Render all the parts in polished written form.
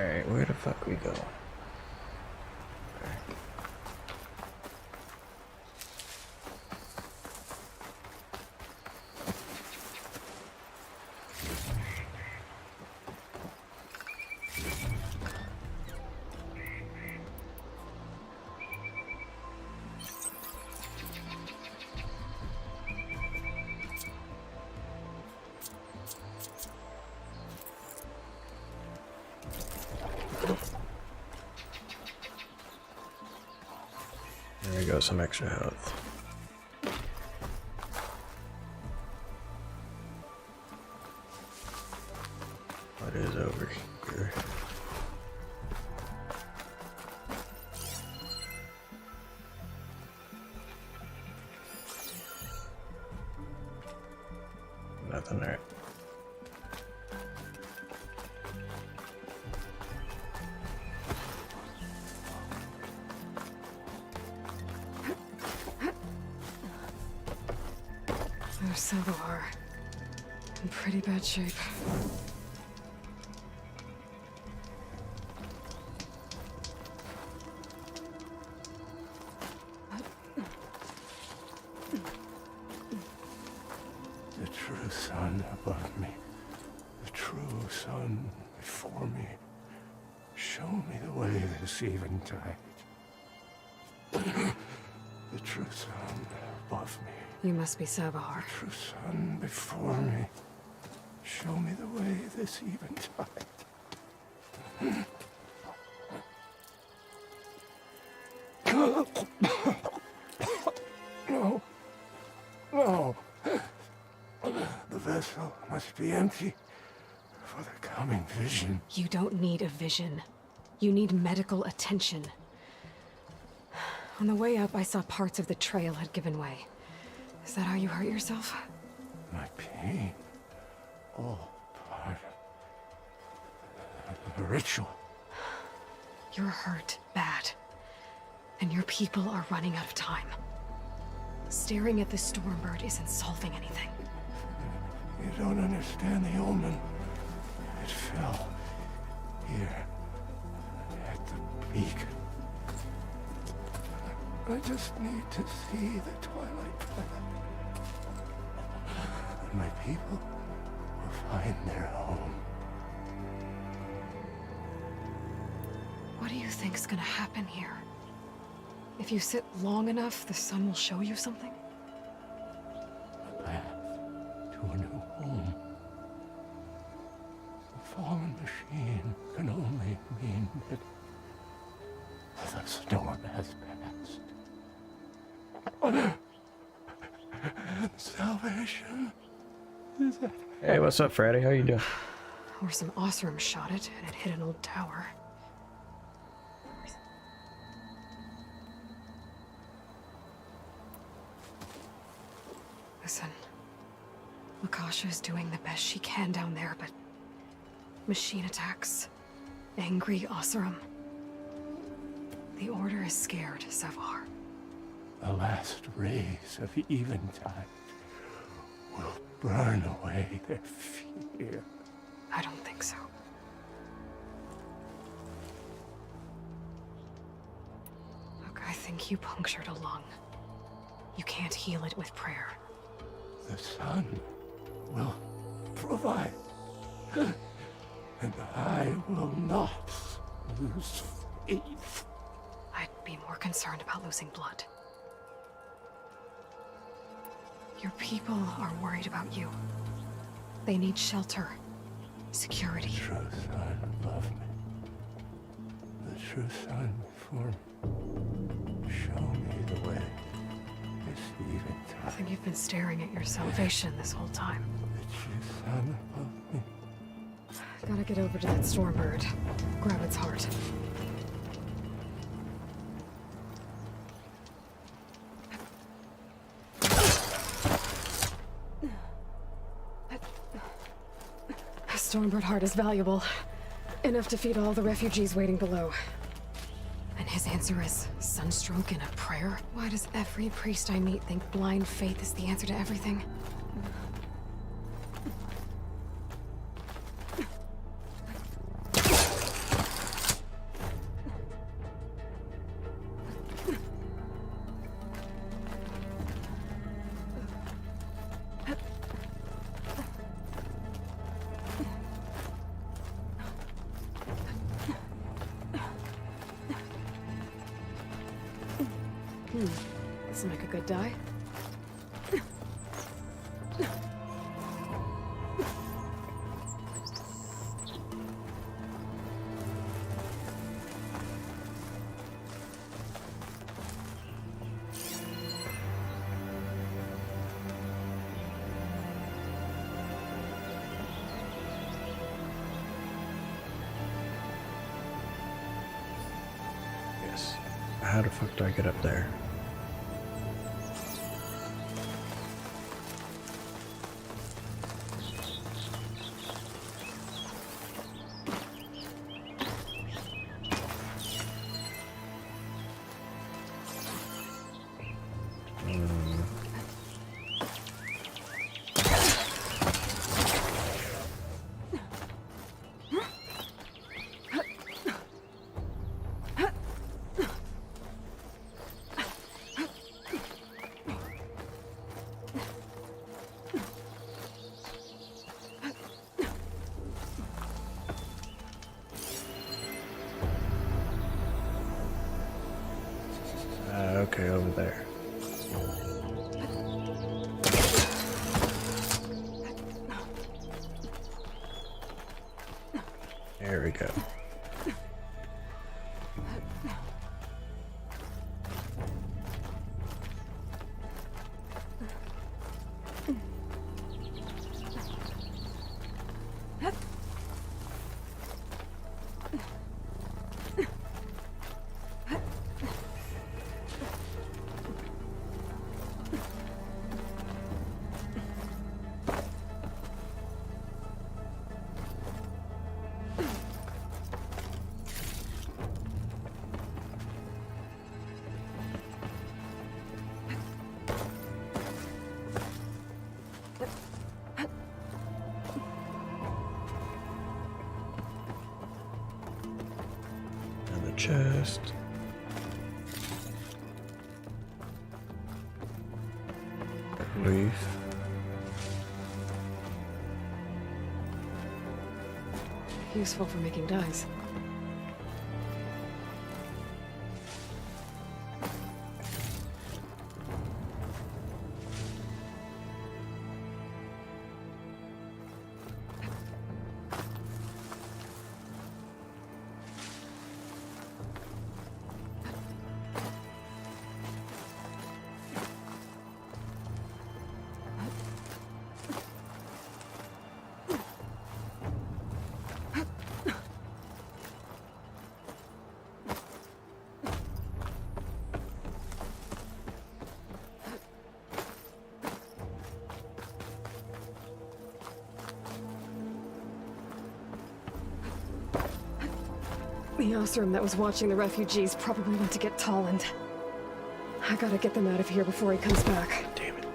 Alright, where the fuck we go? There we go, some extra health. What is over here? Nothing there. There's Sabohar. In pretty bad shape. The true sun above me, the true sun before me. Show me the way this eventide. The true sun above me. You must be Sabohar. True sun before me. Show me the way this eventide. No. No. The vessel must be empty for the coming vision. You don't need a vision. You need medical attention. On the way up, I saw parts of the trail had given way. Is that how you hurt yourself? My pain. All part of the ritual. You're hurt bad. And your people are running out of time. Staring at the Stormbird isn't solving anything. You don't understand the omen. It fell here at the peak. I just need to see the twilight path. And my people will find their home. What do you think's gonna happen here? If you sit long enough, the sun will show you something? A path to a new home. The fallen machine can only mean that the storm has passed. Salvation is at Hey, what's up, Freddy? How you doing? Or some Osram shot it, and it hit an old tower. Listen, Makasha is doing the best she can down there, but machine attacks, angry Osram. The Order is scared, Savar. the last rays of eventide will burn away their fear. I don't think so. Look, I think you punctured a lung. You can't heal it with prayer. The sun will provide. And I will not lose faith. I'd be more concerned about losing blood. Your people are worried about you. They need shelter, security. The true sun above me. The true sun before me. Show me the way. This I eventide. think you've been staring at your salvation this whole time. The true sun above me. Gotta get over to that Stormbird. Grab its heart. A Stormbird heart is valuable. Enough to feed all the refugees waiting below. And his answer is sunstroke and a prayer? Why does every priest I meet think blind faith is the answer to everything? This'll make a good dye. Yes. How the fuck do I get up there? Okay, over there. There we go. Chest. Leaf. Useful for making dyes. The Osram that was watching the refugees probably went to get Tolland. I gotta get them out of here before he comes back. Damn it.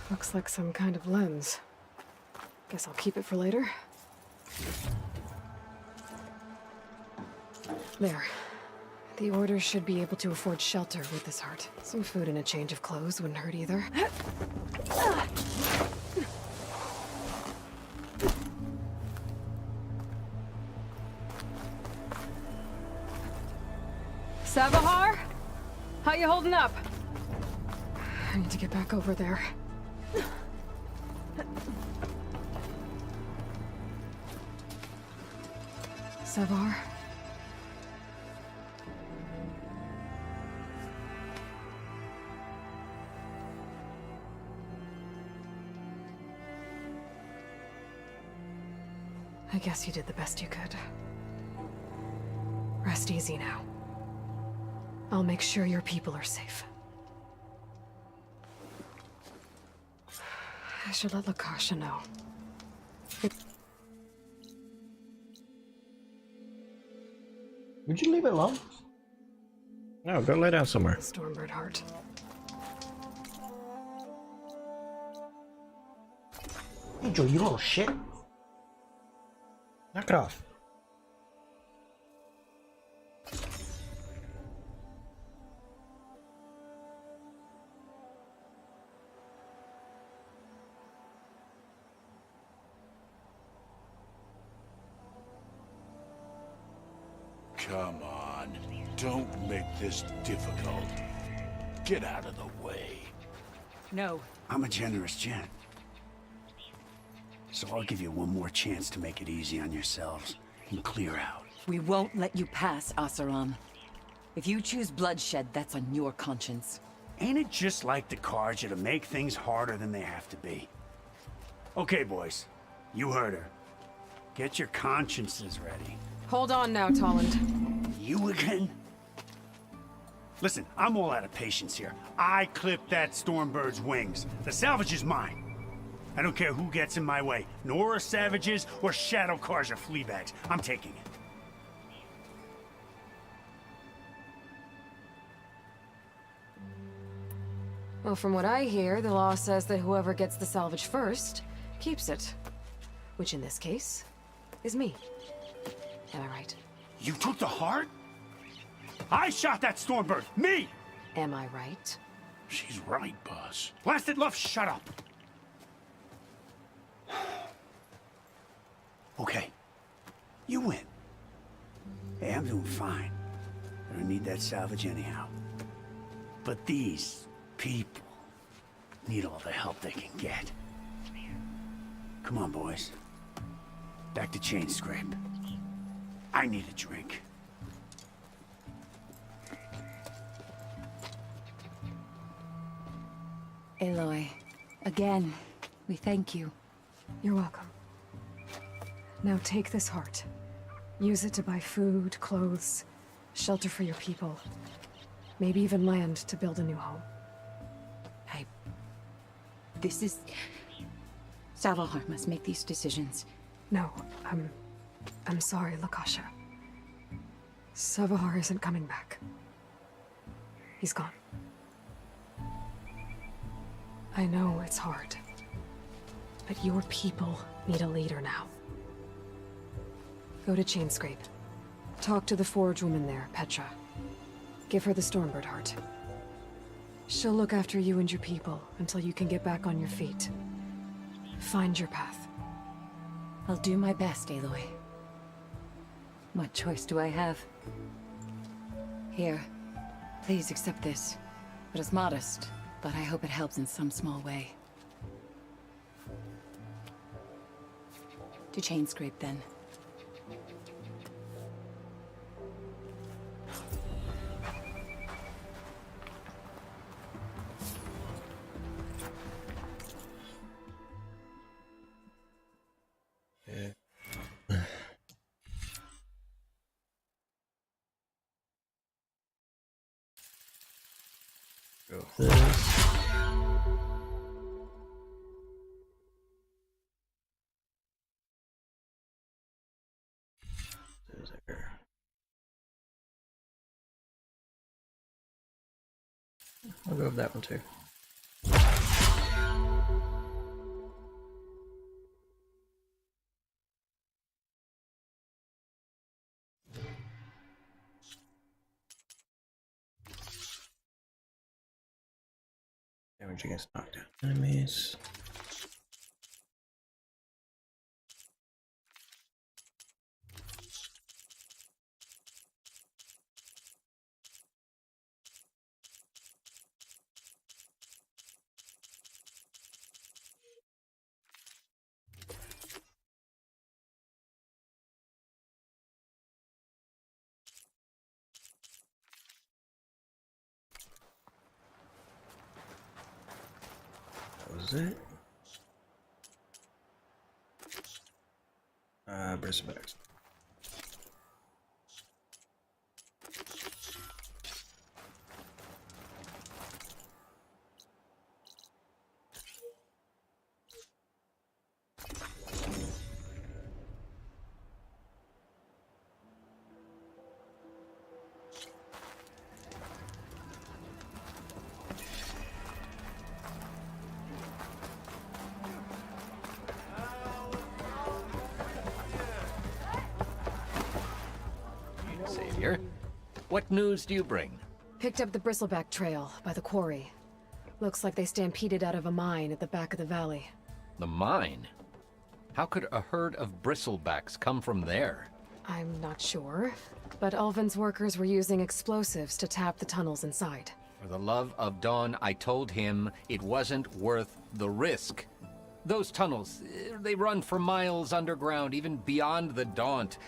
Looks like some kind of lens. Guess I'll keep it for later. There. The Order should be able to afford shelter with this art. Some food and a change of clothes wouldn't hurt either. Savahar? How you holding up? I need to get back over there. Savar? I guess you did the best you could. Rest easy now. I'll make sure your people are safe. I should let Lakasha know. Would you leave it alone? No, go lay down somewhere. Stormbird heart. Angel, you little shit. Knock it off. Come on, don't make this difficult. Get out of the way. No. I'm a generous gent. So I'll give you one more chance to make it easy on yourselves and clear out. We won't let you pass, Asaram. If you choose bloodshed, that's on your conscience. Ain't it just like the Carja to make things harder than they have to be? Okay, boys. You heard her. Get your consciences ready. Hold on now, Tolland. You again? Listen, I'm all out of patience here. I clipped that Stormbird's wings. The salvage is mine. I don't care who gets in my way. Nora savages or Shadow Carja fleabags. I'm taking it. Well, from what I hear, the law says that whoever gets the salvage first keeps it. Which in this case is me. Am I right? You took the heart? I shot that Stormbird! Me! Am I right? She's right, boss. Blasted love, shut up! Okay. You win. Hey, I'm doing fine. I don't need that salvage anyhow. But these people need all the help they can get. Come on, boys. Back to Chain Scrape. I need a drink. Aloy, again, we thank you. You're welcome. Now take this heart. Use it to buy food, clothes, shelter for your people. Maybe even land to build a new home. This is... Savahar must make these decisions. No, I'm sorry, Lakasha. Savahar isn't coming back. He's gone. I know it's hard, but your people need a leader now. Go to Chainscrape. Talk to the forge woman there, Petra. Give her the Stormbird heart. She'll look after you and your people until you can get back on your feet. Find your path. I'll do my best, Aloy. What choice do I have? Here, please accept this. It is modest, but I hope it helps in some small way. To Chainscrape, then. Go with this. There. I'll go with that one too. Damage against knockdown enemies. That was it. Brisbane. What news do you bring? Picked up the bristleback trail by the quarry. Looks like they stampeded out of a mine at the back of the valley. The mine? How could a herd of bristlebacks come from there? I'm not sure, but Ulvin's workers were using explosives to tap the tunnels inside. For the love of Dawn, I told him it wasn't worth the risk. Those tunnels, they run for miles underground, even beyond the Daunt.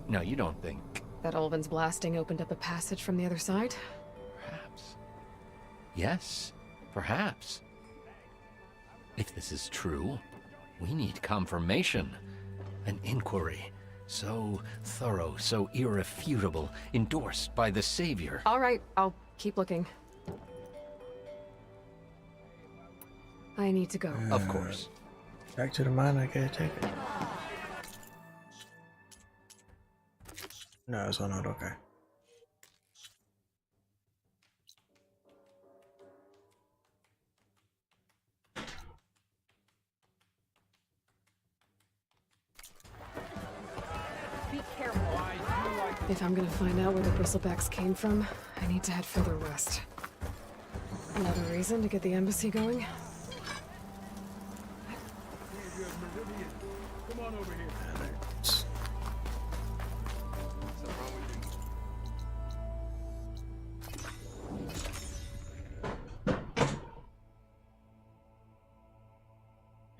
No, you don't think... That Ulvin's blasting opened up a passage from the other side? Perhaps. Yes, perhaps. If this is true, we need confirmation. An inquiry. So thorough, so irrefutable, endorsed by the Savior. All right, I'll keep looking. I need to go. Of course. Back to the mine, I gotta take it. No, it's not okay. If I'm gonna find out where the bristlebacks came from, I need to head further west. Another reason to get the embassy going?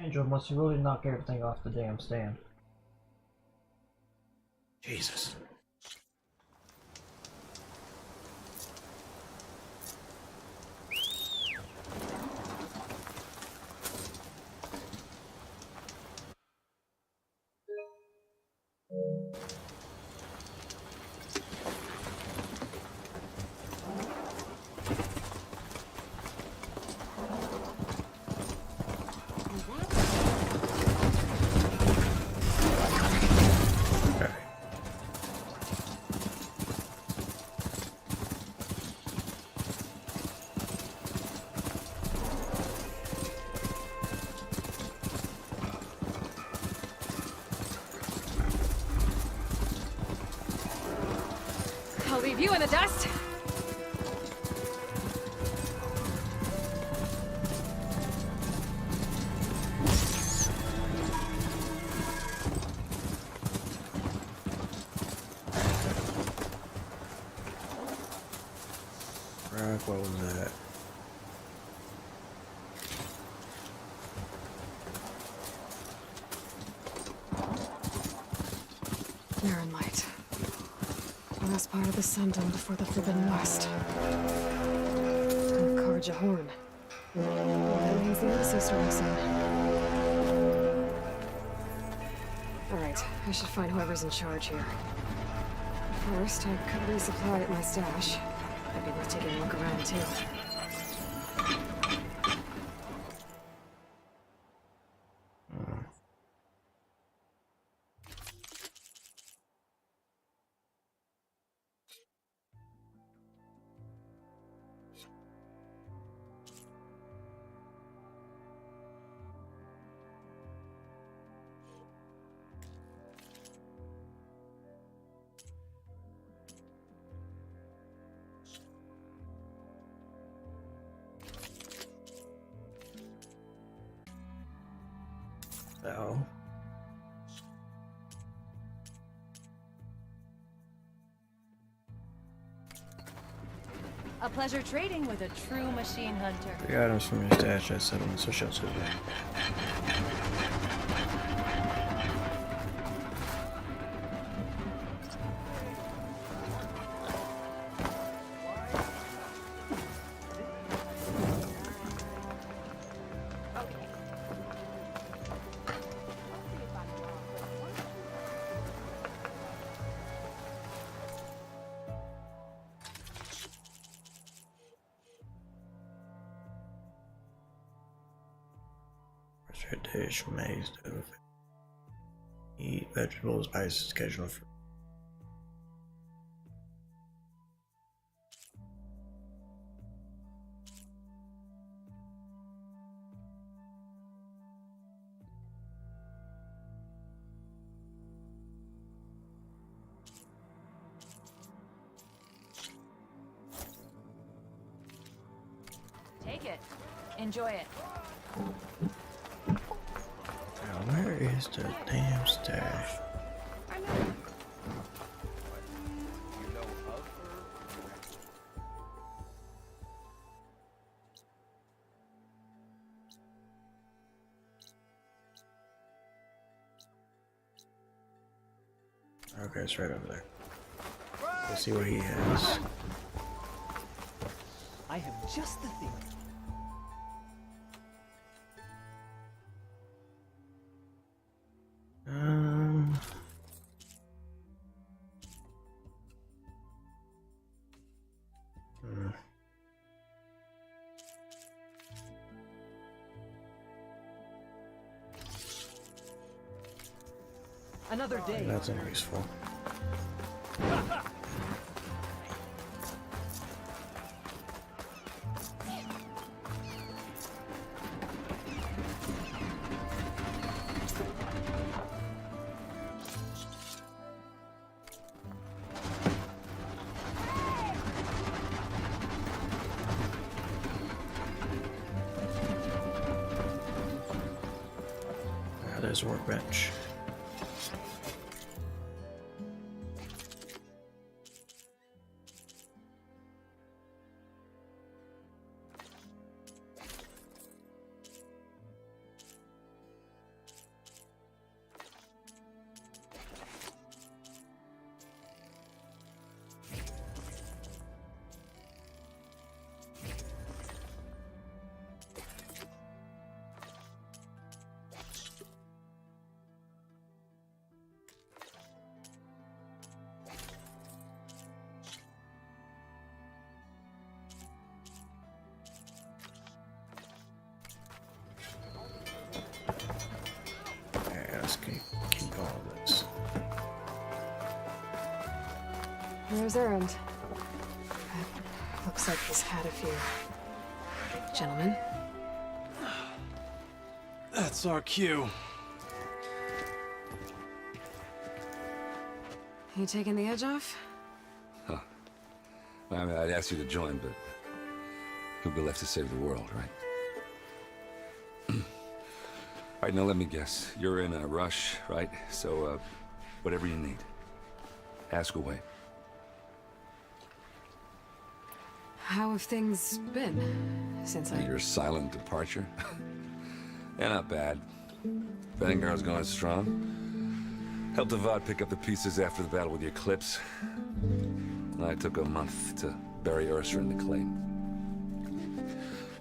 Angel, must you really knock everything off the damn stand? Jesus. I'll leave you in the dust. Right, what was that? Mirren light. Last part of the Sundom before the Forbidden West. And Karja Horn. That means the embassy storm soon. Alright, I should find whoever's in charge here. First, I could resupply at my stash. I'd be worth taking a look around, too. Oh. A pleasure trading with a true machine hunter. 3 items from your stash at settlement, so shall to dish, maize, dough. Eat vegetables, spices, occasional fruit. like it. Enjoy it. Now, where is the damn stash? Okay, it's right over there. Let's see what he has. I have just the thing. Um. Hmm. Another day. That's unuseful. There's a workbench. Keep all of this. Where's Errand? Looks like he's had a few. Gentlemen? That's our cue. You taking the edge off? Huh. I mean, I'd ask you to join, but who'll be left to save the world, right? All right, now let me guess. You're in a rush, right? So, whatever you need, ask away. How have things been since Your silent departure? Yeah, not bad. Vanguard's going strong. Helped Avad pick up the pieces after the battle with the Eclipse. And I took a month to bury Ursa in the claim.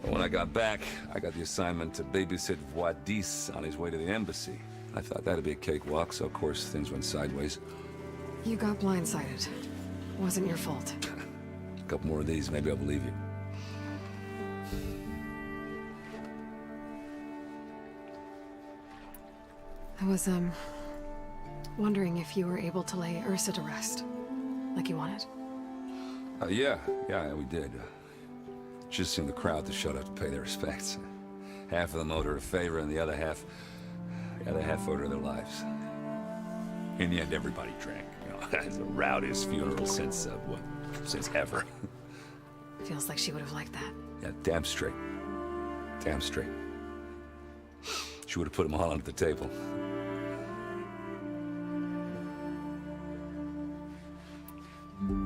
But when I got back, I got the assignment to babysit Wadis on his way to the embassy. I thought that'd be a cakewalk, so of course things went sideways. You got blindsided. Wasn't your fault. A couple more of these, maybe I'll believe you. I was, wondering if you were able to lay Ursa to rest, like you wanted. Yeah, we did. Just seemed the crowd to shut up to pay their respects. Half of them owed her a favor, and the other half owed her their lives. In the end, everybody drank. You know, it's the rowdiest funeral since ever. Feels like she would have liked that. Yeah, damn straight. Damn straight. She would have put them all under the table.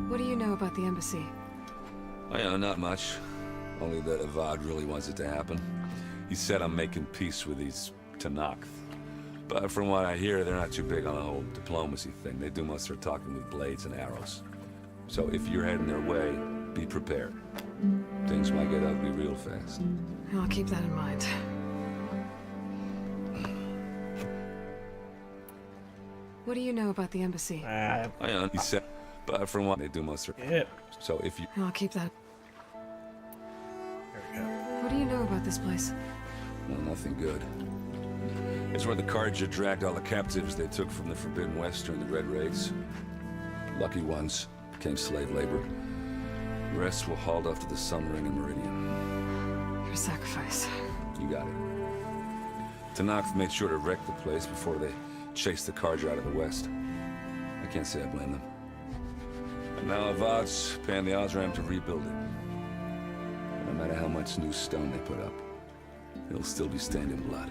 What do you know about the embassy? Oh, yeah, not much. Only that Avad really wants it to happen. He said I'm making peace with these Tanakh. But from what I hear, they're not too big on the whole diplomacy thing. They do most of their talking with blades and arrows. So if you're heading their way, be prepared. Things might get ugly real fast. I'll keep that in mind. What do you know about the embassy? Oh, yeah, he said, but from what they do most of their... Yep. So if you... I'll keep that. There we go. What do you know about this place? Well, nothing good. It's where the Carja dragged all the captives they took from the Forbidden West during the Red Raids. Lucky ones became slave labor. The rest were hauled off to the Sun Ring and Meridian. Your sacrifice. You got it. Tanakh made sure to wreck the place before they chased the Carja out of the West. I can't say I blame them. And now Avad's paying the Osram to rebuild it. No matter how much new stone they put up, it'll still be stained in blood.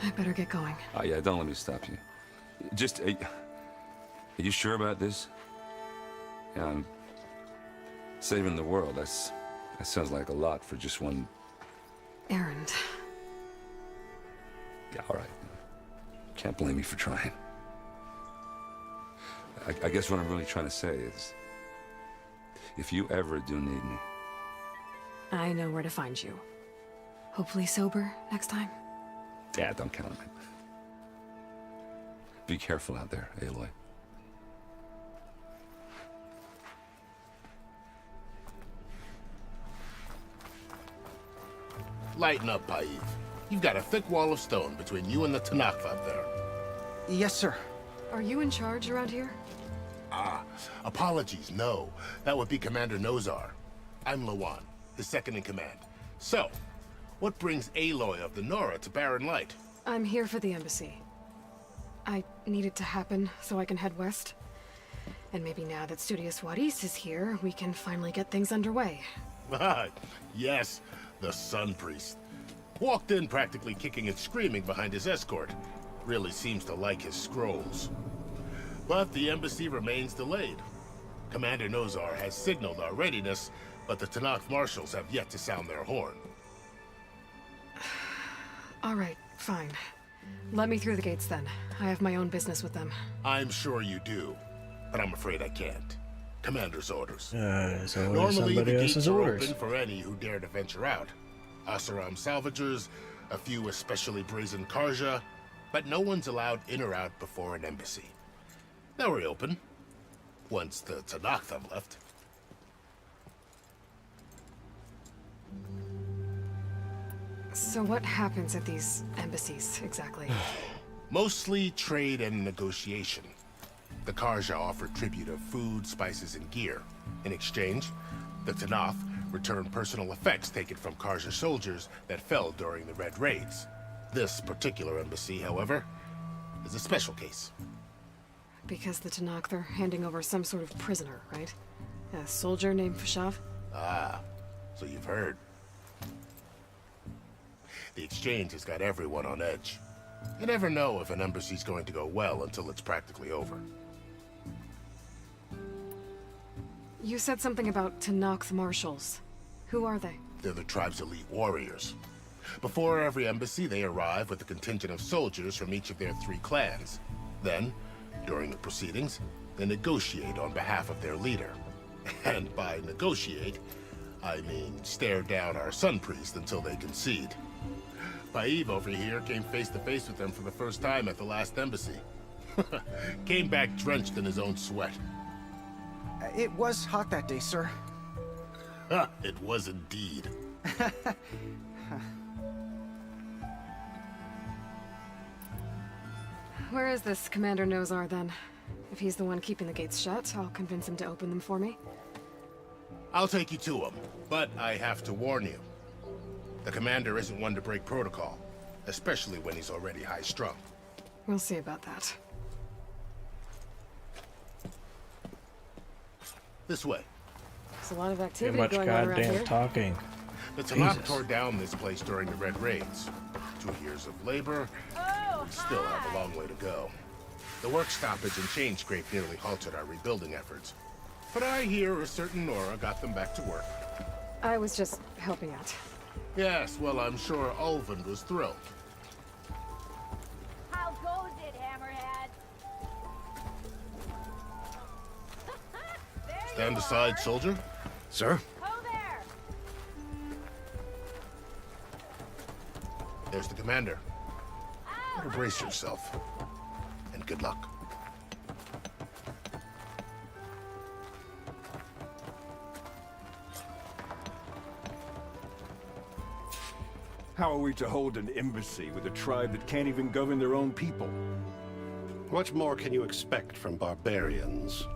I better get going. Oh yeah, don't let me stop you. Just, are you sure about this? Yeah, I'm saving the world. That sounds like a lot for just one... Errand. Yeah, all right. Can't blame me for trying. I guess what I'm really trying to say is, if you ever do need me... I know where to find you. Hopefully sober next time. Yeah, don't count on it. Be careful out there, Aloy. Lighten up, Paiv. You've got a thick wall of stone between you and the Tanakh out there. Yes, sir. Are you in charge around here? Ah, apologies, no. That would be Commander Nozar. I'm Lawan, his second-in-command. So, what brings Aloy of the Nora to Barren Light? I'm here for the embassy. I need it to happen so I can head west. And maybe now that Studious Juarez is here, we can finally get things underway. Ah, yes, the Sun Priest. Walked in practically kicking and screaming behind his escort. Really seems to like his scrolls. But the embassy remains delayed. Commander Nozar has signaled our readiness, but the Tanakh marshals have yet to sound their horn. All right, fine. Let me through the gates then. I have my own business with them. I'm sure you do, but I'm afraid I can't. Commander's orders. It's always Normally, somebody the else's gates are orders. open for any who dare to venture out. Asaram salvagers, a few especially brazen Karja, but no one's allowed in or out before an embassy. They'll reopen, once the Tanakh have left. So what happens at these embassies, exactly? Mostly trade and negotiation. The Karja offer tribute of food, spices, and gear. In exchange, the Tanakh return personal effects taken from Karja soldiers that fell during the Red Raids. This particular embassy, however, is a special case. Because the Tanakh, they're handing over some sort of prisoner, right? A soldier named Fashav? Ah, so you've heard. The exchange has got everyone on edge. You never know if an embassy's going to go well until it's practically over. You said something about Tanakh marshals. Who are they? They're the tribe's elite warriors. Before every embassy, they arrive with a contingent of soldiers from each of their 3 clans. Then, during the proceedings, they negotiate on behalf of their leader. And by negotiate, I mean stare down our Sun Priest until they concede. Paiv over here came face to face with them for the first time at the last embassy. Came back drenched in his own sweat. It was hot that day, sir. It was indeed. Where is this Commander Nozar, then? If he's the one keeping the gates shut, I'll convince him to open them for me. I'll take you to him, but I have to warn you. The commander isn't one to break protocol, especially when he's already high-strung. We'll see about that. This way. There's a lot of Too activity much going on around goddamn here. talking. The Tanakh Jesus. tore down this place during the Red Raids. 2 years of labor, we still have a long way to go. The work stoppage and chain scrape nearly halted our rebuilding efforts. But I hear a certain Nora got them back to work. I was just helping out. Yes, well, I'm sure Ulvund was thrilled. How goes it, Hammerhead? Stand aside, soldier. Sir? Ho there! There's the commander. Better brace yourself. And good luck. How are we to hold an embassy with a tribe that can't even govern their own people? What more can you expect from barbarians?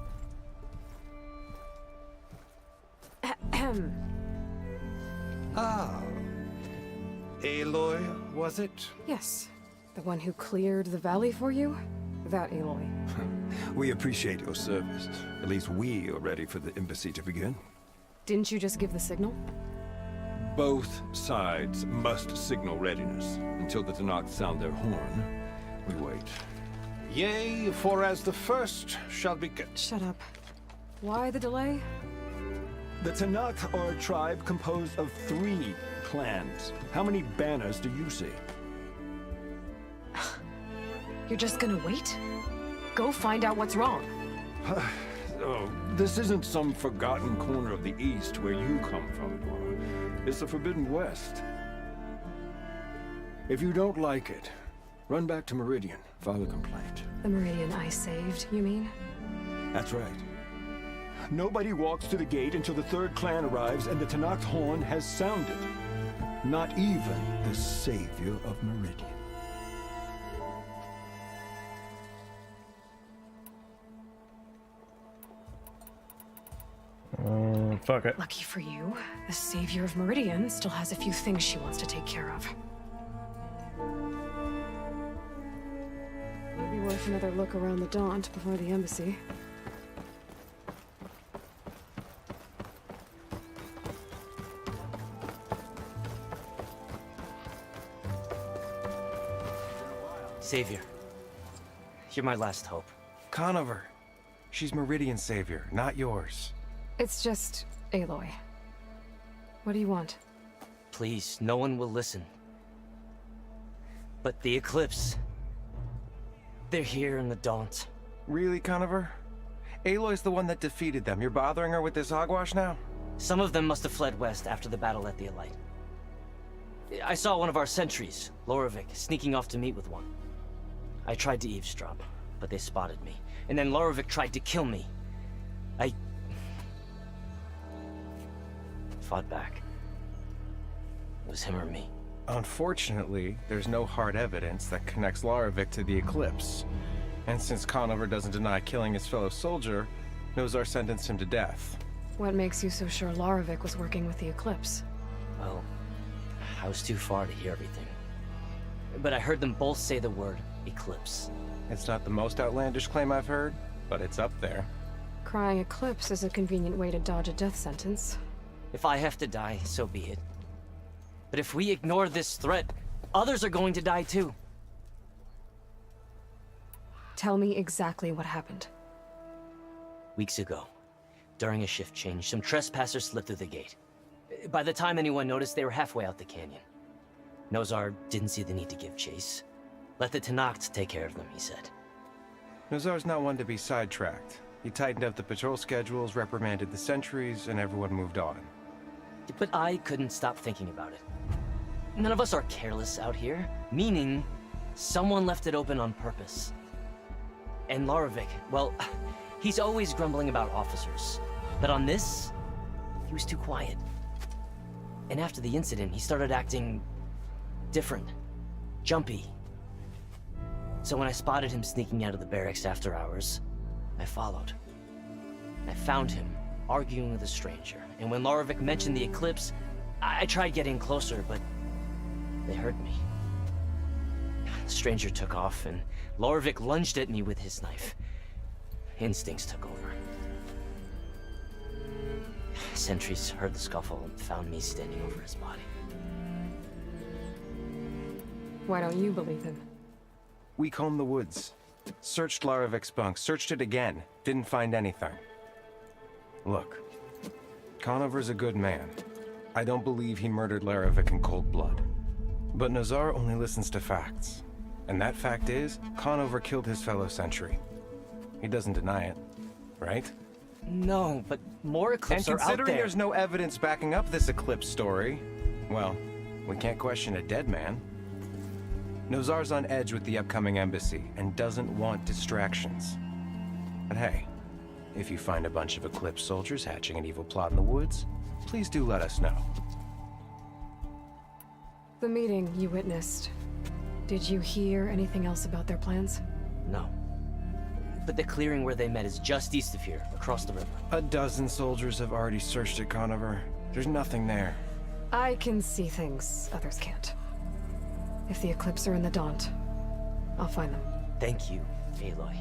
Ah. Aloy, was it? Yes. The one who cleared the valley for you? that, Aloy. We appreciate your service. At least we are ready for the embassy to begin. Didn't you just give the signal? Both sides must signal readiness. Until the Tenakth sound their horn, we wait. Yea, for as the first shall be... Shut up. Why the delay? The Tenakth are a tribe composed of 3 clans. How many banners do you see? You're just gonna wait? Go find out what's wrong. Oh, this isn't some forgotten corner of the East where you come from, Dora. It's the Forbidden West. If you don't like it, run back to Meridian, file a complaint. The Meridian I saved, you mean? That's right. Nobody walks to the gate until the 3rd clan arrives and the Tenakth horn has sounded. Not even the savior of Meridian. Fuck it. Lucky for you, the savior of Meridian still has a few things she wants to take care of. Might be worth another look around the Daunt before the embassy. Savior, you're my last hope. Conover. She's Meridian's savior, not yours. It's just Aloy. What do you want? Please, no one will listen. But the Eclipse... they're here in the Daunt. Really, Conover? Aloy's the one that defeated them. You're bothering her with this hogwash now? Some of them must have fled west after the battle at the Elite. I saw one of our sentries, Lorevic, sneaking off to meet with one. I tried to eavesdrop, but they spotted me. And then Lorevic tried to kill me. I fought back. It was him or me. Unfortunately, there's no hard evidence that connects Lorevic to the Eclipse. And since Conover doesn't deny killing his fellow soldier, Nozar sentenced him to death. What makes you so sure Lorevic was working with the Eclipse? Well, I was too far to hear everything. But I heard them both say the word Eclipse. It's not the most outlandish claim I've heard, but it's up there. Crying Eclipse is a convenient way to dodge a death sentence. If I have to die, so be it. But if we ignore this threat, others are going to die too. Tell me exactly what happened. Weeks ago, during a shift change, some trespassers slipped through the gate. By the time anyone noticed, they were halfway out the canyon. Nozar didn't see the need to give chase. Let the Tenakth take care of them, he said. Nozar's not one to be sidetracked. He tightened up the patrol schedules, reprimanded the sentries, and everyone moved on. But I couldn't stop thinking about it. None of us are careless out here, meaning someone left it open on purpose. And Lorevic, well, he's always grumbling about officers. But on this, he was too quiet. And after the incident, he started acting different, jumpy. So when I spotted him sneaking out of the barracks after hours, I followed. I found him, arguing with a stranger. And when Lorevic mentioned the Eclipse, I tried getting closer, but they heard me. The stranger took off, and Lorevic lunged at me with his knife. Instincts took over. Sentries heard the scuffle and found me standing over his body. Why don't you believe him? We combed the woods. Searched Larevic's bunk, searched it again. Didn't find anything. Look, Conover's a good man. I don't believe he murdered Larevic in cold blood. But Nozar only listens to facts. And that fact is, Conover killed his fellow sentry. He doesn't deny it, right? No, but more Eclipse are out there. And considering there's no evidence backing up this Eclipse story, well, we can't question a dead man. Nozar's on edge with the upcoming embassy and doesn't want distractions. But hey, if you find a bunch of Eclipse soldiers hatching an evil plot in the woods, please do let us know. The meeting you witnessed. Did you hear anything else about their plans? No. But the clearing where they met is just east of here, across the river. A dozen soldiers have already searched it, Conover. There's nothing there. I can see things others can't. If the Eclipse are in the Daunt, I'll find them. Thank you, Aloy.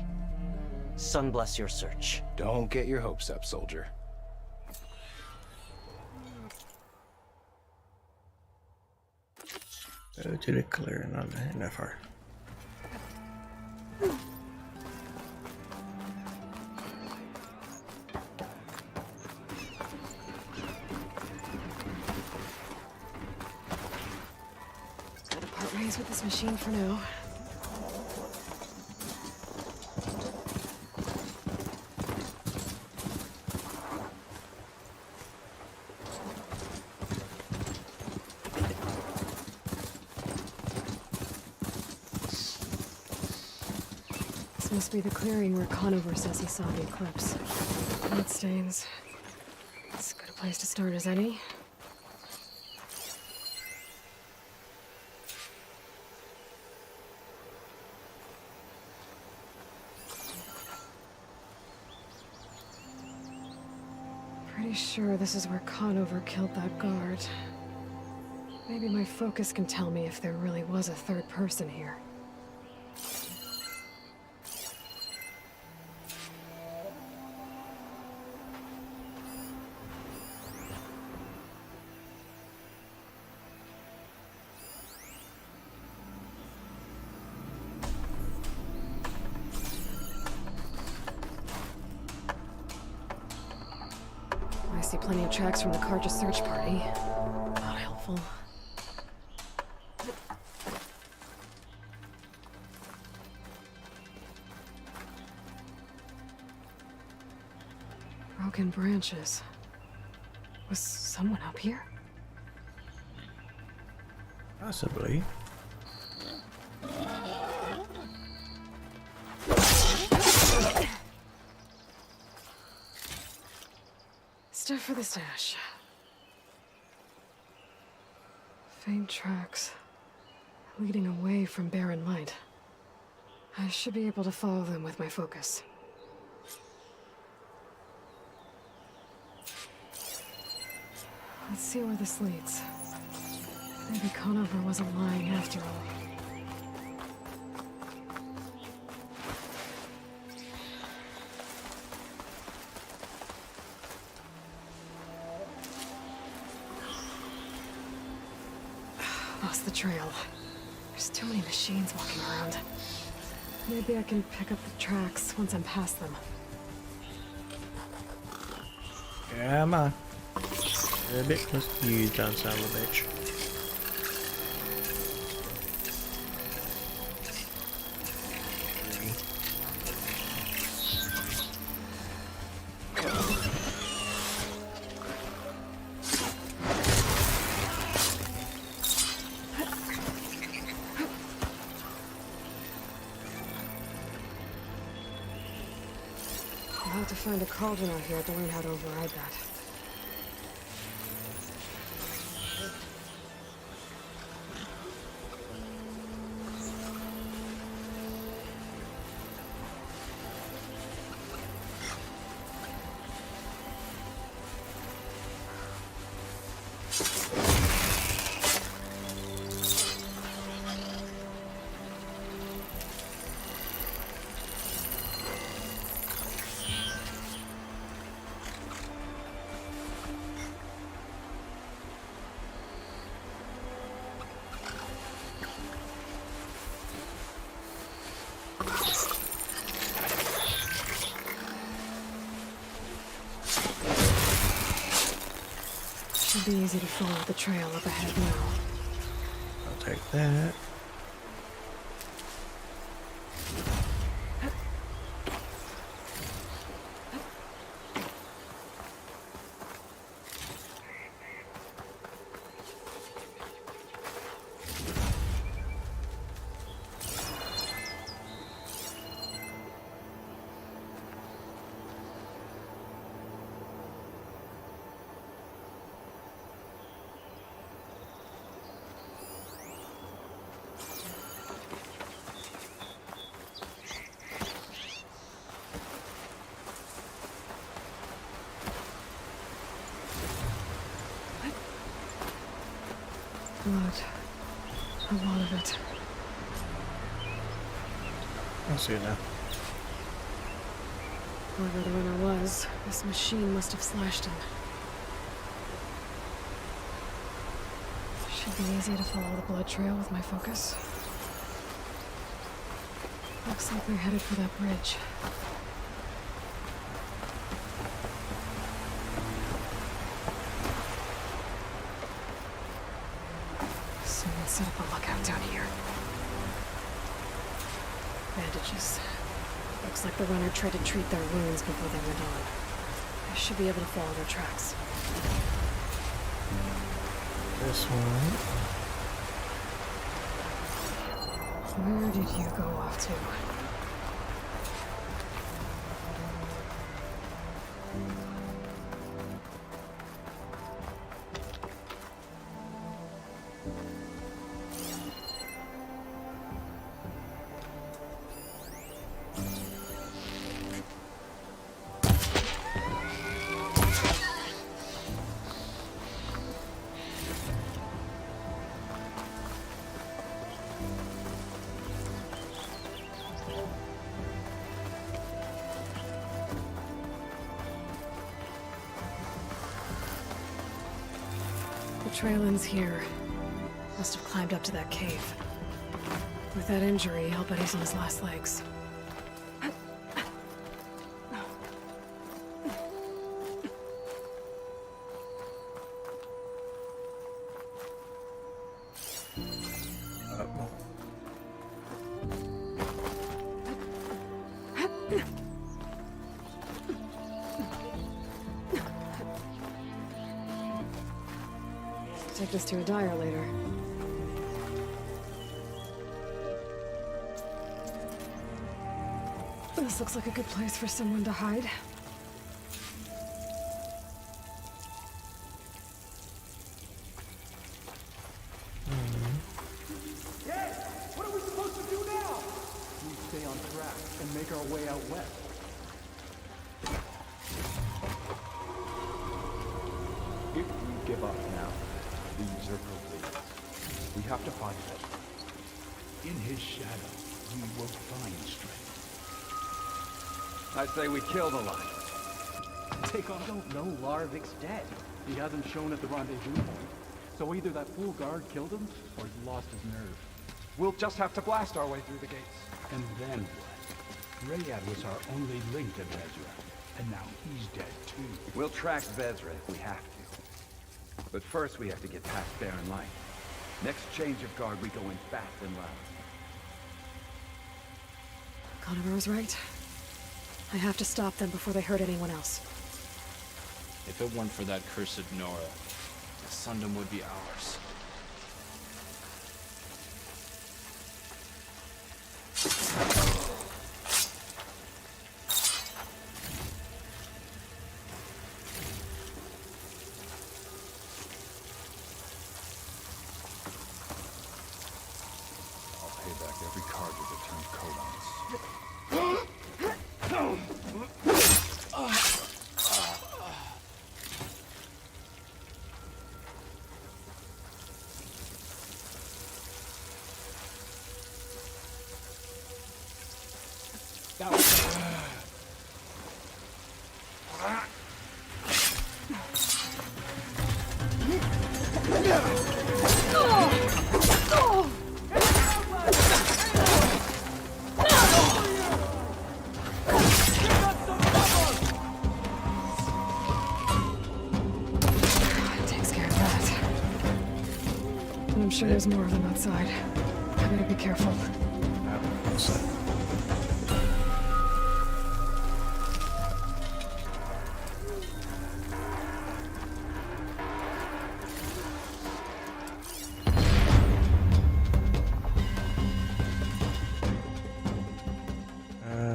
Sun bless your search. Don't get your hopes up, soldier. Go to the clearing on the end of her. Part ways with this machine for now. This must be the clearing where Conover says he saw the eclipse. Blood stains. It's as good a place to start as any. Pretty sure this is where Conover killed that guard. Maybe my focus can tell me if there really was a third person here. I see plenty of tracks from the Carja search party. Not helpful. Broken branches. Was someone up here? Possibly. Stuff for the stash. Faint tracks leading away from barren light. I should be able to follow them with my focus. Let's see where this leads. Maybe Conover wasn't lying after all. Lost the trail. There's too many machines walking around. Maybe I can pick up the tracks once I'm past them. Come on. A bit close to you, John, son of a bitch. I'll have to find a cauldron out here to learn how to override that. Should be easy to follow the trail up ahead now. I'll take that. Blood. A lot of it. I see it now. Whoever the runner was, this machine must have slashed him. Should be easy to follow the blood trail with my focus. Looks like they're headed for that bridge. Someone set up a lookout down here. Bandages. Looks like the runner tried to treat their wounds before they went on. I should be able to follow their tracks. This one. Where did you go off to? The trail ends here. Must have climbed up to that cave. With that injury, I'll bet he's on his last legs. Take this to a dyer later. This looks like a good place for someone to hide. Hey, what are we supposed to do now? We stay on track and make our way out west. If we give up now, these are complete. We have to find him. In his shadow, we will find strength. I say we kill the lion. Take on. I don't know Larvik's dead. He hasn't shown at the rendezvous point. So either that fool guard killed him, or he lost his nerve. We'll just have to blast our way through the gates. And then what? Rayad was our only link to Bezra, and now he's dead too. We'll track Bezra if we have to. But first we have to get past Barren Light. Next change of guard, we go in fast and loud. Conover was right. I have to stop them before they hurt anyone else. If it weren't for that cursed Nora, Sundom would be ours. I'll pay back every cargo that turned coat on us. That was... Takes care of that. And I'm sure there's more of them outside. I better be careful.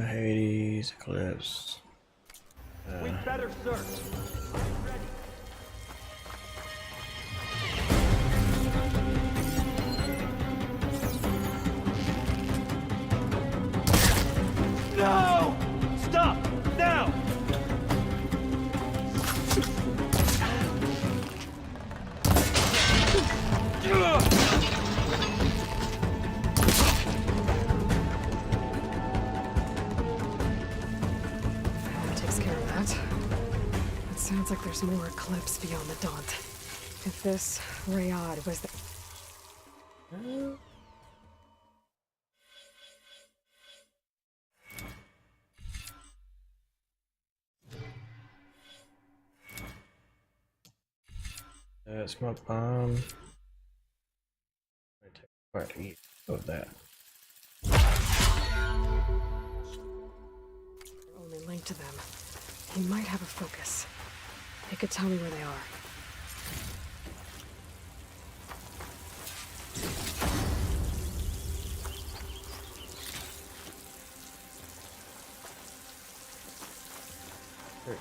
Hades, Eclipse. We better search. No! Stop! Now! that. It sounds like there's more eclipse beyond the Daunt. If this Rayad was the... Smoke bomb. I take quite a heat of that. Only link to them. He might have a focus. He could tell me where they are.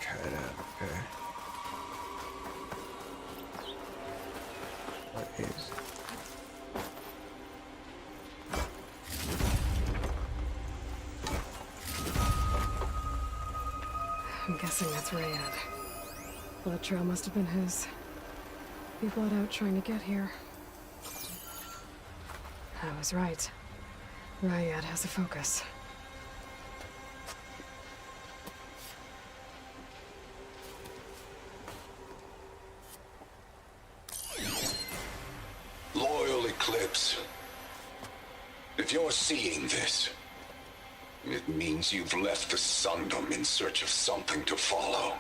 Try it out. Okay. What is? I'm guessing that's Rayad. Blood trail must have been his. He bled out trying to get here. I was right. Rayad has a focus. Loyal Eclipse. If you're seeing this, it means you've left the Sundom in search of something to follow.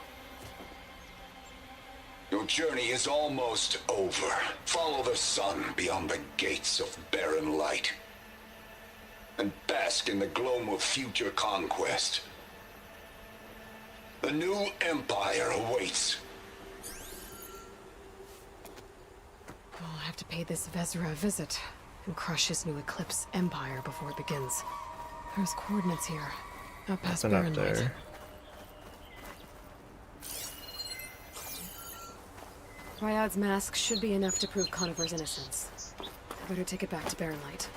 Your journey is almost over. Follow the sun beyond the gates of barren light, and bask in the gloam of future conquest. A new empire awaits. I'll have to pay this Vezra a visit and crush his new Eclipse empire before it begins. There's coordinates here, up past Nothing up Barren Light. there. Ryad's mask should be enough to prove Conover's innocence. I better take it back to Barren Light.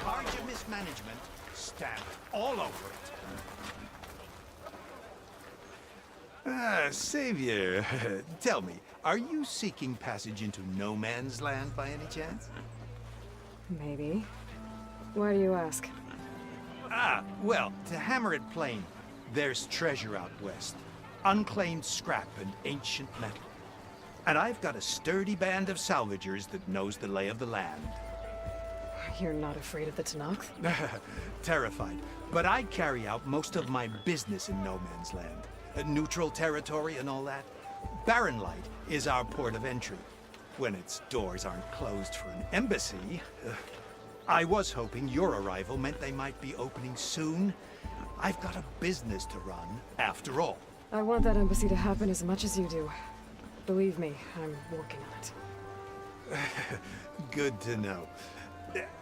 Charge of mismanagement, stamp all over it. Savior, tell me, are you seeking passage into no man's land by any chance? Maybe. Why do you ask? Well, to hammer it plain, there's treasure out west. Unclaimed scrap and ancient metal. And I've got a sturdy band of salvagers that knows the lay of the land. You're not afraid of the Tanakh? Terrified. But I carry out most of my business in no man's land. Neutral territory and all that. Barren Light is our port of entry. When its doors aren't closed for an embassy. I was hoping your arrival meant they might be opening soon. I've got a business to run, after all. I want that embassy to happen as much as you do. Believe me, I'm working on it. Good to know.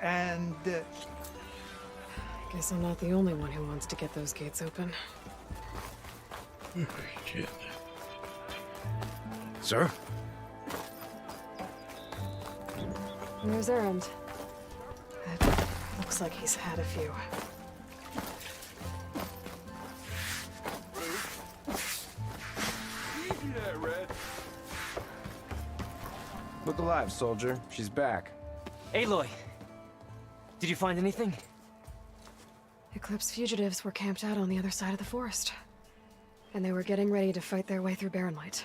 And, Guess I'm not the only one who wants to get those gates open. Shit. Sir? Where's Erend? It looks like he's had a few. Easy there, Red. Look alive, soldier. She's back. Aloy! Did you find anything? Eclipse fugitives were camped out on the other side of the forest. And they were getting ready to fight their way through Barren Light.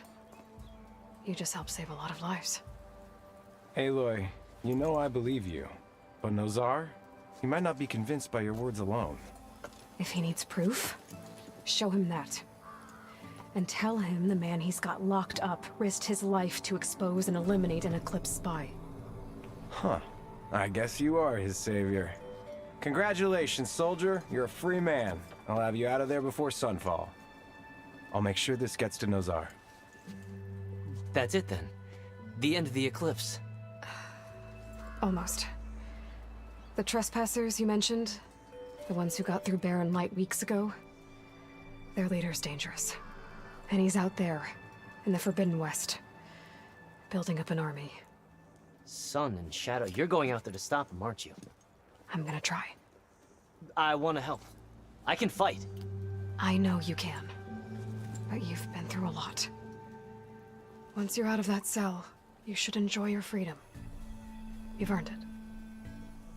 You just helped save a lot of lives. Aloy, you know I believe you. But Nozar? He might not be convinced by your words alone. If he needs proof, show him that. And tell him the man he's got locked up risked his life to expose and eliminate an Eclipse spy. Huh. I guess you are his savior. Congratulations, soldier. You're a free man. I'll have you out of there before sunfall. I'll make sure this gets to Nozar. That's it then. The end of the Eclipse. Almost. The trespassers you mentioned, the ones who got through Barren Light weeks ago, their leader's dangerous. And he's out there, in the Forbidden West, building up an army. Sun and Shadow, you're going out there to stop them, aren't you? I'm gonna try. I want to help. I can fight. I know you can. But you've been through a lot. Once you're out of that cell, you should enjoy your freedom. You've earned it.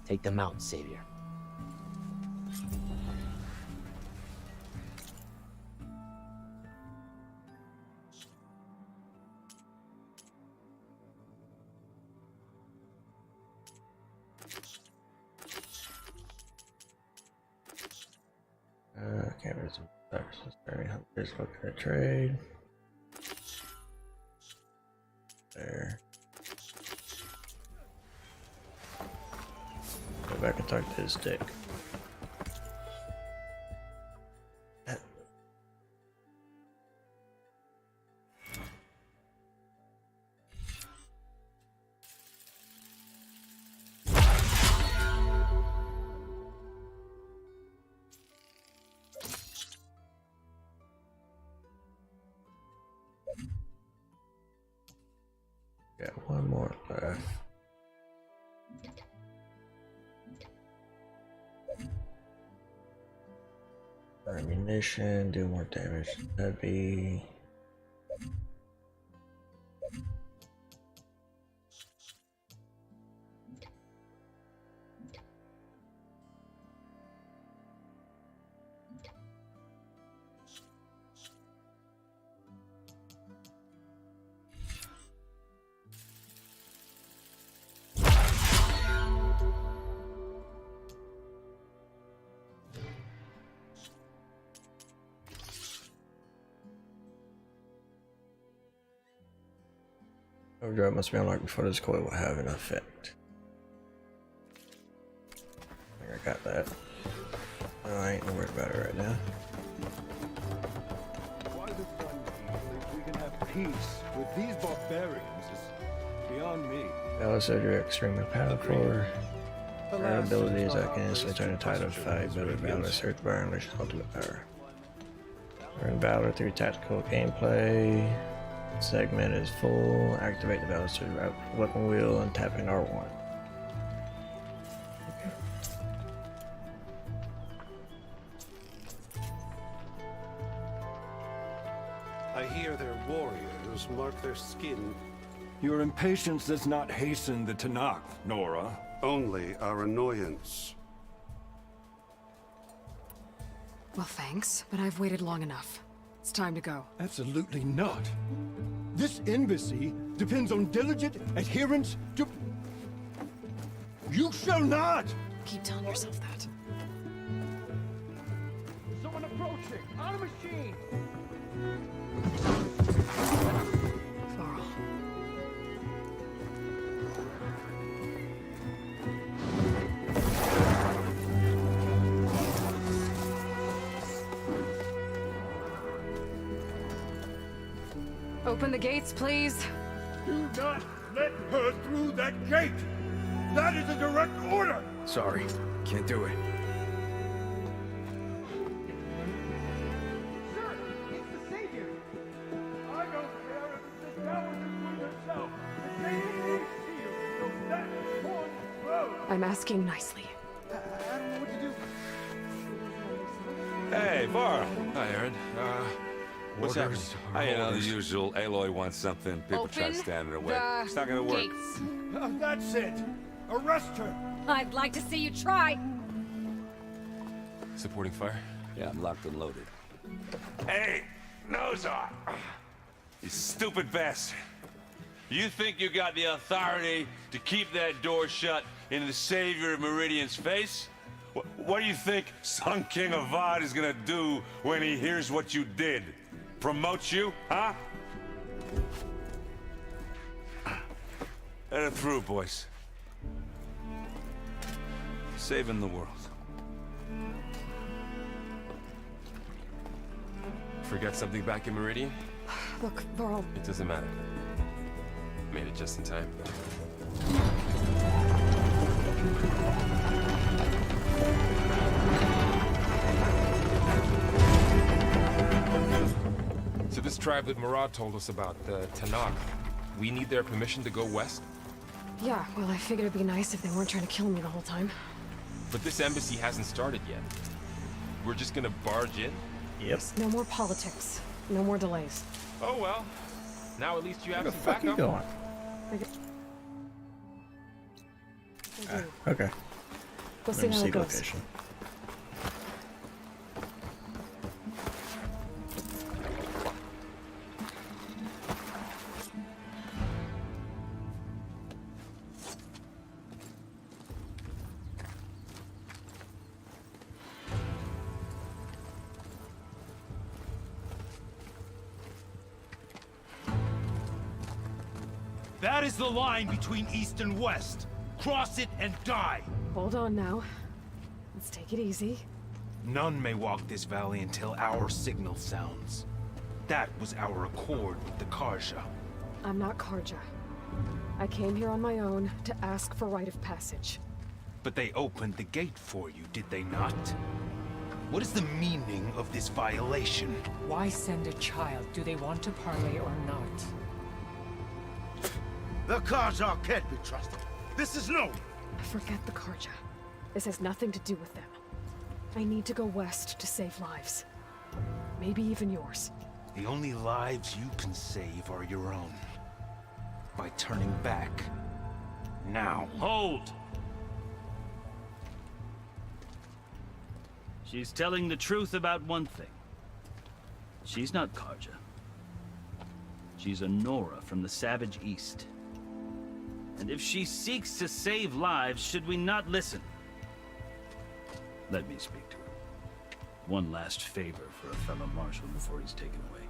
Take them out, Savior. Okay, there's some services. Hunters looking at trade. There. Go back and talk to his stick. Got one more left. Ammunition, do more damage. Heavy. Overdrive must be unlocked before this coil will have an effect. I think I got that. No, I ain't worried about it right now. Why the Sun believes we can have peace with these barbarians is beyond me. Also, you're extremely powerful. Her abilities that can instantly turn the tide of fight, build a valor, search bar, unleash ultimate power. Earn valor through tactical gameplay. Segment is full. Activate the valor to the weapon wheel and tap in R1. I hear their warriors mark their skin. Your impatience does not hasten the Tanakh, Nora. Only our annoyance. Well, thanks, but I've waited long enough. It's time to go. Absolutely not. This embassy depends on diligent adherence to... You shall not! Keep telling yourself that. Someone approaching! On a machine! Varl. Open the gates, please. Do not let her through that gate! That is a direct order! Sorry, can't do it. Sir, he's the savior! I don't care if the Dowager Queen herself! The savior needs you, so that one road! I'm asking nicely. I don't know what to do. Hey, Varl. Hi, Aaron. What's happening? I know the usual. Aloy wants something. People try to stand in her way. It's not gonna work. That's it! Arrest her! I'd like to see you try. Supporting fire? Yeah, I'm locked and loaded. Hey, Nozar! You stupid bastard. You think you got the authority to keep that door shut in the savior of Meridian's face? What do you think Sun King Avad is gonna do when he hears what you did? Promote you, huh? Let it through, boys. Saving the world. Forget something back in Meridian? Look, Varl. It doesn't matter. Made it just in time. So this tribe that Murad told us about, the Tanakh, we need their permission to go west? Yeah, well, I figured it'd be nice if they weren't trying to kill me the whole time. But this embassy hasn't started yet. We're just gonna barge in? Yep. No more politics. No more delays. Oh well. Now at least you have Where the some fuck you backup. going? Okay. We'll see how it Seek goes. location. That is the line between East and West. Cross it and die. Hold on now. Let's take it easy. None may walk this valley until our signal sounds. That was our accord with the Karja. I'm not Karja. I came here on my own to ask for rite of passage. But they opened the gate for you, did they not? What is the meaning of this violation? Why send a child? Do they want to parley or not? The Karja can't be trusted. This is known. Forget the Karja. This has nothing to do with them. I need to go west to save lives. Maybe even yours. The only lives you can save are your own. By turning back. Now. Hold! She's telling the truth about one thing. She's not Karja. She's a Nora from the Savage East. And if she seeks to save lives, should we not listen? Let me speak to her. One last favor for a fellow marshal before he's taken away.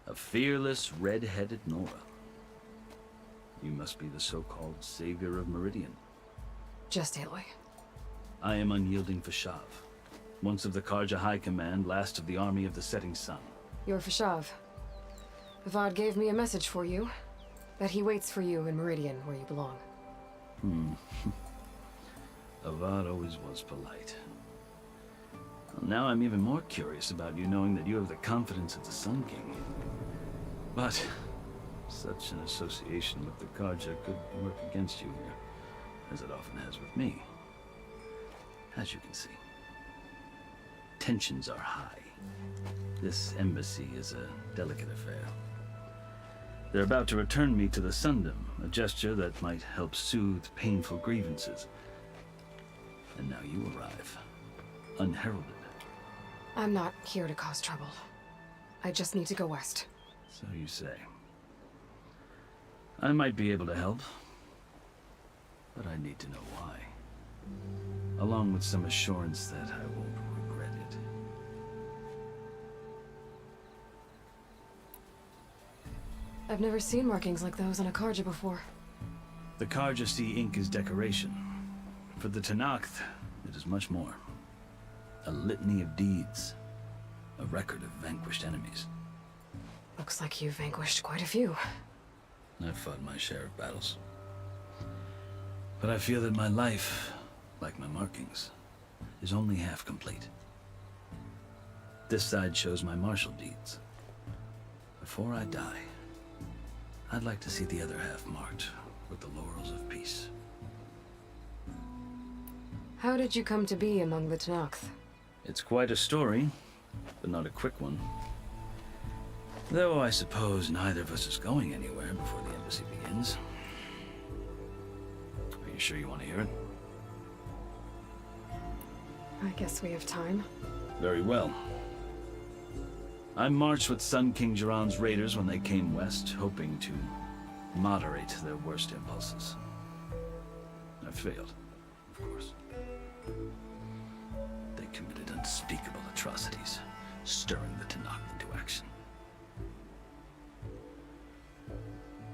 A fearless, red-headed Nora. You must be the so-called savior of Meridian. Just Aloy. I am unyielding Fashav, once of the Karja High Command, last of the army of the Setting Sun. You're Fashav. Avad gave me a message for you. That he waits for you in Meridian, where you belong. Avad always was polite. Well, now I'm even more curious about you knowing that you have the confidence of the Sun King. But such an association with the Karja could work against you here, as it often has with me. As you can see, tensions are high. This embassy is a delicate affair. They're about to return me to the Sundom, a gesture that might help soothe painful grievances. And now you arrive, unheralded. I'm not here to cause trouble. I just need to go west. So you say. I might be able to help, but I need to know why. Along with some assurance that I won't regret it. I've never seen markings like those on a Karja before. The Karja see ink as decoration. For the Tenakth, it is much more. A litany of deeds. A record of vanquished enemies. Looks like you've vanquished quite a few. I've fought my share of battles. But I feel that my life, like my markings, is only half complete. This side shows my martial deeds. Before I die, I'd like to see the other half marked with the laurels of peace. How did you come to be among the Tenakth? It's quite a story, but not a quick one. Though I suppose neither of us is going anywhere before the embassy begins. Are you sure you want to hear it? I guess we have time. Very well. I marched with Sun King Jiran's raiders when they came west, hoping to moderate their worst impulses. I failed, of course. They committed unspeakable atrocities, stirring the Tenakth into action.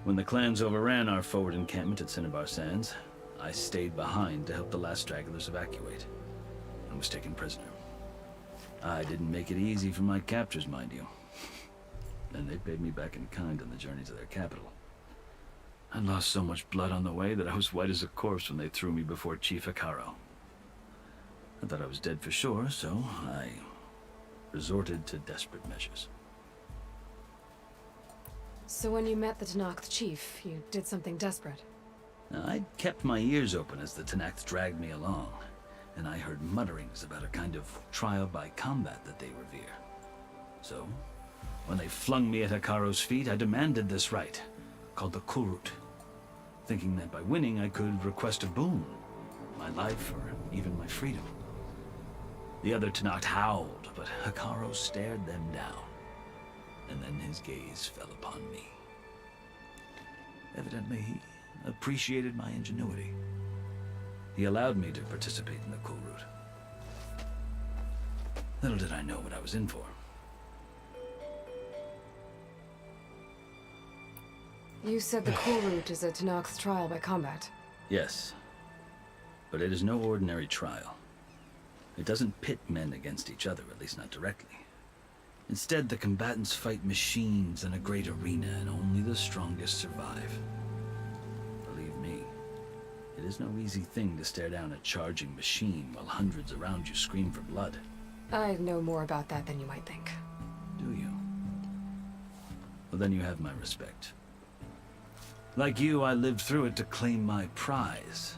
When the clans overran our forward encampment at Cinnabar Sands, I stayed behind to help the last stragglers evacuate, and was taken prisoner. I didn't make it easy for my captors, mind you. And they paid me back in kind on the journey to their capital. I lost so much blood on the way that I was white as a corpse when they threw me before Chief Hikaro. I thought I was dead for sure, so I resorted to desperate measures. So when you met the Tenakth chief, you did something desperate? I'd kept my ears open as the Tenakth dragged me along, and I heard mutterings about a kind of trial by combat that they revere. So, when they flung me at Hikaro's feet, I demanded this right, called the Kulrut, thinking that by winning I could request a boon, my life or even my freedom. The other Tenakth howled, but Hikaro stared them down, and then his gaze fell upon me. Evidently, he appreciated my ingenuity. He allowed me to participate in the Kulrut. Little did I know what I was in for. You said the Kulrut is a Tenakth's trial by combat. Yes, but it is no ordinary trial. It doesn't pit men against each other, at least not directly. Instead, the combatants fight machines in a great arena, and only the strongest survive. Believe me, it is no easy thing to stare down a charging machine while hundreds around you scream for blood. I know more about that than you might think. Do you? Well, then you have my respect. Like you, I lived through it to claim my prize.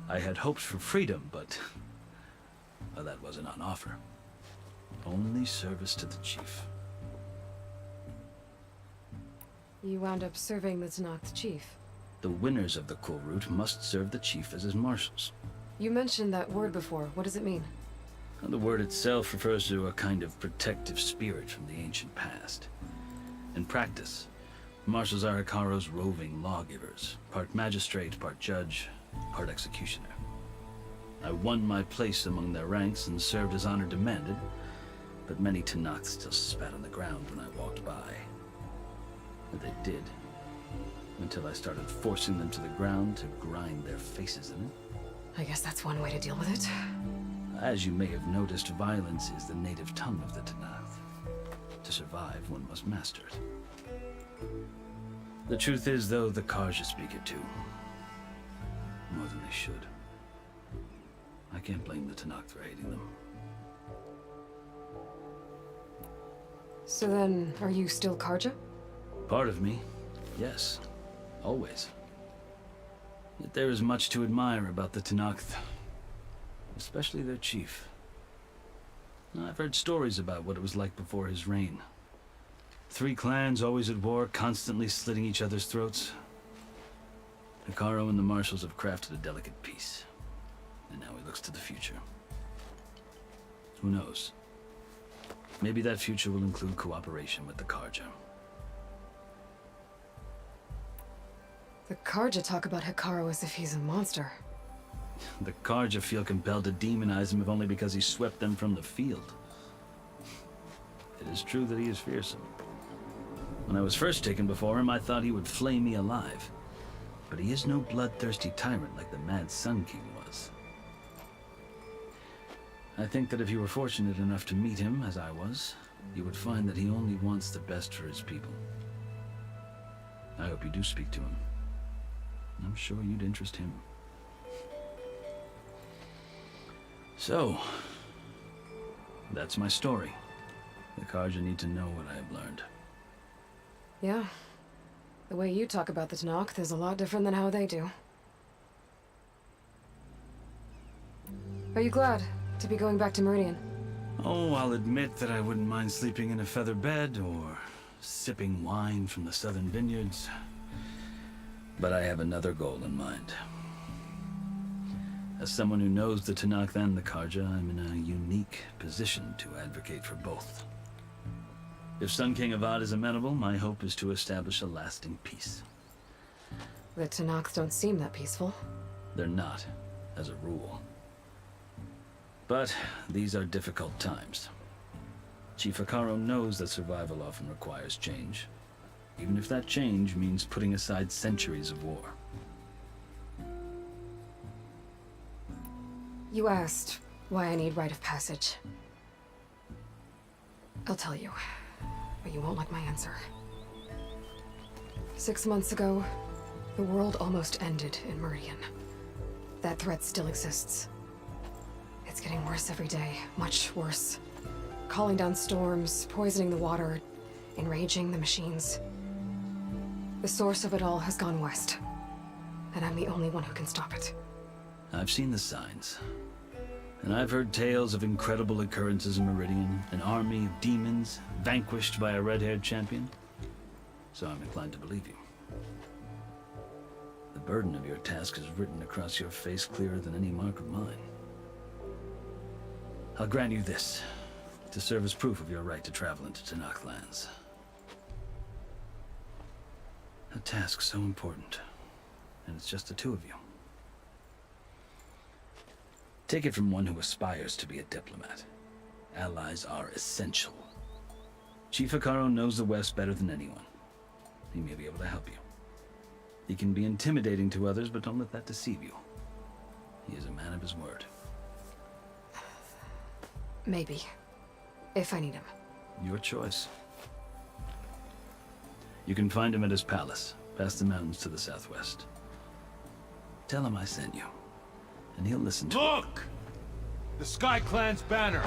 I had hoped for freedom, but well, that wasn't on offer. Only service to the chief. You wound up serving the Tenakth chief. The winners of the Kulrut must serve the chief as his marshals. You mentioned that word before. What does it mean? The word itself refers to a kind of protective spirit from the ancient past. In practice, marshals are Hikaro's roving lawgivers, part magistrate, part judge, part executioner. I won my place among their ranks and served as honor demanded, but many Tenakth still spat on the ground when I walked by. And they did, until I started forcing them to the ground to grind their faces in it. I guess that's one way to deal with it. As you may have noticed, violence is the native tongue of the Tenakth. To survive, one must master it. The truth is, though, the Karja speak it too. More than they should. I can't blame the Tenakth for hating them. So then, are you still Karja? Part of me, yes. Always. Yet there is much to admire about the Tenakth. Especially their chief. I've heard stories about what it was like before his reign. 3 clans always at war, constantly slitting each other's throats. Hikaro and the marshals have crafted a delicate peace. And now he looks to the future. Who knows? Maybe that future will include cooperation with the Karja. The Karja talk about Hikaro as if he's a monster. The Karja feel compelled to demonize him if only because he swept them from the field. It is true that he is fearsome. When I was first taken before him, I thought he would flay me alive. But he is no bloodthirsty tyrant like the Mad Sun King was. I think that if you were fortunate enough to meet him, as I was, you would find that he only wants the best for his people. I hope you do speak to him. I'm sure you'd interest him. So, that's my story. The Karja need to know what I have learned. Yeah. The way you talk about the Tenakth is a lot different than how they do. Are you glad to be going back to Meridian? Oh, I'll admit that I wouldn't mind sleeping in a feather bed or sipping wine from the southern vineyards. But I have another goal in mind. As someone who knows the Tenakth and the Karja, I'm in a unique position to advocate for both. If Sun King Avad is amenable, my hope is to establish a lasting peace. The Tenakth don't seem that peaceful. They're not, as a rule. But these are difficult times. Chief Hikaro knows that survival often requires change, even if that change means putting aside centuries of war. You asked why I need rite of passage. I'll tell you, but you won't like my answer. 6 months ago, The world almost ended in Meridian. That threat still exists. It's getting worse every day, much worse. Calling down storms, poisoning the water, enraging the machines. The source of it all has gone west, and I'm the only one who can stop it. I've seen the signs. And I've heard tales of incredible occurrences in Meridian, an army of demons vanquished by a red-haired champion. So I'm inclined to believe you. The burden of your task is written across your face clearer than any mark of mine. I'll grant you this, to serve as proof of your right to travel into Tanakh lands. A task so important, and it's just the two of you. Take it from one who aspires to be a diplomat. Allies are essential. Chief Hikaru knows the West better than anyone. He may be able to help you. He can be intimidating to others, but don't let that deceive you. He is a man of his word. Maybe. If I need him. Your choice. You can find him at his palace, past the mountains to the southwest. Tell him I sent you, and he'll listen to Look! The Sky Clan's banner!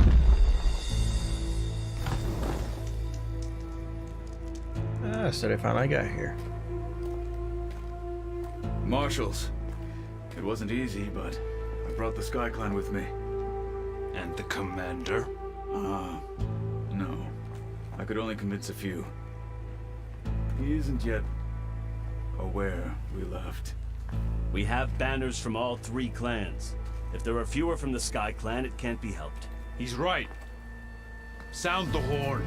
So they finally got here. Marshals. It wasn't easy, but I brought the Sky Clan with me. And the commander? No. I could only convince a few. He isn't yet aware we left. We have banners from all 3 clans. If there are fewer from the Sky Clan, it can't be helped. He's right. Sound the horn.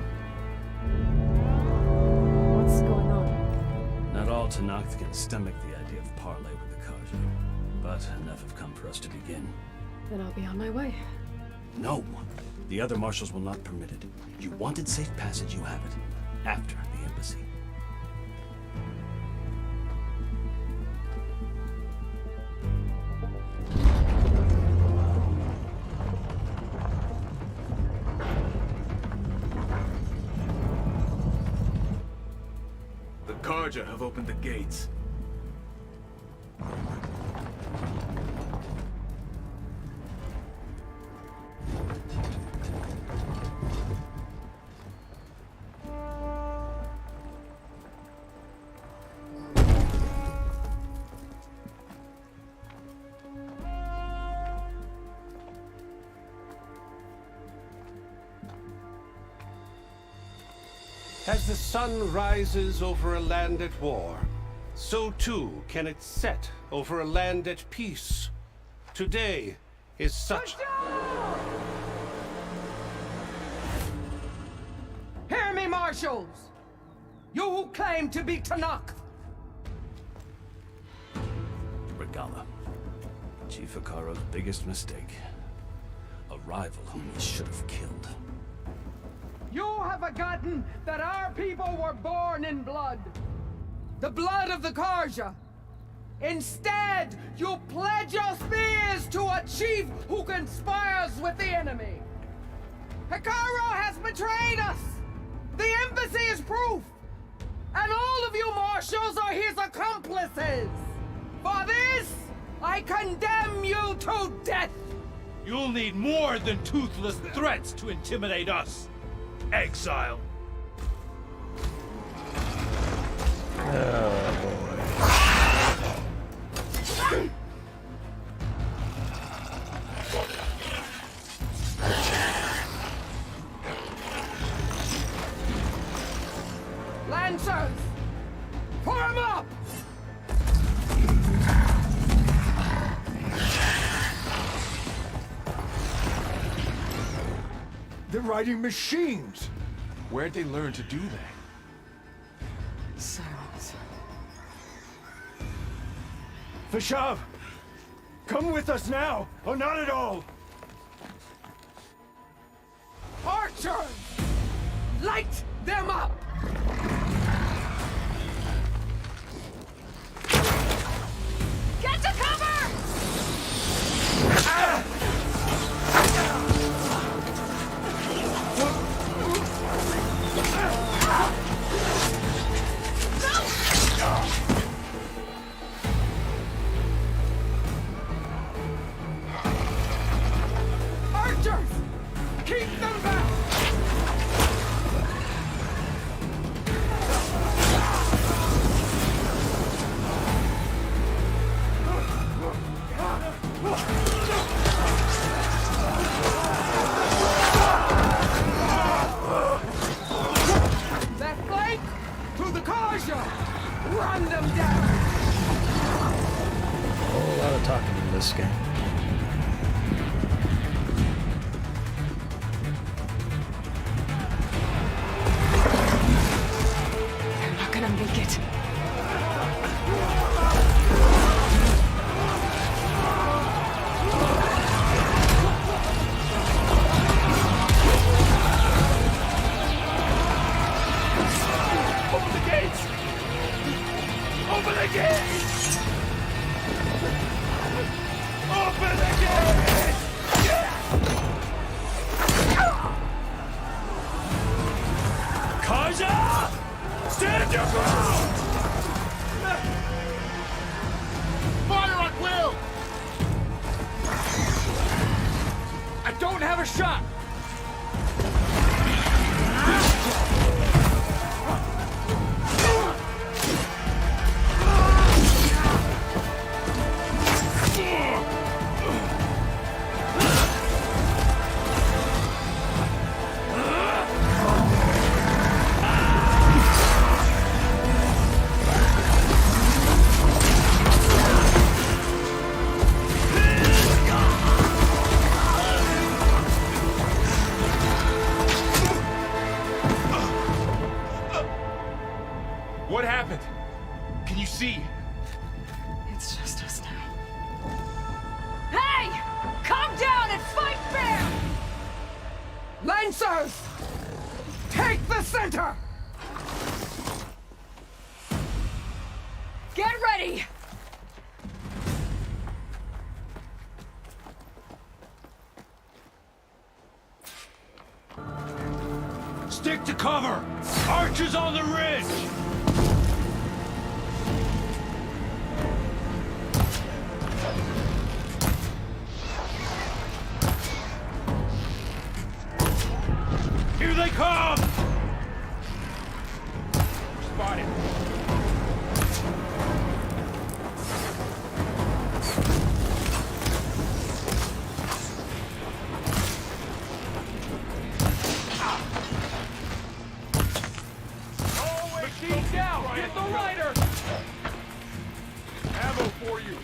What's going on? Not all Tanakh can stomach the idea of parley with the Karja, but enough have come for us to begin. Then I'll be on my way. No. The other marshals will not permit it. You wanted safe passage, you have it. After the embassy. The Karja have opened the gates. As the sun rises over a land at war, so too can it set over a land at peace. Today is such... Hear me, marshals! You who claim to be Tanakh! Regala. Chief Hikaru's biggest mistake. A rival whom he should have killed. You have forgotten that our people were born in blood. The blood of the Karja. Instead, you pledge your spears to a chief who conspires with the enemy. Hikaru has betrayed us. The embassy is proof. And all of you marshals are his accomplices. For this, I condemn you to death. You'll need more than toothless threats to intimidate us. Exile. Oh boy. Lancers! Form up! They're riding machines! Where'd they learn to do that? Silence. Vashav! Come with us now, or not at all! Archers! Light them up! Get to cover! talking in this game. They're not gonna make it. Open the gates! Open the gates! Open the gates! Kaja! Stand your ground! Fire at will! I don't have a shot! What happened? Can you see? It's just us now. Hey! Come down and fight fair! Lancers! Take the center! Get ready! Stick to cover! Archers on the ridge! Here they come! Spotted. Machine down! Get the rider! Ammo for you.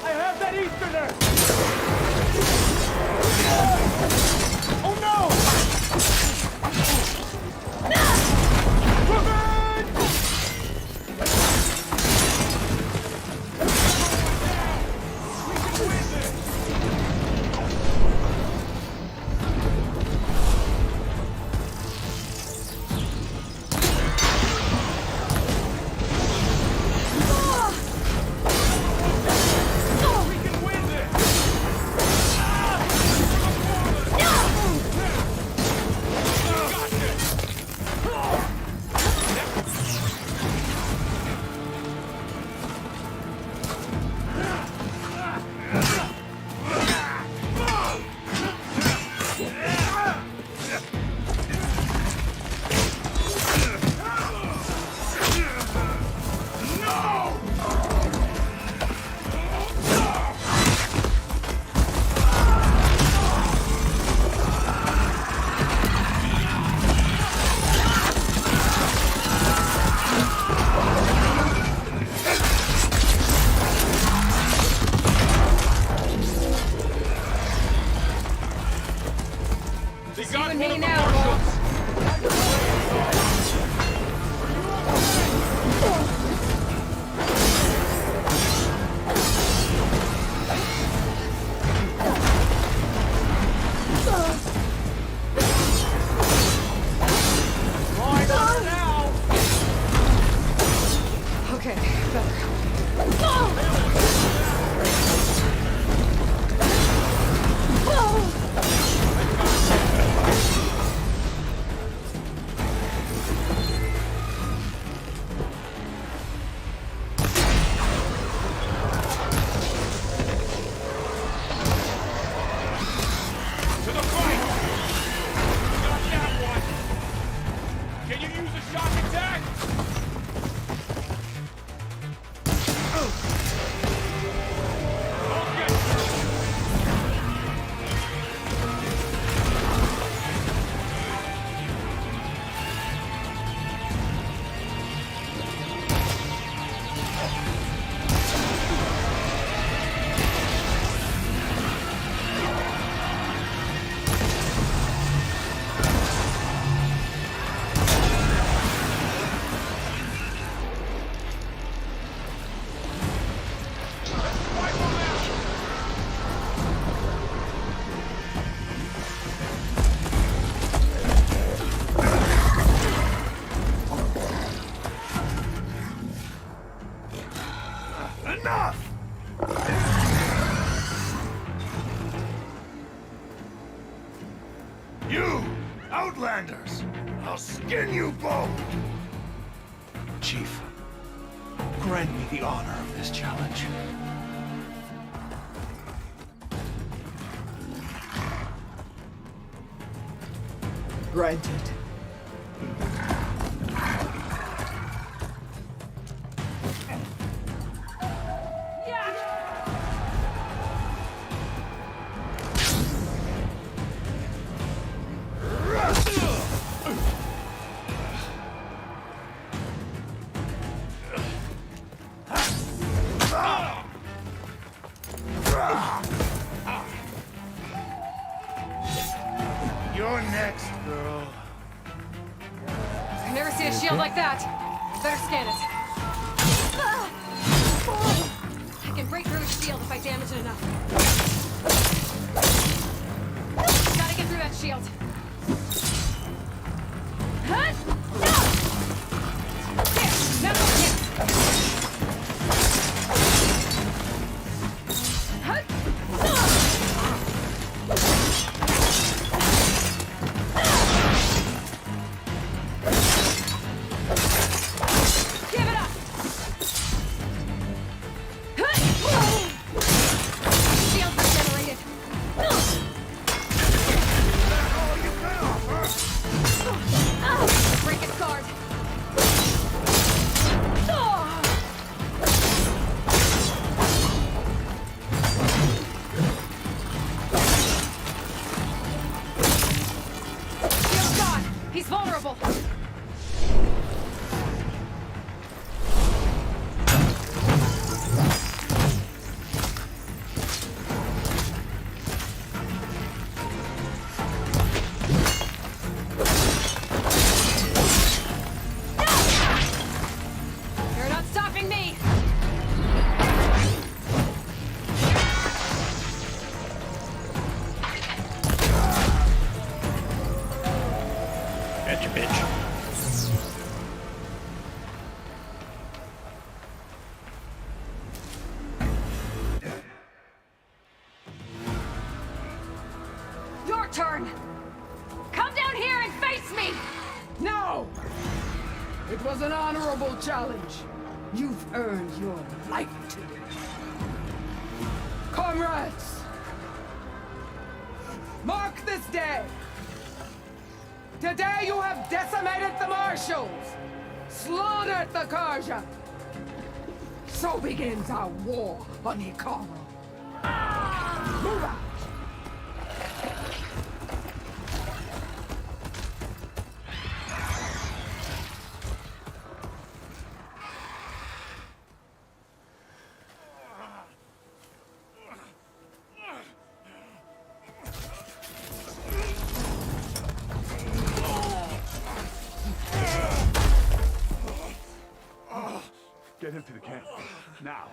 I have that Easterner! Oh You, Outlanders! I'll skin you both! Chief, grant me the honor of this challenge. Granted. You're next, girl. I've never seen a shield like that. Better scan it. I can break through a shield if I damage it enough. Gotta get through that shield. There, now go here. Give it up! Shield regenerated. Break its guard. Shield's gone. He's vulnerable. You're not stopping me! Gotcha, bitch. Your turn! Come down here and face me! No! It was an honorable challenge. You've earned your life today. Comrades! Mark this day! Today you have decimated the Marshals! Slaughtered the Karja! So begins our war on Hikaru. Move out! Get him to the camp. Now.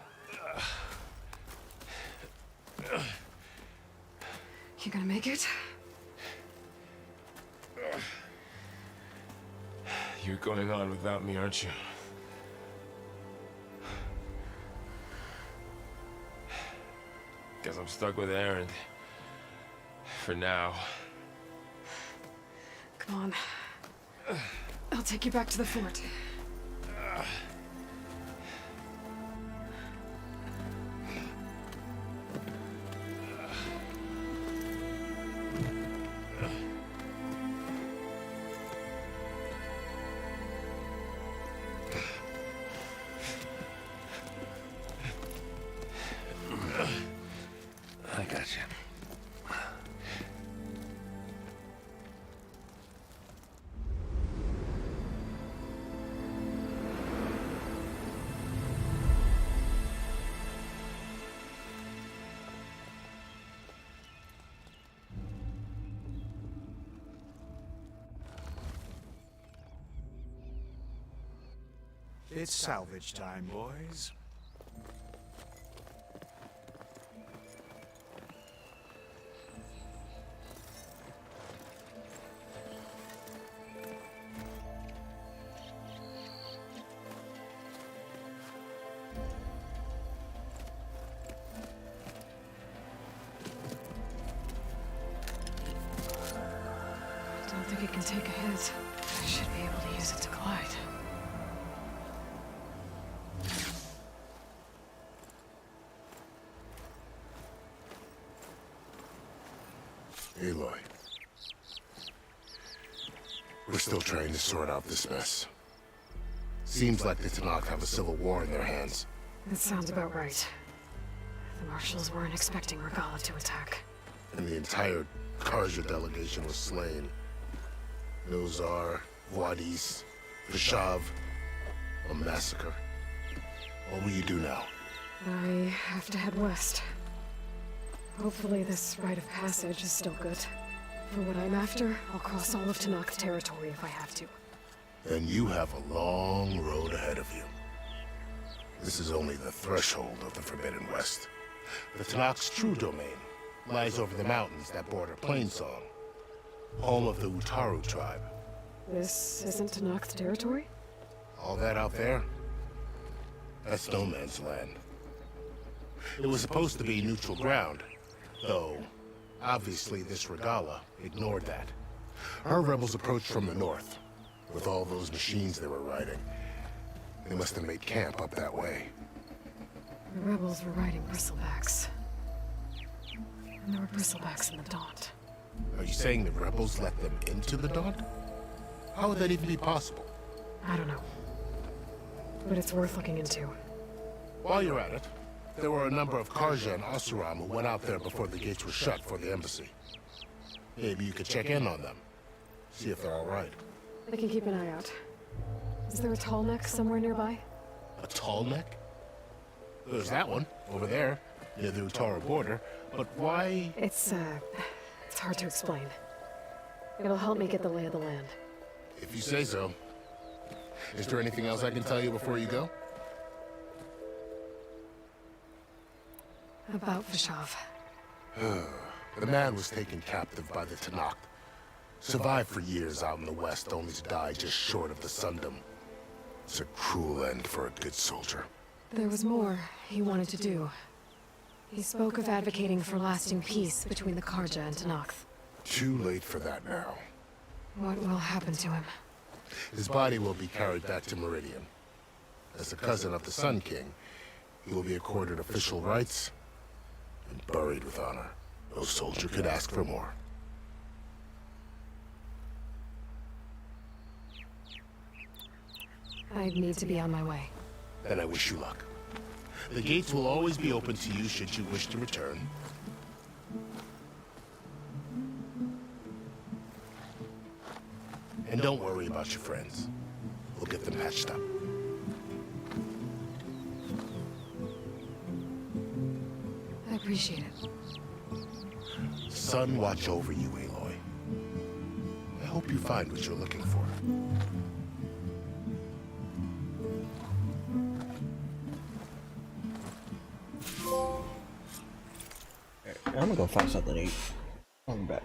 You gonna make it? You're going on without me, aren't you? Guess I'm stuck with Aaron. For now. Come on. I'll take you back to the fort. I got you. It's salvage time, boys. it can take a hit, I should be able to use it to glide. Aloy. We're still trying to sort out this mess. Seems like the Tanakh have a civil war in their hands. That sounds about right. The Marshals weren't expecting Regala to attack. And the entire Karja delegation was slain. Nozar, Wadis, Vishav, a massacre. What will you do now? I have to head west. Hopefully this rite of passage is still good. For what I'm after, I'll cross all of Tanakh's territory if I have to. Then you have a long road ahead of you. This is only the threshold of the Forbidden West. The Tanakh's true domain lies over the mountains that border Plainsong, home of the Utaru tribe. This isn't Tanakh's territory? All that out there? That's no man's land. It was supposed to be neutral ground, though obviously this Regala ignored that. Our rebels approached from the north, with all those machines they were riding. They must have made camp up that way. The rebels were riding bristlebacks. And there were bristlebacks in the Daunt. Are you saying the rebels let them into the Daunt? How would that even be possible? I don't know. But it's worth looking into. While you're at it, there were a number of Karja and Asuram who went out there before the gates were shut for the embassy. Maybe you could check in on them. See if they're all right. I can keep an eye out. Is there a tall neck somewhere nearby? A tall neck? There's that one, over there, near the Utaru border. But why? It's hard to explain. It'll help me get the lay of the land. If you say so. Is there anything else I can tell you before you go? About Vishav. The man was taken captive by the Tanakh. Survived for years out in the west, only to die just short of the Sundom. It's a cruel end for a good soldier. There was more he wanted to do. He spoke of advocating for lasting peace between the Karja and Tanakh. Too late for that now. What will happen to him? His body will be carried back to Meridian. As a cousin of the Sun King, he will be accorded official rights and buried with honor. No soldier could ask for more. I'd need to be on my way. Then I wish you luck. The gates will always be open to you should you wish to return. And don't worry about your friends. We'll get them patched up. I appreciate it. Sun watch over you, Aloy. I hope you find what you're looking for. I'm gonna go find something to eat. I'll be back.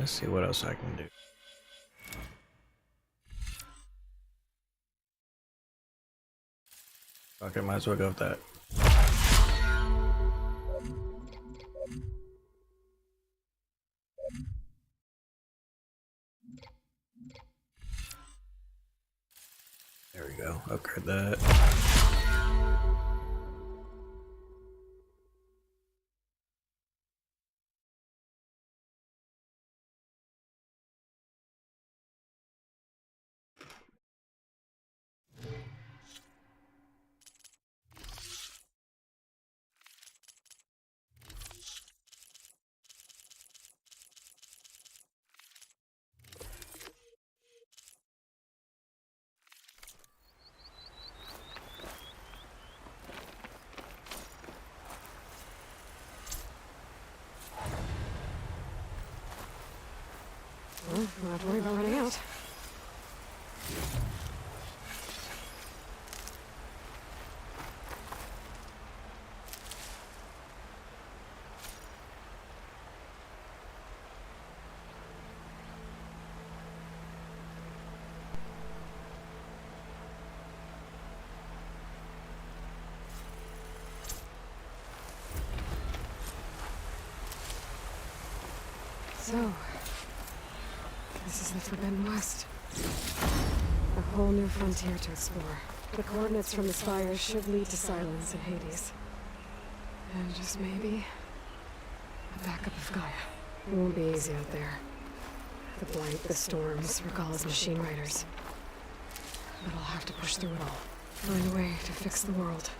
Let's see what else I can do. Okay, might as well go with that. There we go. Upgrade that. Well, don't have to worry about running out. So, this is the Forbidden West. A whole new frontier to explore. The coordinates from the spires should lead to Silence and Hades. And just maybe, a backup of Gaia. It won't be easy out there. The blight, the storms, Regalla's machine riders. But I'll have to push through it all. Find a way to fix the world.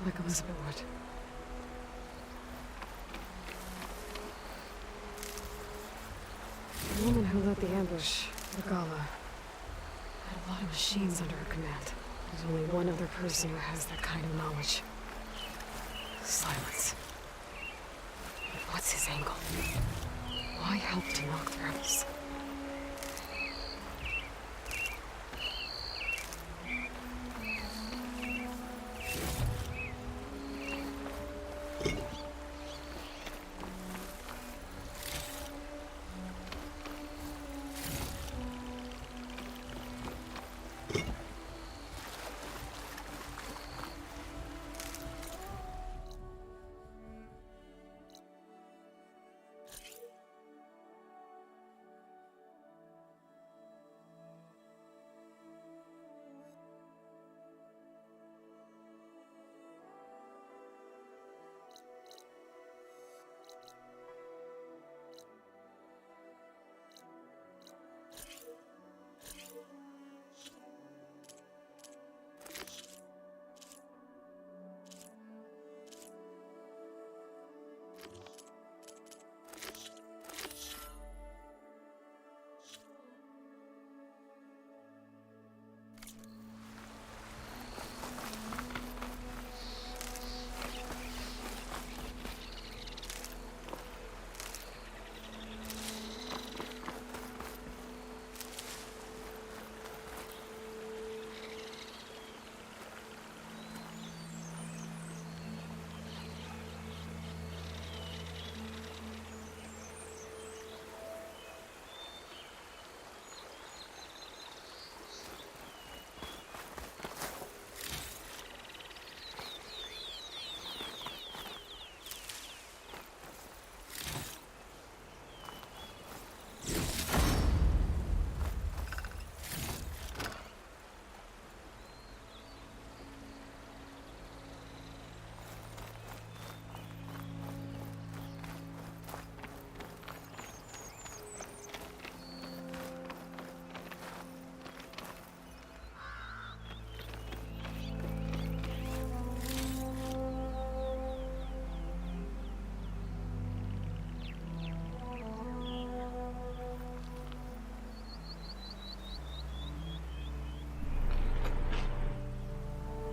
Like Elizabeth would. The woman who led the ambush, Regalla, had a lot of machines under her command. There's only one other person who has that kind of knowledge. Silence. But what's his angle? Why help to knock the rebels?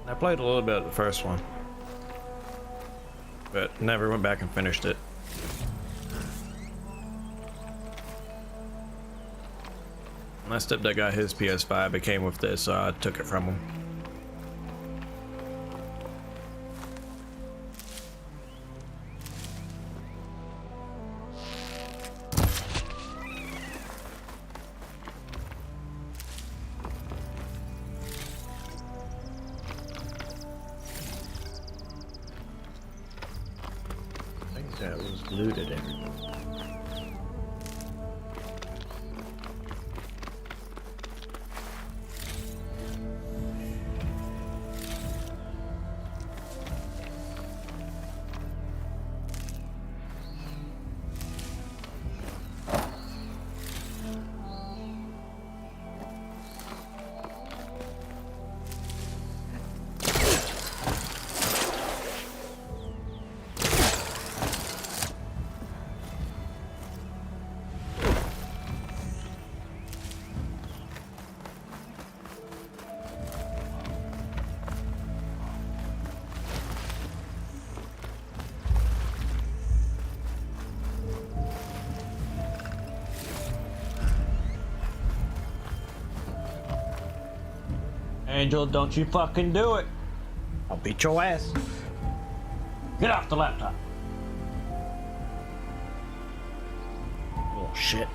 I played a little bit of the first one, but never went back and finished it. My stepdad got his PS5, it came with this, so I took it from him. looted everything. Angel, don't you fucking do it. I'll beat your ass. Get off the laptop. Oh, shit.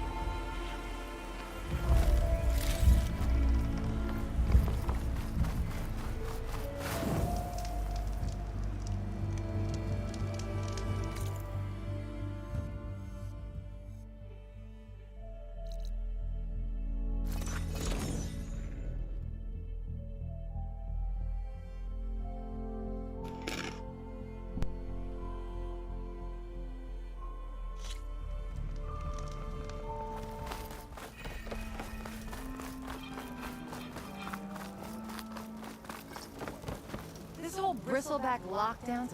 This whole bristleback lockdowns.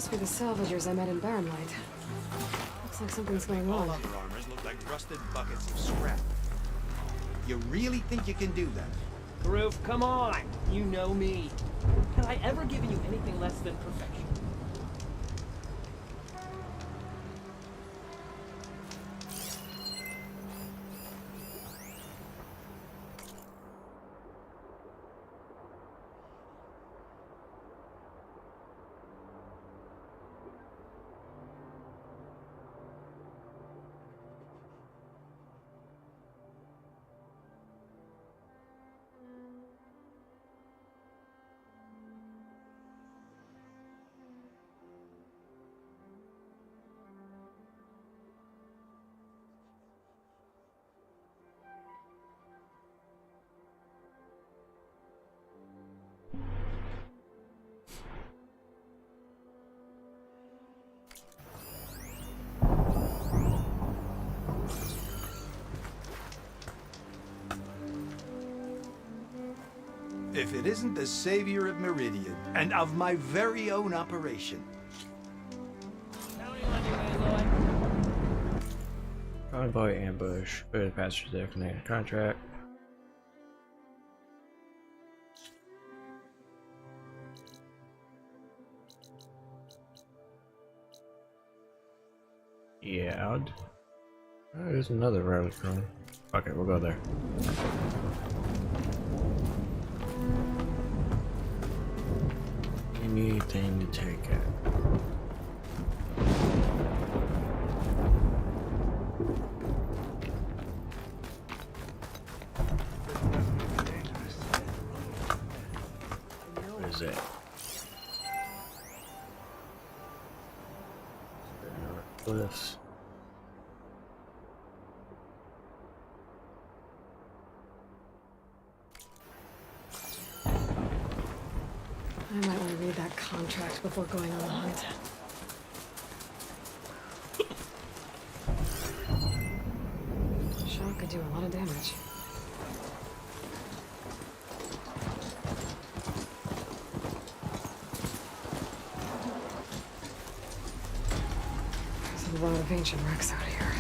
Must be the salvagers I met in Barren Light. Looks like something's going All on. other armors look like rusted buckets of scrap. You really think you can do that? Proof, come on! You know me. Have I ever given you anything less than perfection? If it isn't the savior of Meridian, and of my very own operation. Convoy ambush. Go to the passage there, connect a contract. Yeah, oh, there's another relic room. Okay, we'll go there. Anything to take it. What is it? Cliffs. I might want to read that contract before going on the hunt. Shock could do a lot of damage. There's a lot of ancient wrecks out here.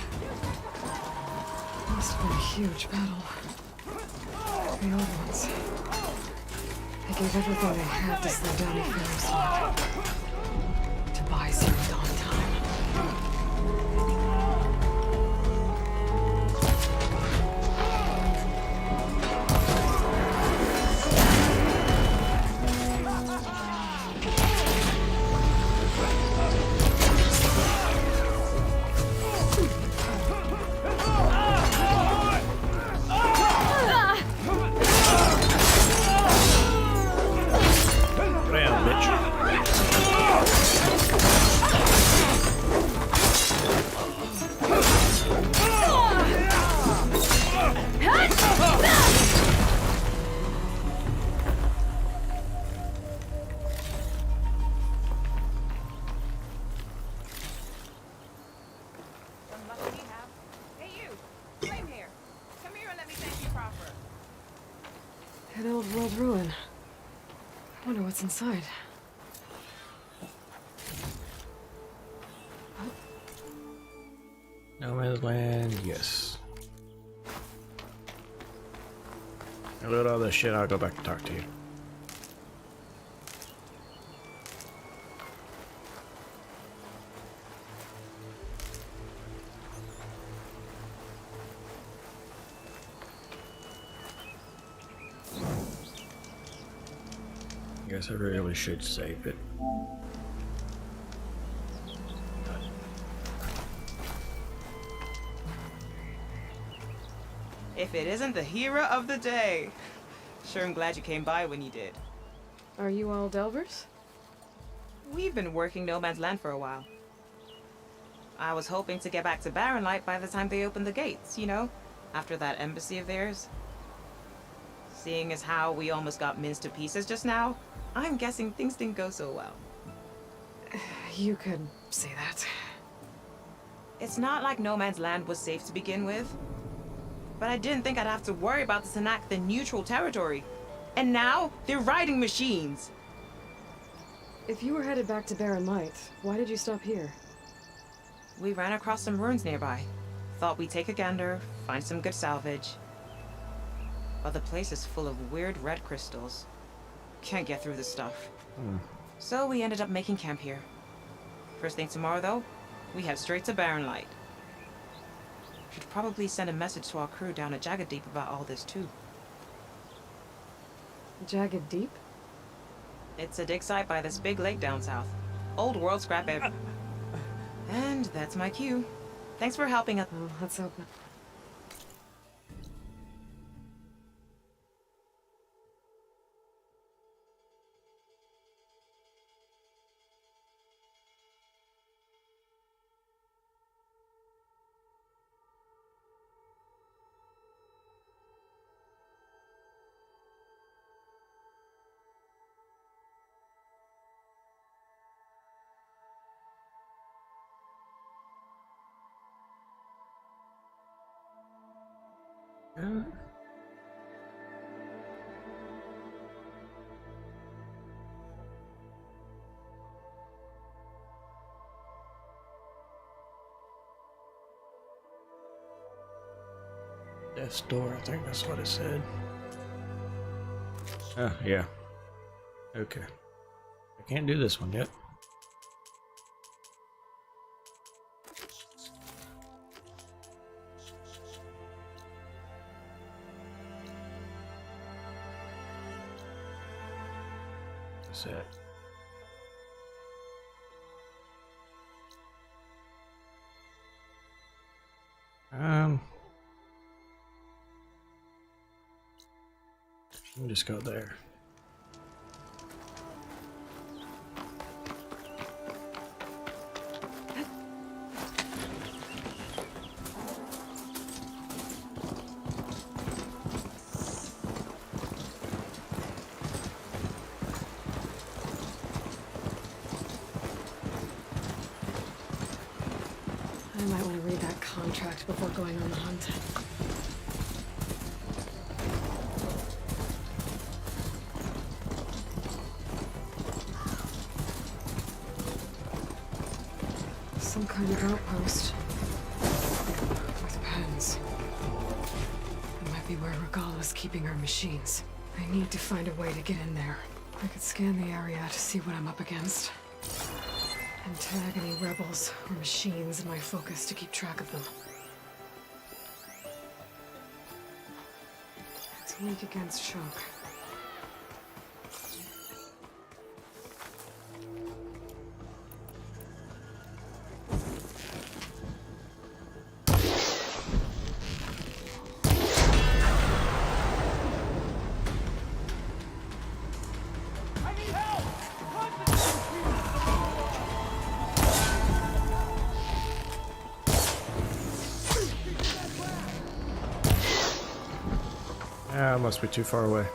Must have been a huge battle. The old ones. They gave everything they had to slow down the Pharaoh's flood. To buy some dawn time. An old world ruin. I wonder what's inside. No man's land, yes. I load all this shit, I'll go back and talk to you. Guess I really should save it. If it isn't the hero of the day. Sure, I'm glad you came by when you did. Are you all Delvers? We've been working No Man's Land for a while. I was hoping to get back to Barren Light by the time they opened the gates, you know? After that embassy of theirs. Seeing as how we almost got minced to pieces just now, I'm guessing things didn't go so well. You could say that. It's not like No Man's Land was safe to begin with. But I didn't think I'd have to worry about this Tanakh, the neutral territory. And now, they're riding machines. If you were headed back to Barren Light, why did you stop here? We ran across some ruins nearby. Thought we'd take a gander, find some good salvage. But the place is full of weird red crystals. Can't get through the stuff. So we ended up making camp here. First thing tomorrow, though, we head straight to Barren Light. Should probably send a message to our crew down at Jagged Deep about all this, too. Jagged Deep? It's a dig site by this big lake down south. Old world scrap ev- And that's my cue. Thanks for helping us. Oh, let's hope not. Death's door, I think that's what it said. Oh, yeah. Okay. I can't do this one yet. What's that? You can just go there. I might want to read that contract before going on the hunt. Some kind of outpost. With pens. It might be where Regala's keeping her machines. I need to find a way to get in there. I could scan the area to see what I'm up against. And tag any rebels or machines in my focus to keep track of them. It's weak against shock. Ah, I must be too far away.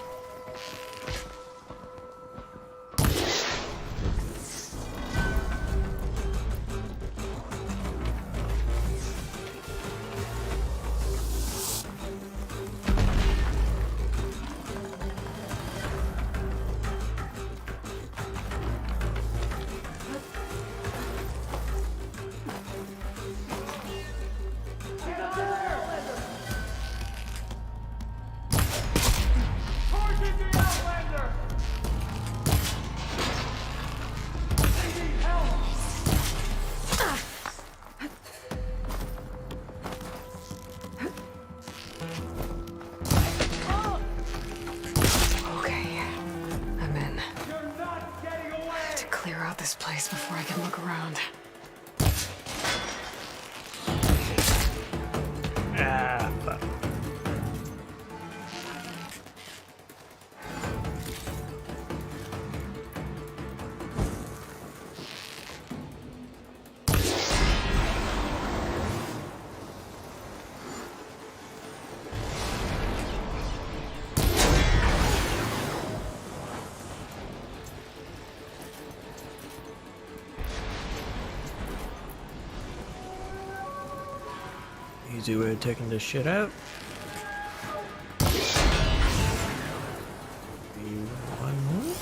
This place before I can look around. Ah, fuck. Easy way of taking this shit out. One more.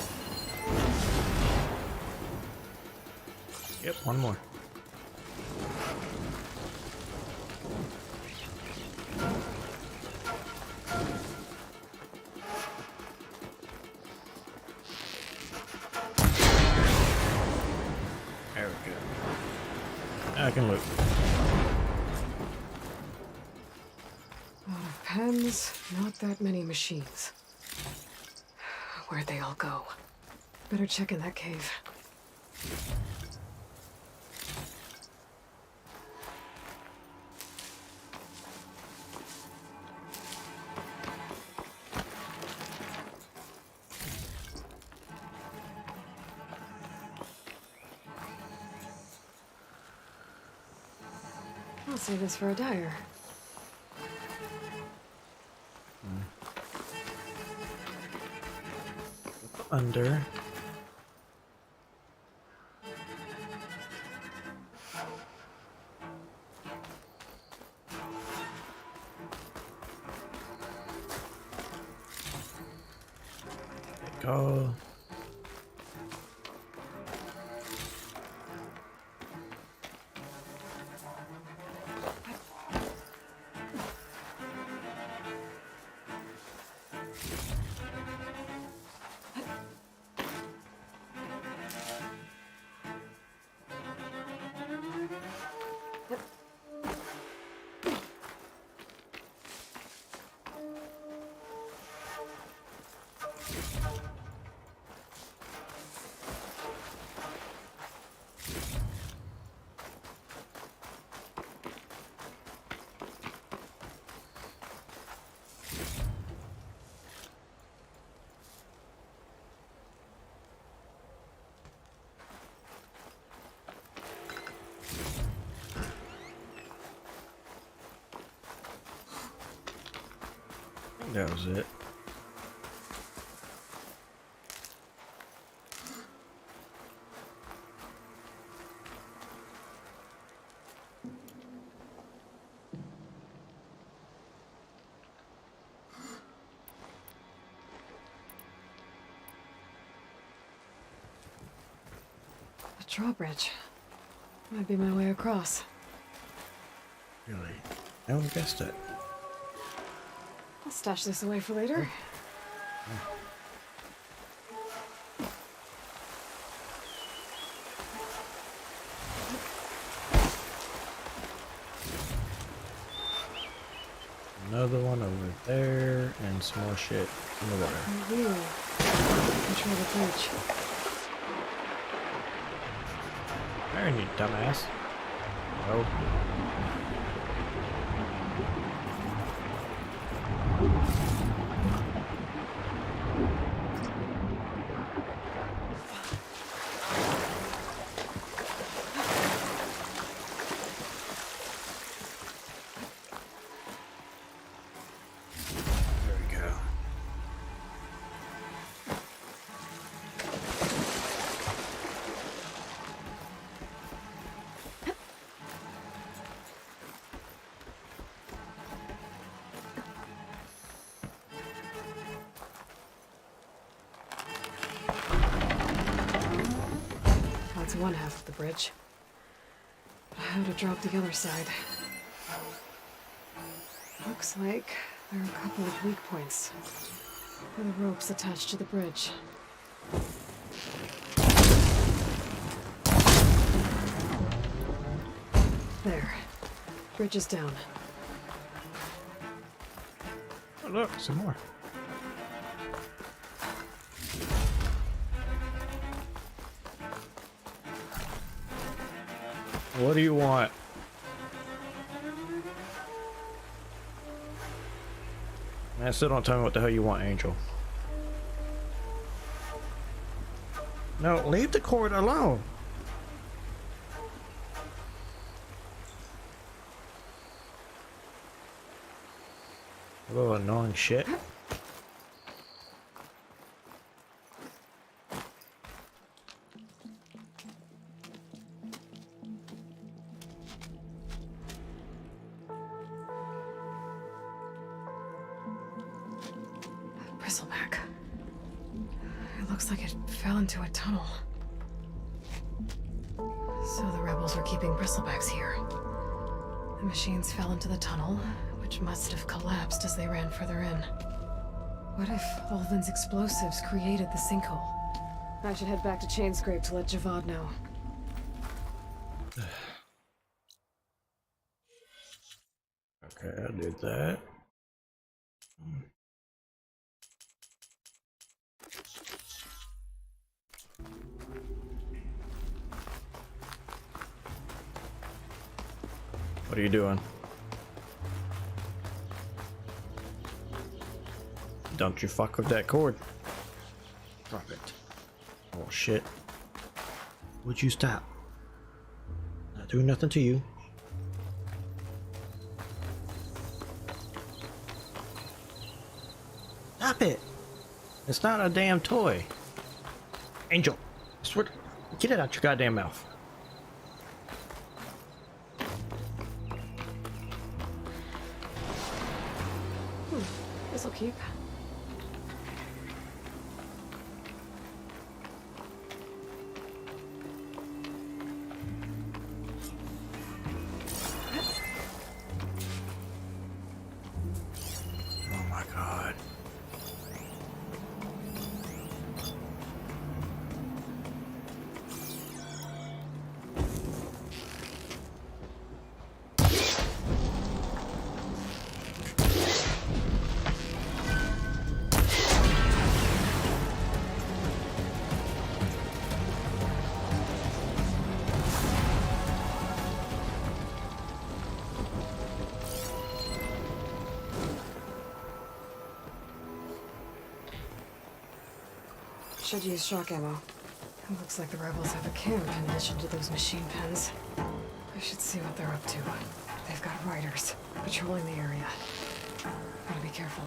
I can look. A lot of pens, not that many machines. Where'd they all go? Better check in that cave. I'll save this for a dyer. Under. Go. That was it. A drawbridge. Might be my way across. Really? No one guessed it. I'll stash this away for later. Another one over there, and some more shit in the water. Review. Control the bridge. There, you dumbass. Oh. That's one half of the bridge. How to drop the other side? Looks like there are a couple of weak points for the ropes attached to the bridge. There. Bridge is down. Oh, look, some more. What do you want? Man, still don't tell me what the hell you want, Angel. No, leave the cord alone. A little annoying shit. Bristleback. It looks like it fell into a tunnel. So the rebels were keeping bristlebacks here. The machines fell into the tunnel, which must have collapsed as they ran further in. What if Ulvin's explosives created the sinkhole? I should head back to Chainscrape to let Javad know. Okay, I did that. What are you doing? Don't you fuck with that cord. Drop it. Oh shit. Would you stop? Not doing nothing to you. Stop it! It's not a damn toy. Angel, get it out your goddamn mouth. This'll keep. Oh my god. Should use shock ammo. It looks like the rebels have a camp in addition to those machine pens. I should see what they're up to. They've got riders patrolling the area. Gotta be careful.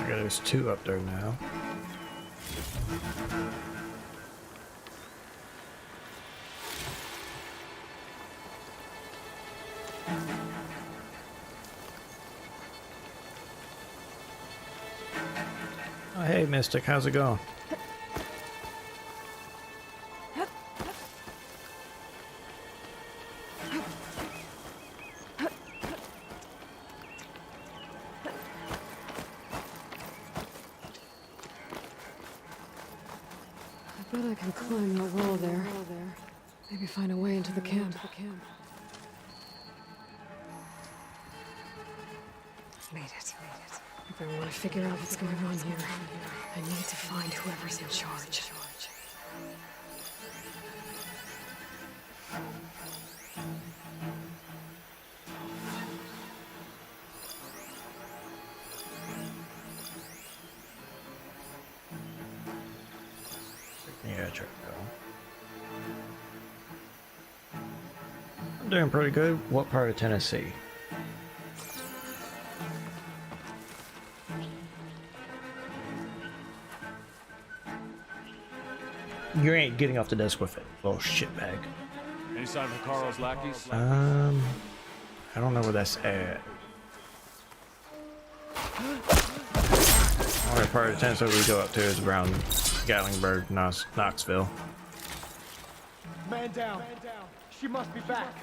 There's two up there now. Oh, hey, Mystic, how's it going? I bet I can climb that wall there. Maybe find a way into the camp. Made it. If I want to figure out what's going on here, I need to find whoever's in charge. Yeah, try to go. I'm doing pretty good. What part of Tennessee? You ain't getting off the desk with it, little shitbag. Any sign of Hikaro's lackeys? I don't know where that's at. Only part of Tennessee we go up to is around Gatlinburg, Knoxville. Man down. She must be back.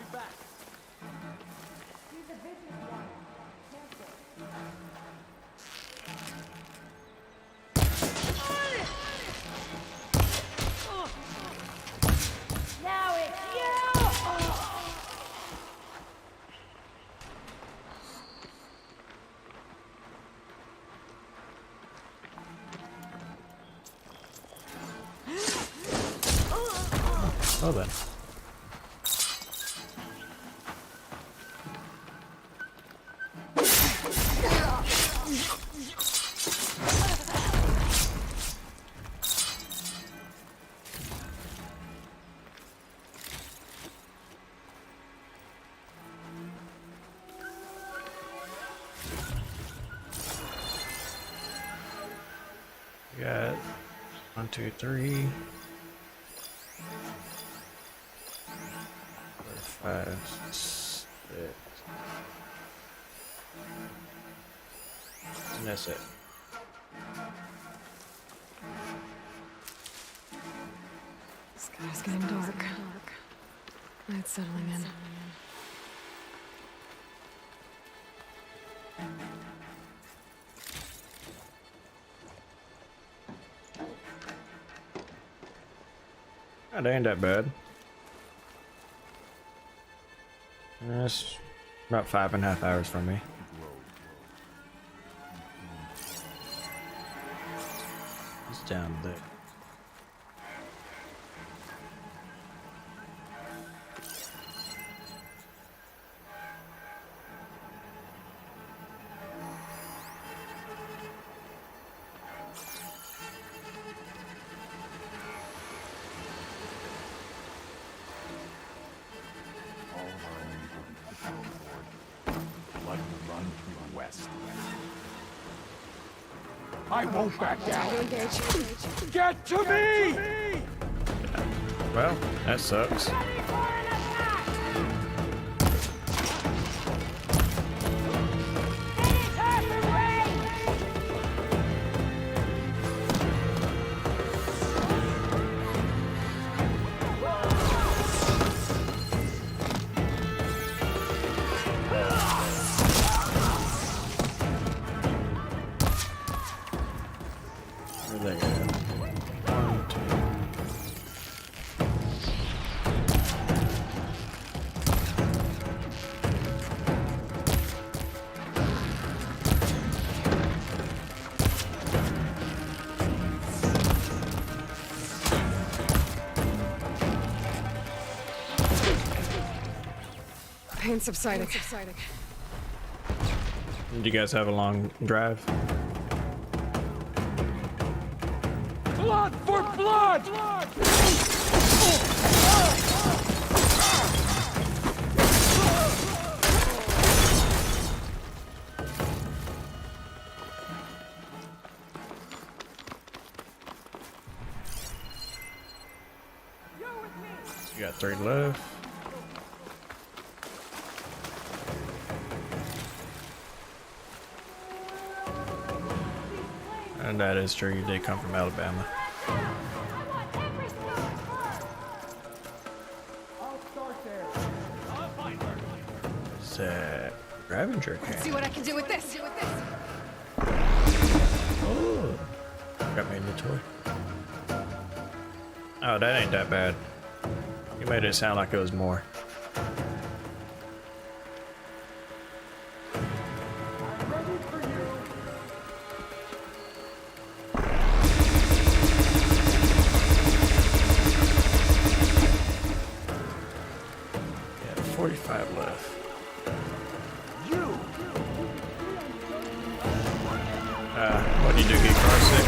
Now it's you! Oh then. 1, 2, 3. 4, 5, 6. And that's it. Sky's getting dark. Night's settling in. Oh, that ain't that bad. That's about 5.5 hours from me. It's down there. I won't back down. Get to me! Well, that sucks. Where'd they go? 1, 2. Pain subsiding. Did you guys have a long drive? Blood for blood! You got 3 left. And that is true, you did come from Alabama. It's a Ravenger can. See what I can do with this. Oh, got me a new toy. Oh, that ain't that bad. You made it sound like it was more. Yeah, 45 left. What do you do, get car sick?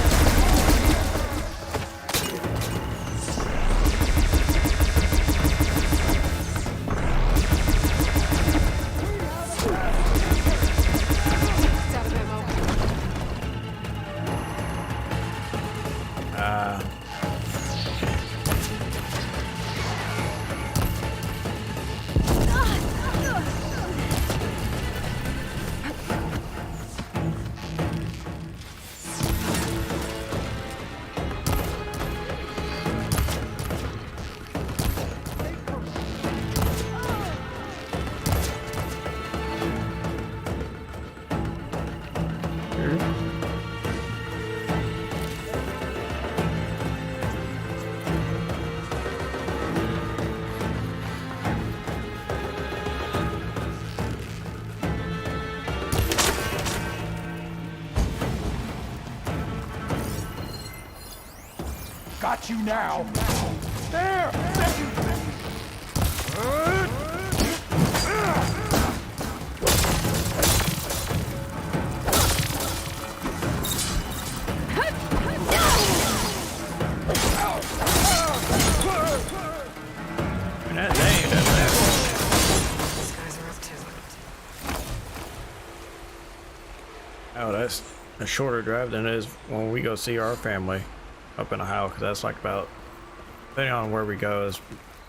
Got you now. There! Oh, that's a shorter drive than it is when we go see our family. up in Ohio, because that's like about, depending on where we go, is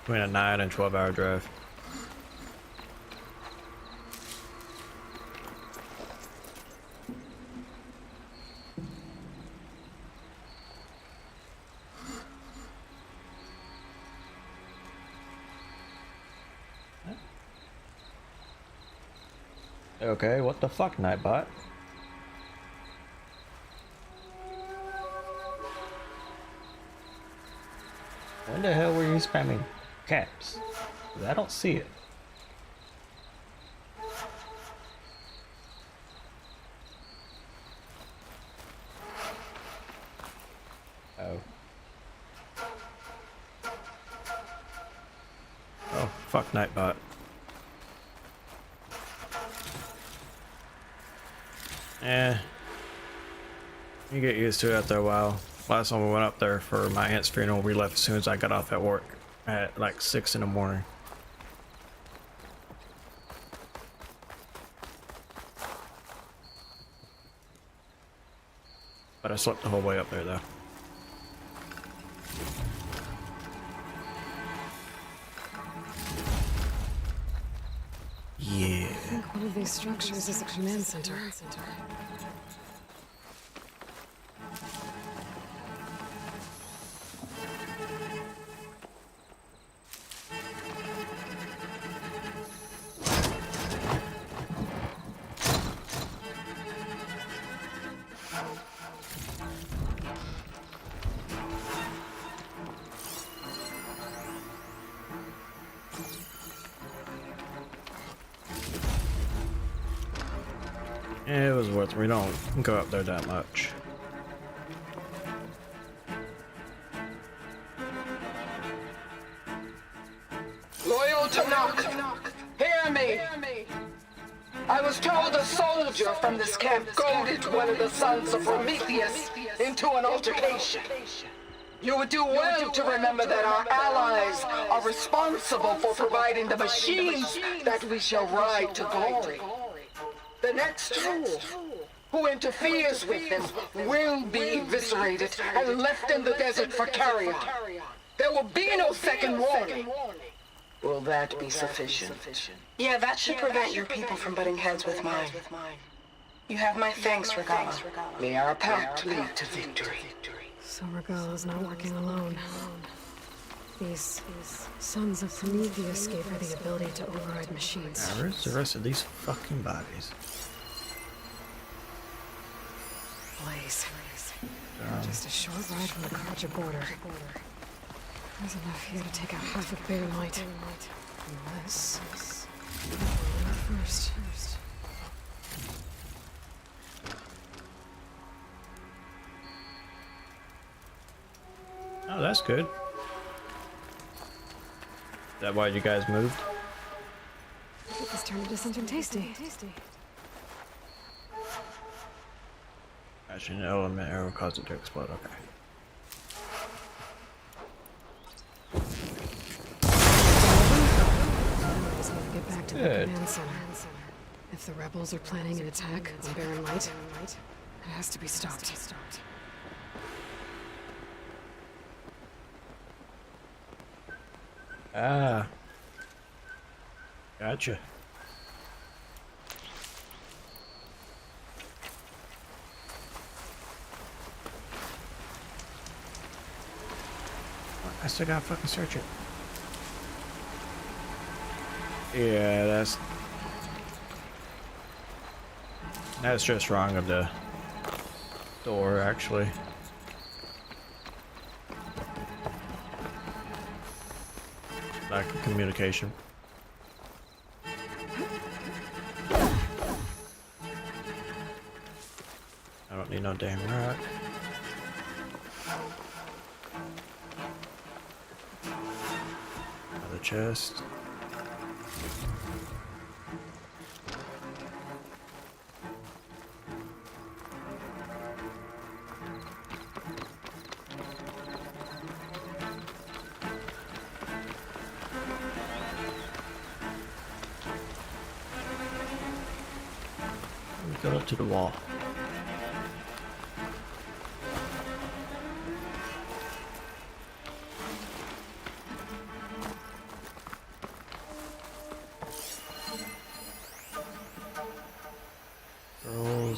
between a 9 and 12-hour drive. Okay, what the fuck, Nightbot? When the hell were you spamming caps? 'Cause I don't see it. Oh. Oh, fuck Nightbot. You get used to it after a while. Last time we went up there for my aunt's funeral, we left as soon as I got off at work at like 6 in the morning. But I slept the whole way up there though. Yeah. I think one of these structures is a command center. Yeah, it was worth it. We don't go up there that much. Loyal Tanakh, hear me. I was told a soldier from this camp goaded one of the sons of Prometheus into an altercation. You would do well to remember that our allies are responsible for providing the machines that we shall ride to glory. The next fool who interferes with them will be eviscerated and left in the desert for carrion. There will be no second warning. Will that be sufficient? Yeah, that should prevent your people from butting heads with mine. You have my thanks, Regala. May our pact lead to victory. So Regala's not working alone. These sons of Prometheus gave her the ability to override machines. Now, where's the rest of these fucking bodies? Blaze. Just a short ride from the Karja border. There's enough here to take out half of Bear Light. Unless... First. Oh, that's good. Is that why you guys moved? Let's turn into something tasty. Actually, an element arrow caused it to explode. Okay. Get back to the command center. If the rebels are planning an attack on Barren Light, it has to be stopped. Ah. Gotcha. I still gotta fucking search it. Yeah, that's just wrong of the door, actually. Lack of communication. I don't need no damn rock. Another chest. Go up to the wall.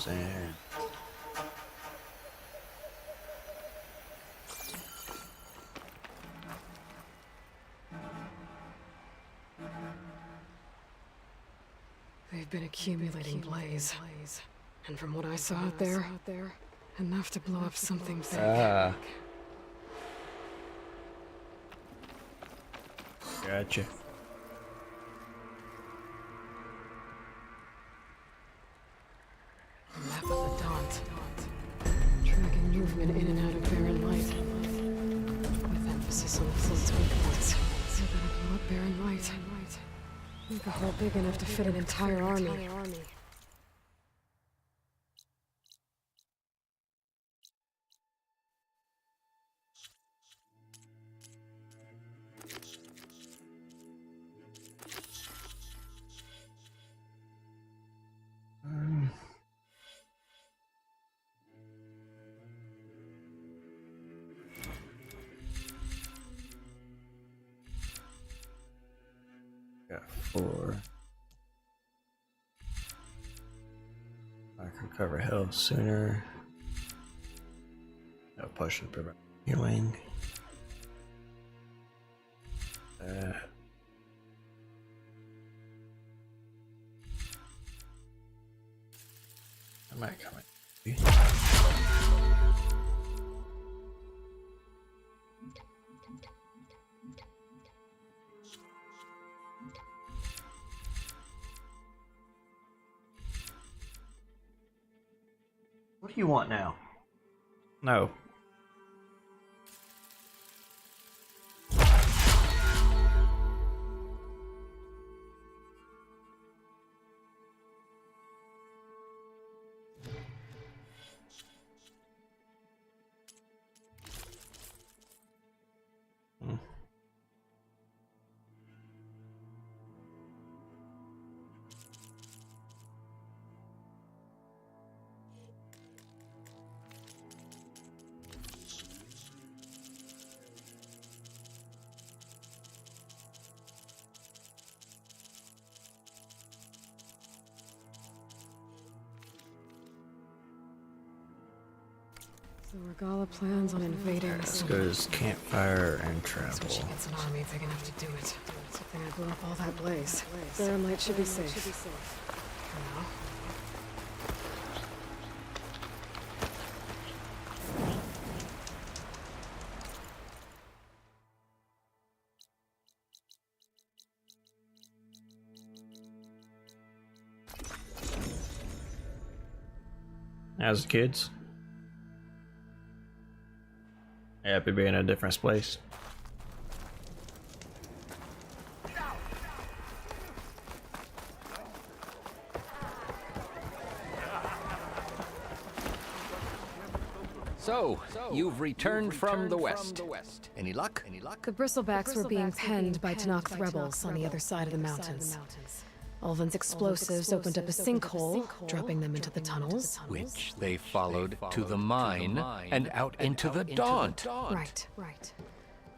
goes in. They've been accumulating blaze. And from what I saw out there, enough to blow up something big. Gotcha. Map of the Daunt. Tracking movement in and out of Barren Light. With emphasis on the Float's weak points. So gotta blow up Barren Light. Make a hole big enough to fit an entire army. Got 4. I can recover health sooner. No potion prevent healing. I might come in. What do you want now? No. So Regala plans on invading the Let's city. go to campfire and travel. So she gets an army big enough to do it. Good thing I blew up all that blaze. Barren Light should be safe. For now. How's the kids? Happy being in a different place. So, you've returned from the west. Any luck? The Bristlebacks were being penned by Tanakh rebels on the other side of the mountains. Ulvin's explosives opened up a sinkhole, dropping them into the tunnels. Which they followed to the mine and out into the Daunt. Right.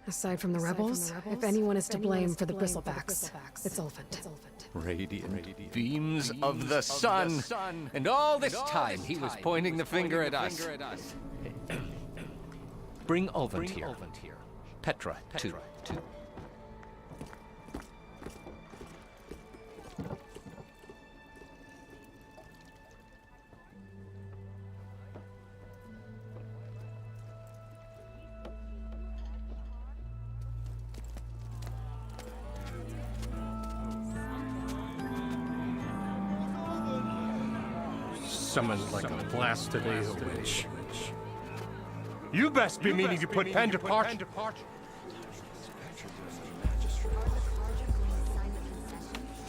Aside from the rebels, if anyone is to blame for the Bristlebacks, it's Ulvin. Radiant beams of the sun. And all this time he was pointing the finger at us. Bring Ulvin here. Petra, too. Summoned like a blasted ale witch. You best be meaning to put pen to parchment.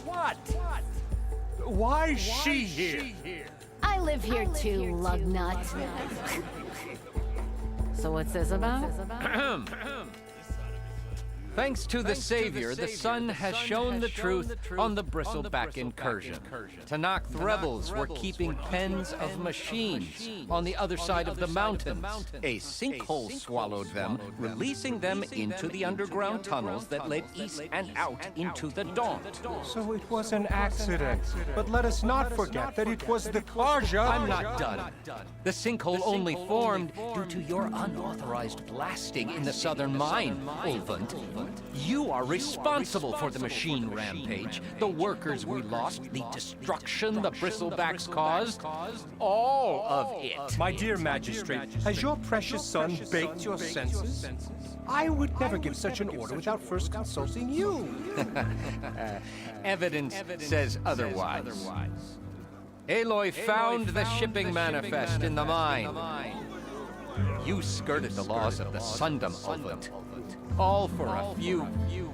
What? Why is she here? I live here too, lugnut. So what's this about? Thanks to the Savior, the sun has shown the truth on the bristleback incursion. Tanakh rebels were keeping pens of machines on the other side of the mountains. A sinkhole swallowed them, releasing them into the underground tunnels that led east and out into the dawn. So it was an accident. But let us not forget that it was the Karja. I'm not done. The sinkhole only formed due to your unauthorized blasting in the southern mine, Ulvund. You are responsible for the machine rampage, the workers we lost, the destruction the bristlebacks caused. All of it. My dear magistrate, has your precious son baked your senses? I would never give such an order without first consulting you. Evidence says otherwise. Aloy found the shipping manifest in the mine. You skirted the laws of the Sundom, Ulvund. All for a few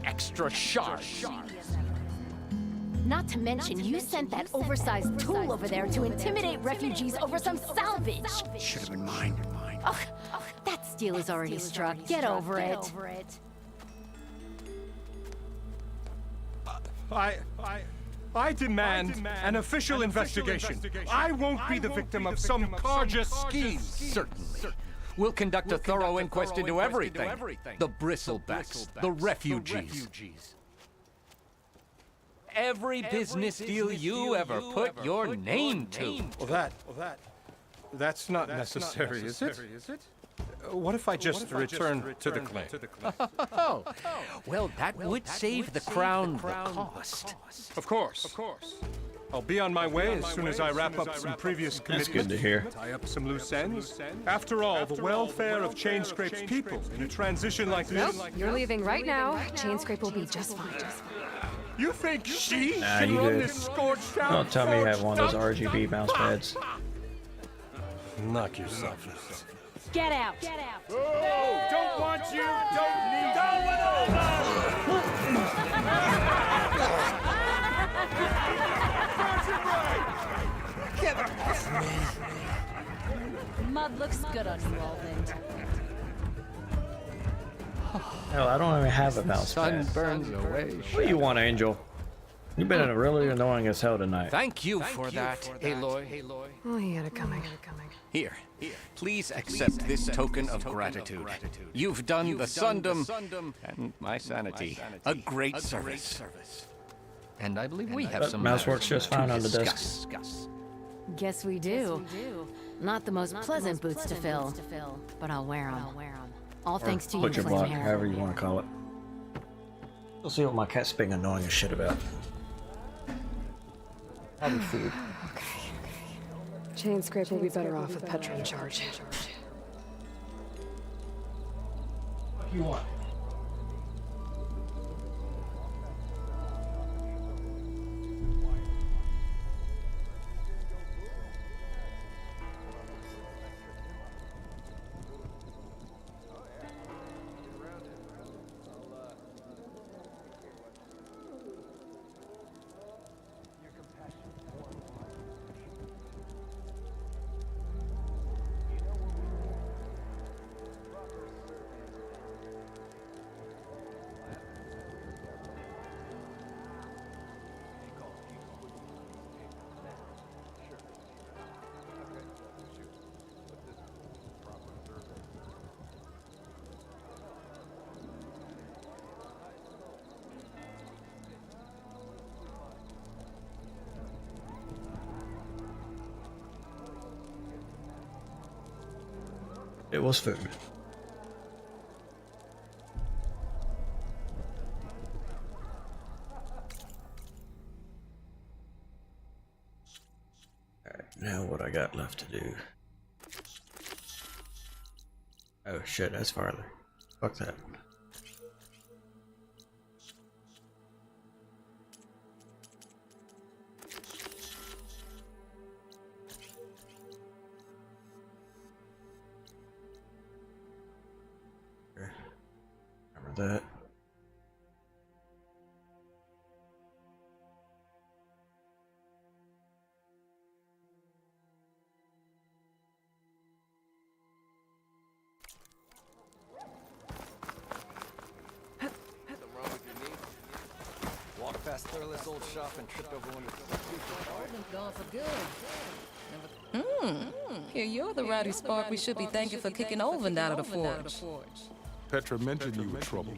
extra shards. Not to mention, you sent that oversized tool over there to intimidate refugees over some salvage. Should have been mine. Ugh, that steel is already struck. Get over it. I demand an official investigation. I won't be the victim of some Karja scheme. Certainly. We'll conduct a thorough inquest into everything. The bristlebacks, the refugees. Every business deal you ever put your name to. Well, that's not necessary, is it? What if I just return to the claim? Oh, well, that would save the crown the cost. Of course. I'll be on my way as soon as I wrap up some previous commitments. That's good to hear. Tie up some loose ends. After all, the welfare of Chainscrape's people in a transition like this. Nope, you're leaving right now. Chainscrape will be just fine. You think she Nah, should you run good. this scorched out? Don't tell me you have one of those RGB mouse pads. Knock yourself out. Get out. Oh, don't want you, don't need Mud looks good on you, Ulvund. Hell, I don't even have a mouse pad. Sun burns away. What do you want, Angel? You've been really annoying as hell tonight. Thank you for that, Aloy. Oh, he had it coming. Here, please accept this token of gratitude. You've done the Sundom and my sanity a great service. And I believe we have some mouse works matters just fine to on the desk. discuss. Guess we do. Not the most pleasant boots to fill, but I'll wear them. All thanks to you, Butcher Flame block, Hair. however you want to call it. We'll see what my cat's being annoying as shit about. Probably food. Chainscrape will be better off with Petra in charge. What do you want? It was food. Alright, now what I got left to do. Oh shit, that's farther. Fuck that. Remember that. past Thurless old shop and tripped over one of the Gone for good. Here, you're the rowdy spark we should be thanking for kicking Olvin out of the forge. Petra mentioned you were trouble,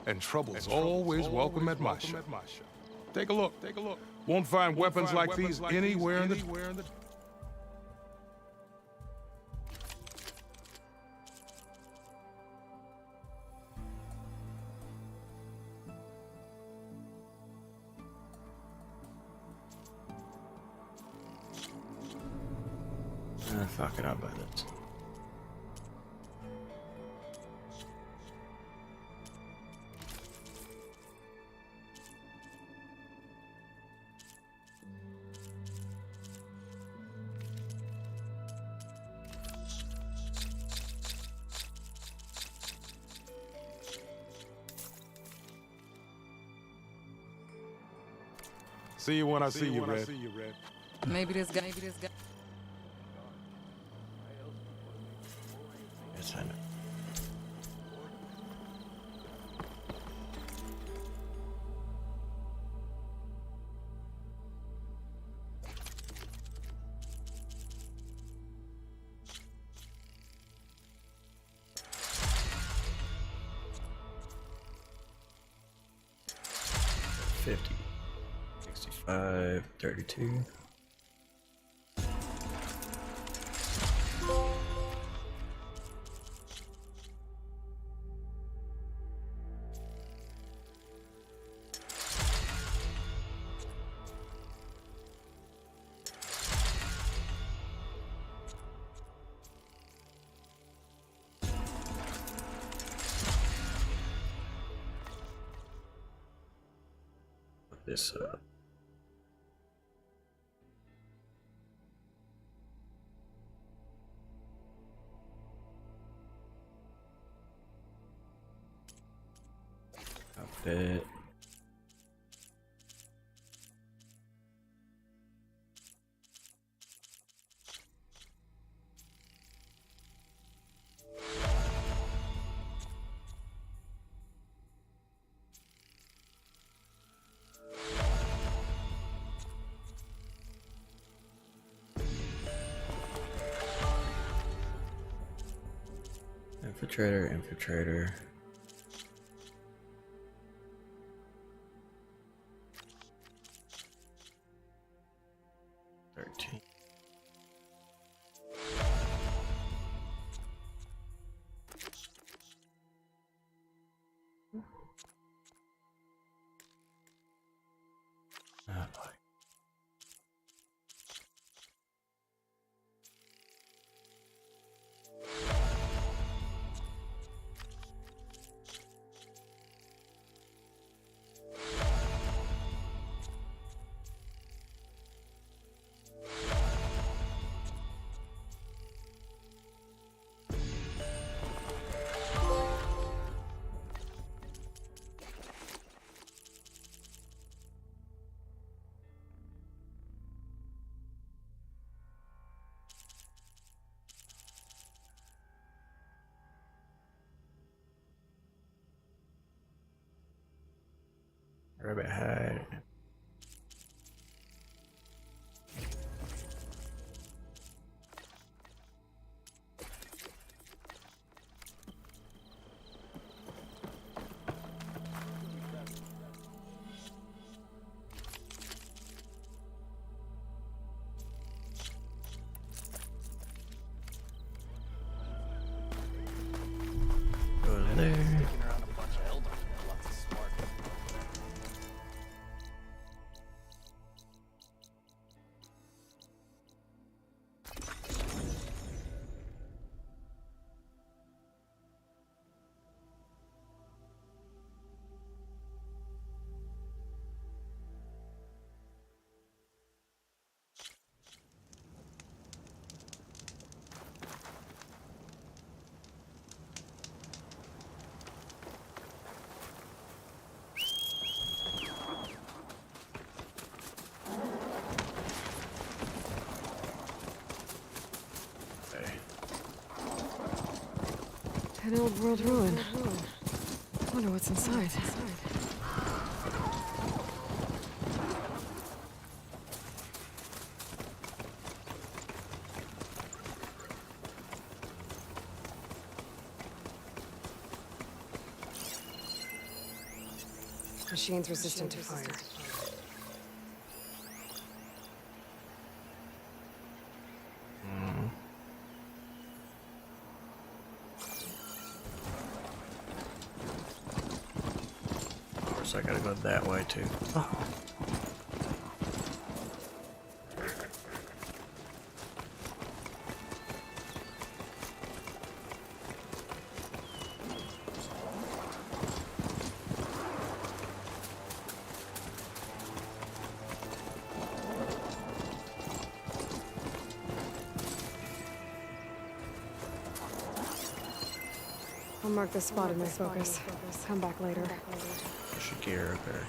and trouble's always welcome at my shop. Take a look. Won't find weapons like these anywhere in the... Fuck it, I'll buy this. See you when I see you, Red. Maybe this guy. Yes, I know. $50, $65, $32. This outfit. Infiltrator. 13. Oh boy. Rabbit hide. Go there. An old world ruin. Wonder what's inside. Machines resistant to fire. Of course, I gotta go that way too. I'll mark this spot in my focus. Come back later. Push a gear, okay.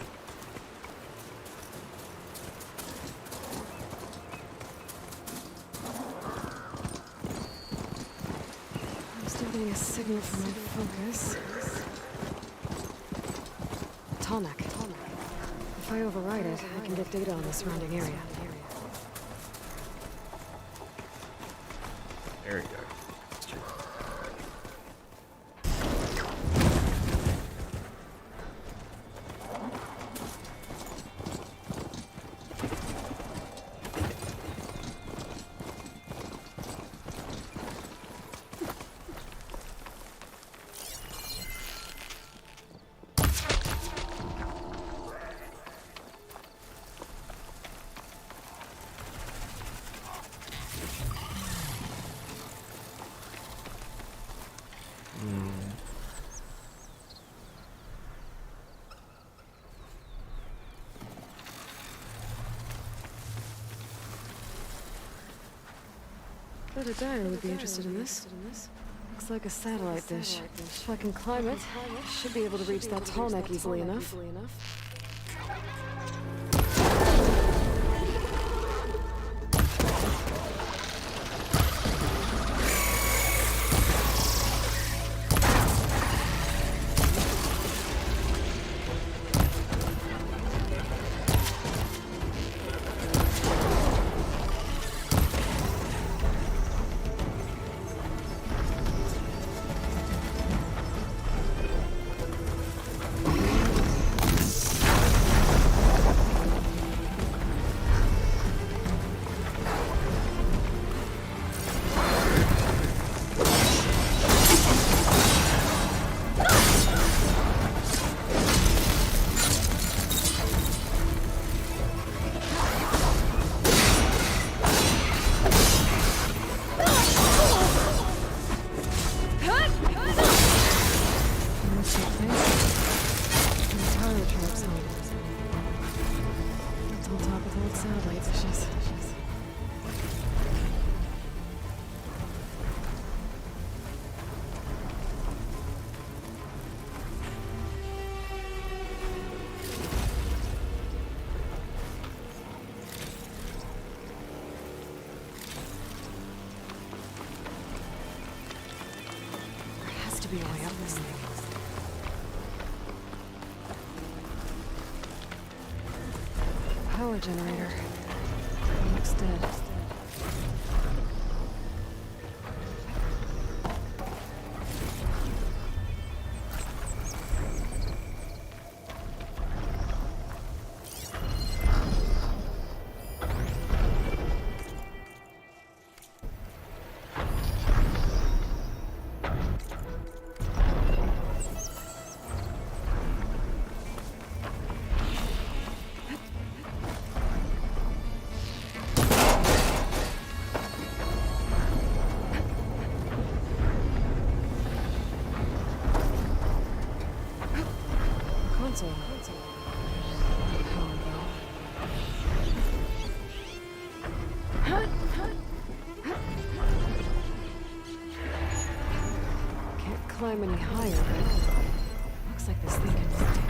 I'm still getting a signal from my focus. Tallneck. If I override it, I can get data on the surrounding area. There you go. Bet a dyer would be interested in this. Looks like a satellite dish. If I can climb it, I should be able to reach that Tallneck easily enough. To be a way up this thing. Power generator. It looks dead. Can't climb any higher, but looks like this thing can rotate.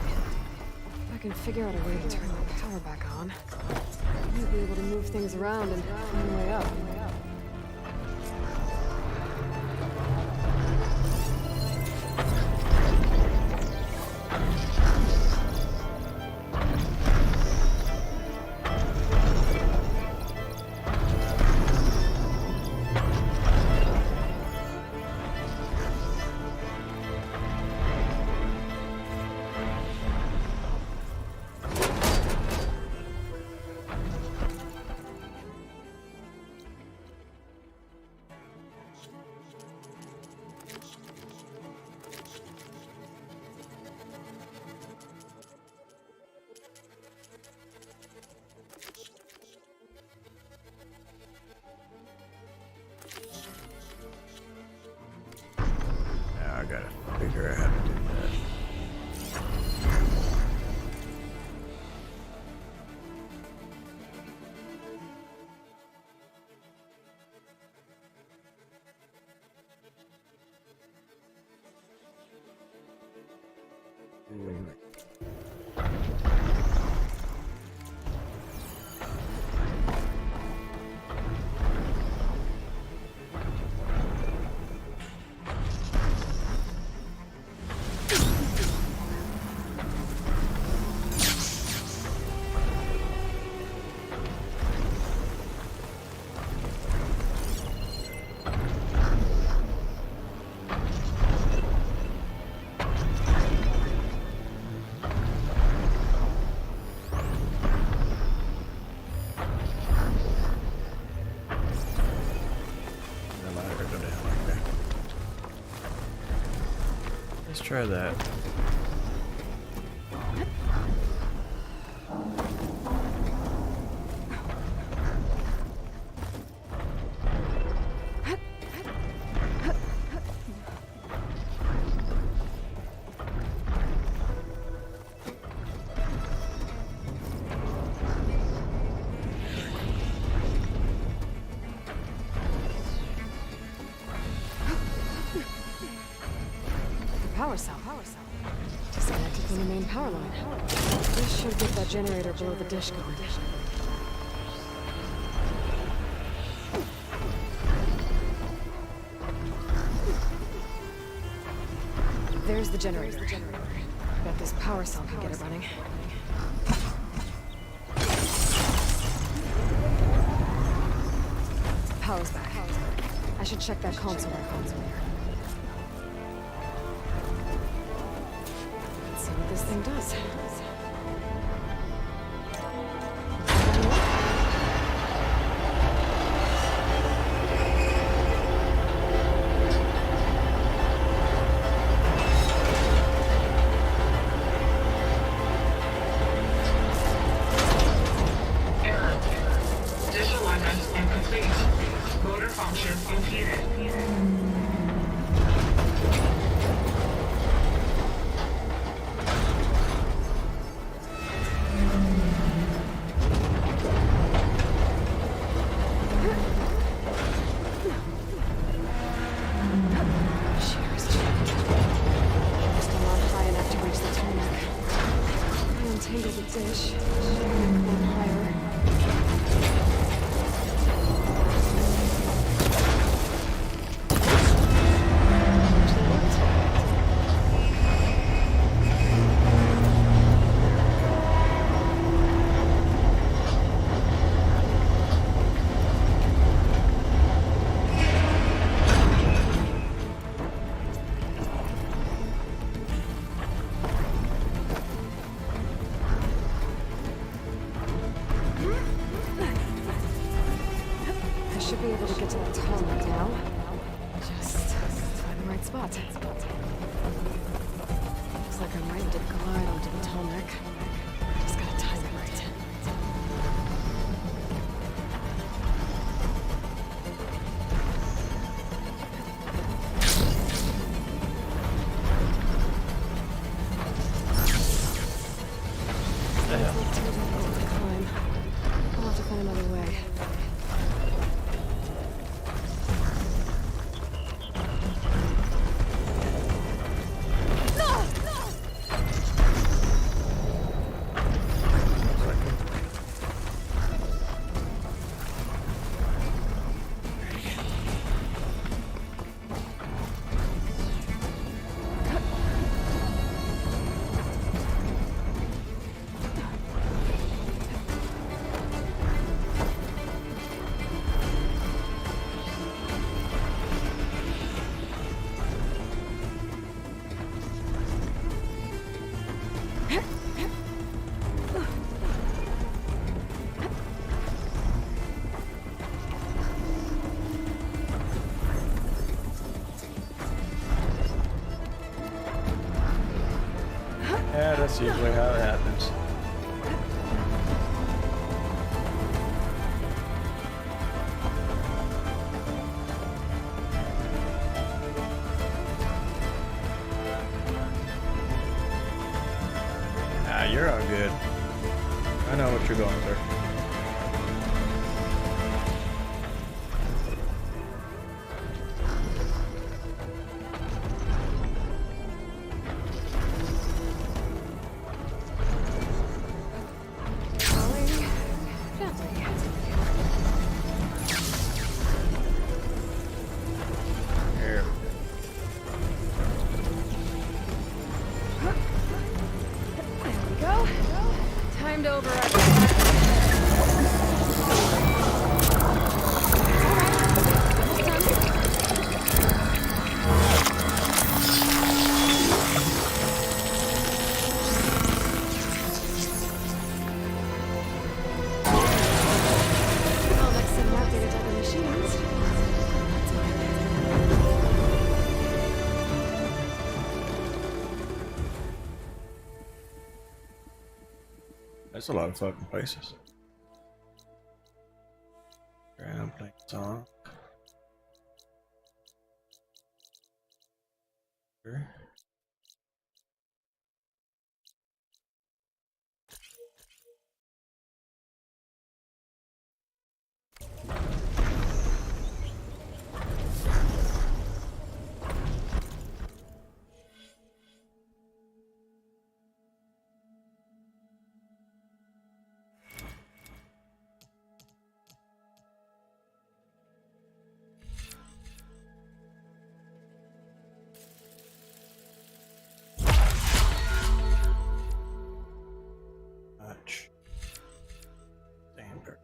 If I can figure out a way to turn the power back on, I might be able to move things around and find a way up. Let's try that. Power cell. Disconnected from the main power line. This should get that generator below the dish going. There's the generator. Bet this power cell can get it running. Power's back. I should check that console. See what this thing does. Error. Disalignment incomplete. Motor function impeded. Dish. One higher. I should be able to get to that tarmac now. Just find the right spot. Looks like I'm ready to glide onto the tarmac. Just gotta time it right. Climb. I'll have to find another way. Yeah, that's usually how it happens. Ah, you're all good. I know what you're going through. Here. There we go. Time to overact. That's a lot of fucking places. Ground plane song. Sure. Much. Standard.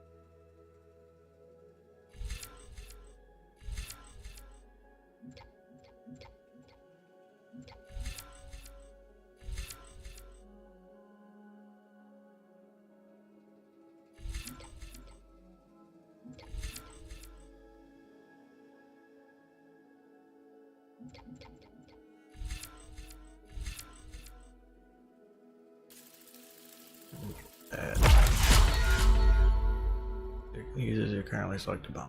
Users are currently selected bomb.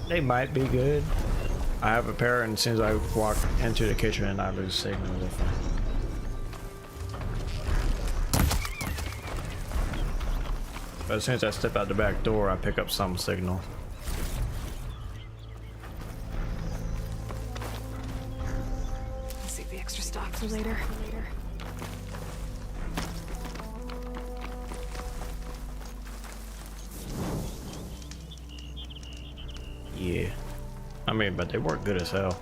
They might be good. I have a pair, and as soon as I walk into the kitchen and I lose signal. But as soon as I step out the back door, I pick up some signal. I'll save the extra stock for later. Yeah. I mean, but they work good as hell.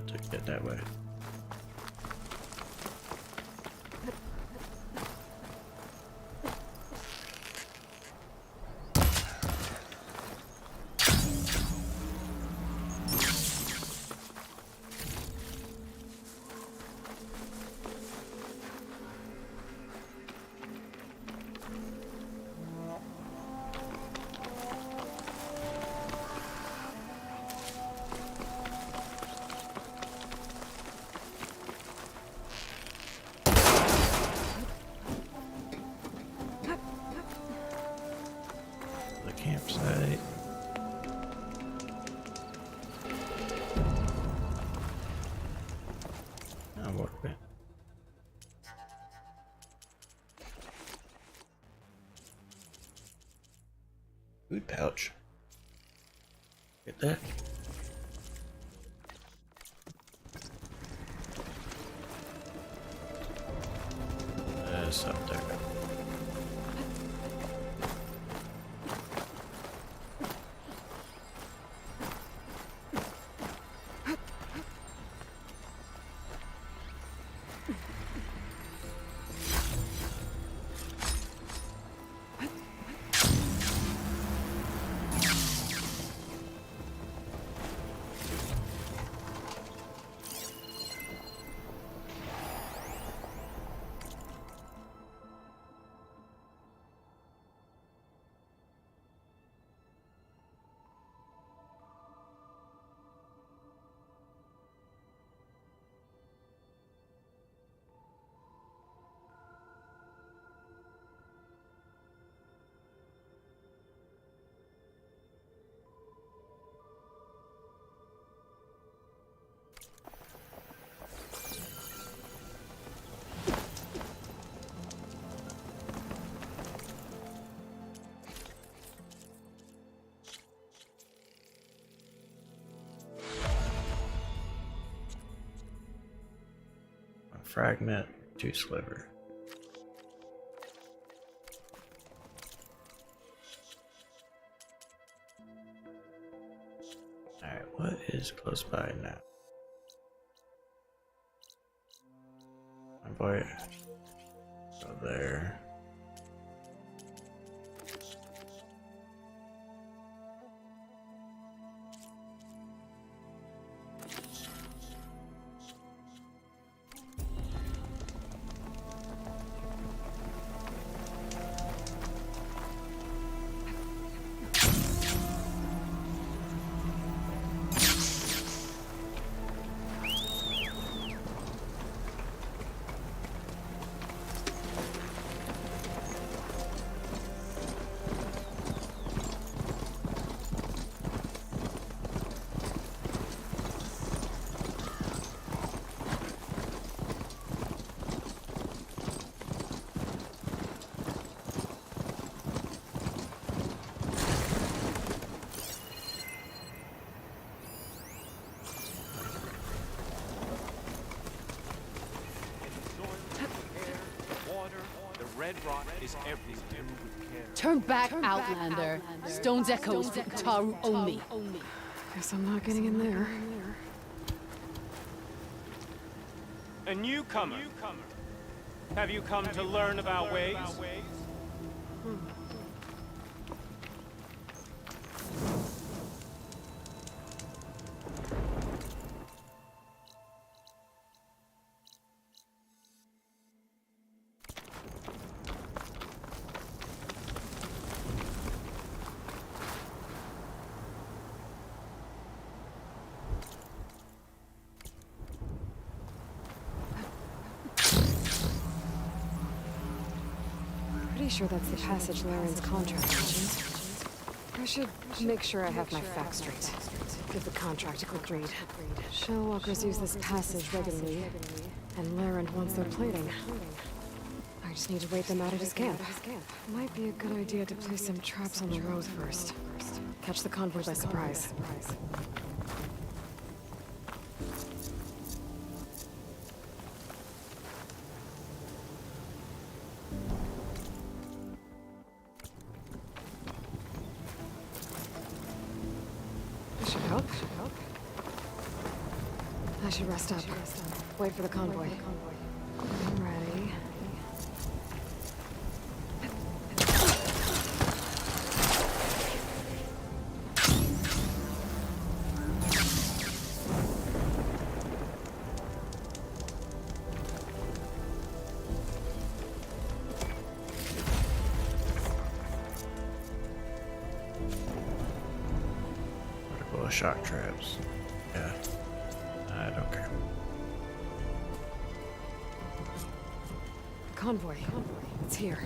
Take it that way. Campsite. I'll walk back. Food pouch. Get that. That's up there. fragment, 2 sliver. Alright, what is close by now? My boy, go there. Red rot is everywhere. Turn back, Outlander. Stone's echoes for Taru only. Guess I'm not getting in there. A newcomer. Have you come to learn of our ways? Pretty sure that's the passage Laren's contract mentioned. I should make sure I have my facts straight. Give the contract a quick read. Shell walkers use this passage regularly, and Laren wants their plating. I just need to wait them out at his camp. Might be a good idea to place some traps on the road first. Catch the convoy by surprise. I should rest up. Wait for the convoy. I'm ready. Vertical shock traps. Yeah. I don't care. Convoy. It's here.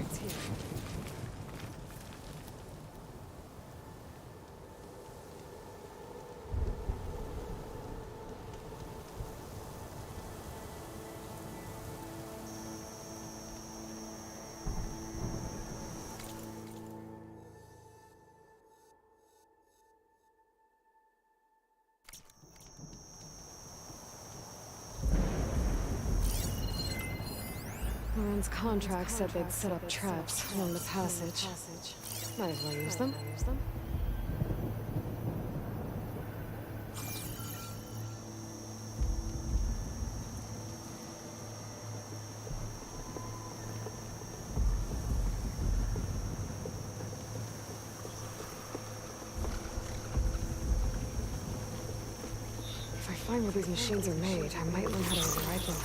Laren's contract said they'd set up traps along the passage. Might as well use them. If I find where these machines are made, I might learn how to override them.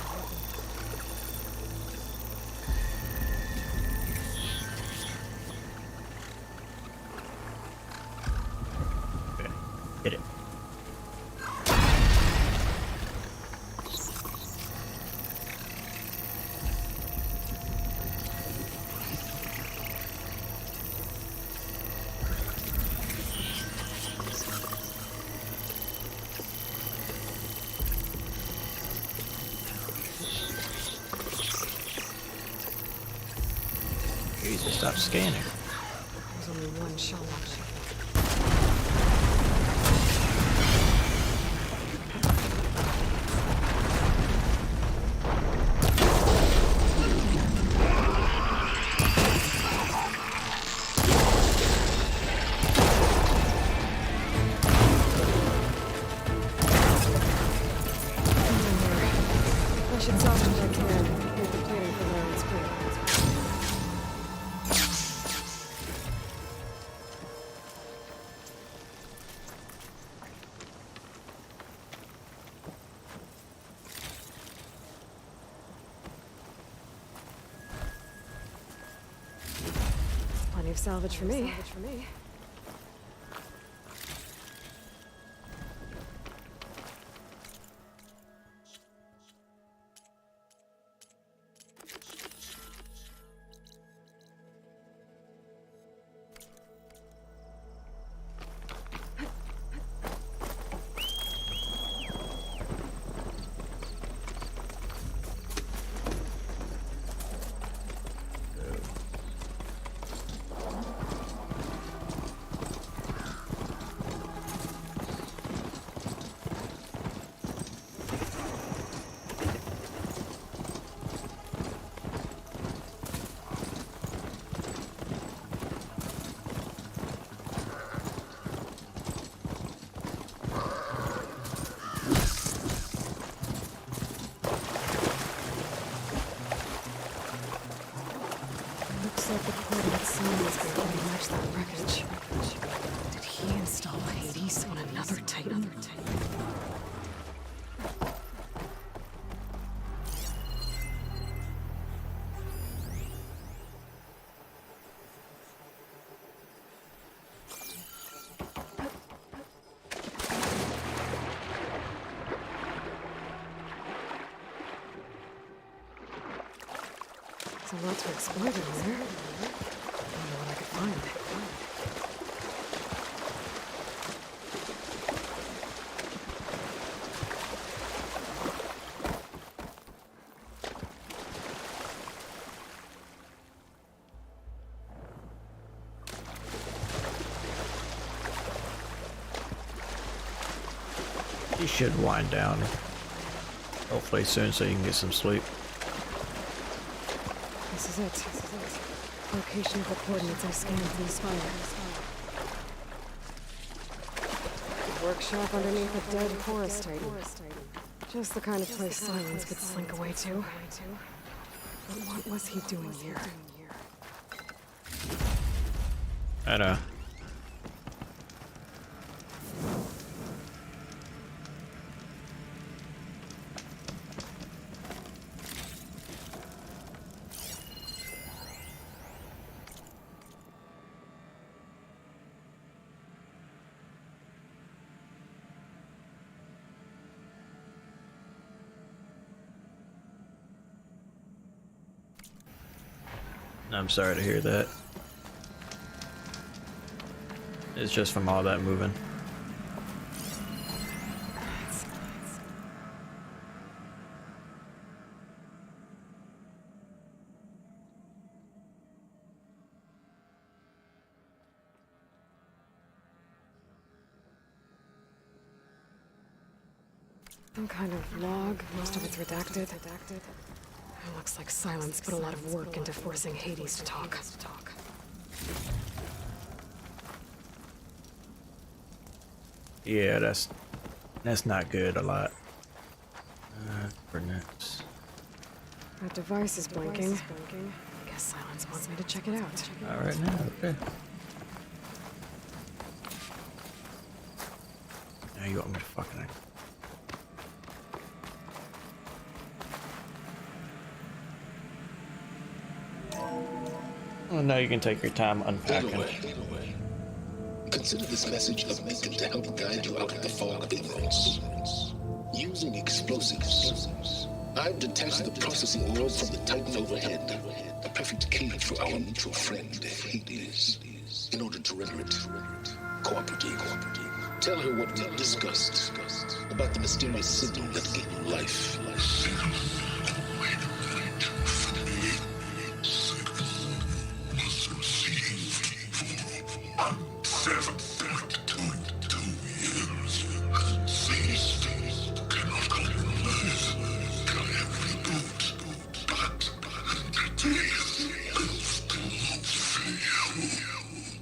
Hit it. Jesus, stop scanning. There's only one shell left. I should salvage what I can. Make the plating for their own screen. Plenty of salvage for me. Looks like the coordinate series can pretty match that wreckage. Did he install Hades on another Titan? There's a lot to explore down there. I don't know what I could find. You should wind down. Hopefully soon so you can get some sleep. This is it. Location of the coordinates I scanned through the spire. Workshop underneath a dead forest Titan. Just the kind of place Silence could slink away to. But what was he doing here? I know. I'm sorry to hear that. It's just from all that moving. Some kind of log, most of it's redacted. It looks like Silence put a lot of work into forcing Hades to talk. Yeah, that's not good a lot. For next. That device is blinking. Guess Silence wants me to check it out. All right now, okay. Now you want me to fucking act. Well, now you can take your time unpacking. Consider this message a beacon to help guide you out of the fog of ignorance. Using explosives, I've detached the processing world from the Titan overhead, a perfect cage for our mutual friend, Hades, in order to render it cooperative. Tell her what we discussed about the mysterious signal that gave you life.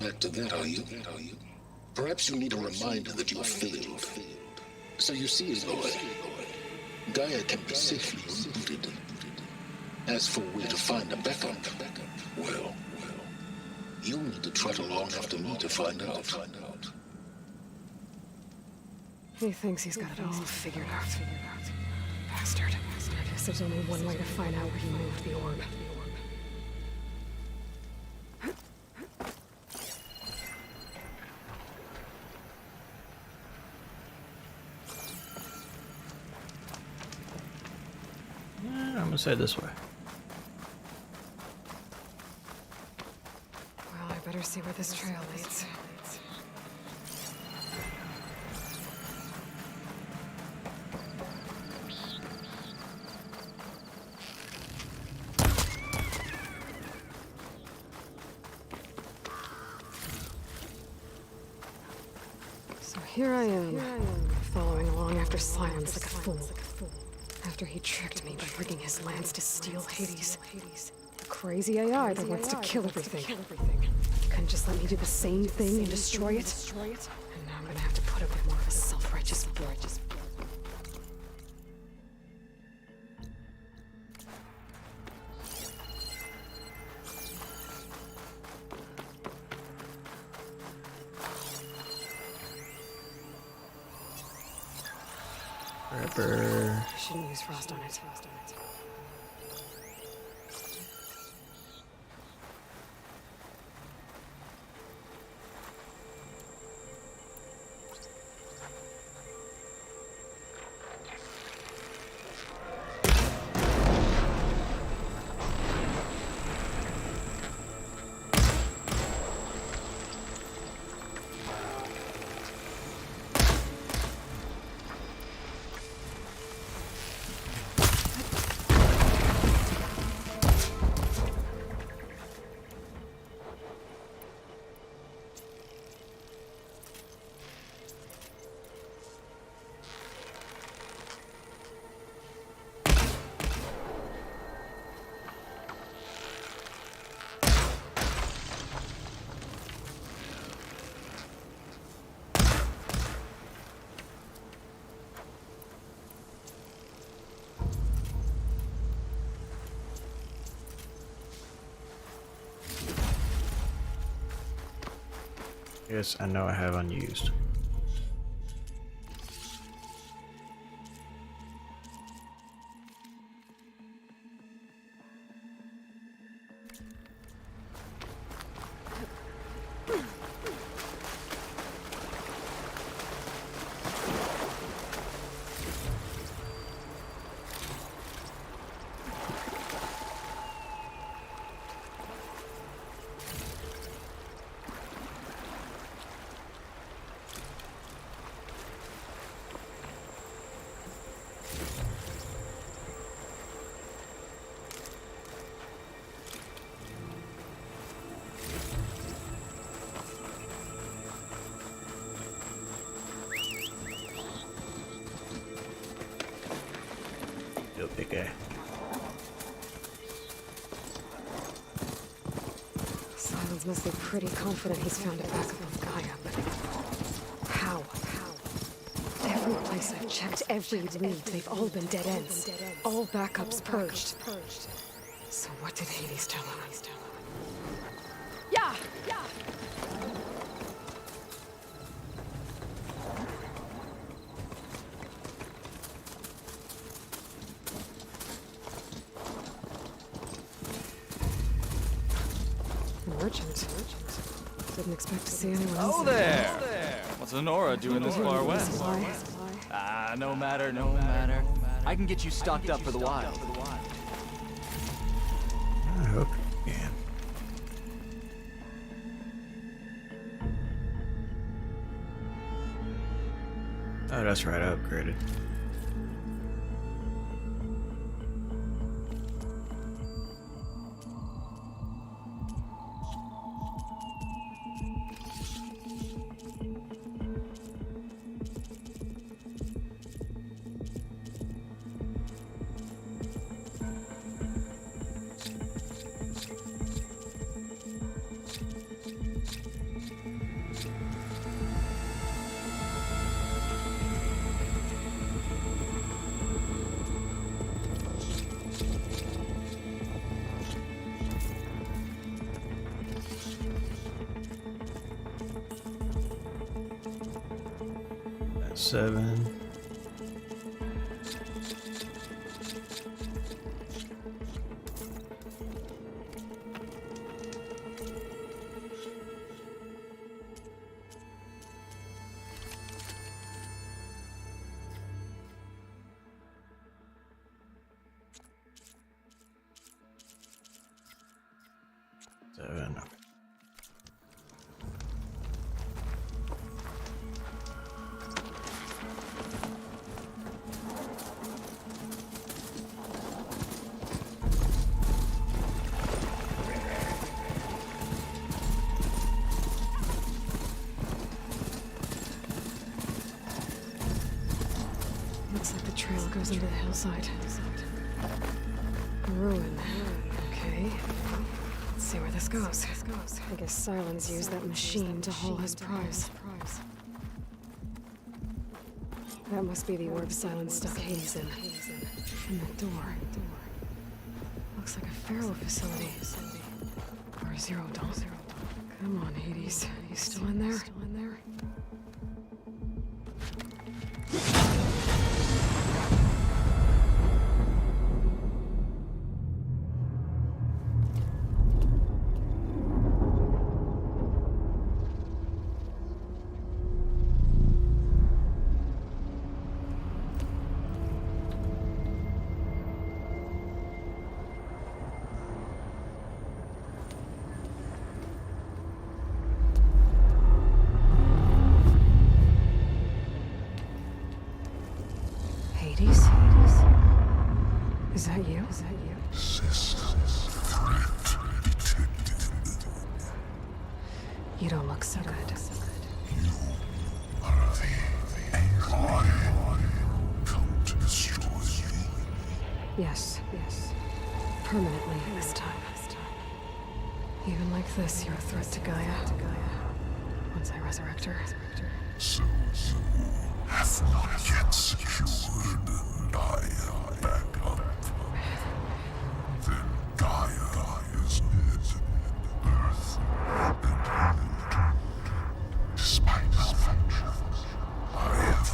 Back to that, are you? Perhaps you need a reminder that you have failed. So you see, boy, Gaia can be safely rebooted. As for where to find a backup, well, you'll need to trot along after me to find out. He thinks he's got it all figured out. Bastard. I guess there's only one way to find out where he moved the orb. I'm gonna say this way. Well, I better see where this trail leads. So here I am, following along after Silence like a fool. After he tricked me by bringing his lands to steal Hades. A crazy AI that wants to kill everything. Couldn't just let me do the same thing and destroy it? And now I'm gonna have to put up with more of a self-righteous fool. Ripper. Shouldn't use frost on it. Yes, I know I have unused. Yo, big guy. Silence must be pretty confident he's found a backup of Gaia, but how? Every place I've checked, every lead, they've all been dead ends. All backups purged. So what did Hades tell him? Yeah! Merchant. Didn't expect to see anyone else. Oh there! What's Honora doing this far west? No matter. I can get you stocked up for the wild. I hope you can. Oh, that's right, I upgraded. 7. Looks like the trail goes into the hillside. Ruin. Okay. Let's see where this goes. I guess Silence used that machine to haul his prize. That must be the orb Silence stuck Hades in. And the door. Looks like a Pharaoh facility. Or a Zero Dawn. Come on, Hades. You still in there? Hades? Is that you? System threat detected. You don't look so good. You are the AI come to destroy you. Yes. Permanently this time. Even like this, you're a threat to Gaia. Once I resurrect her. So you have not yet secured Gaia back up. Then Gaia is dead. Earth and heaven. Despite malfunction, I have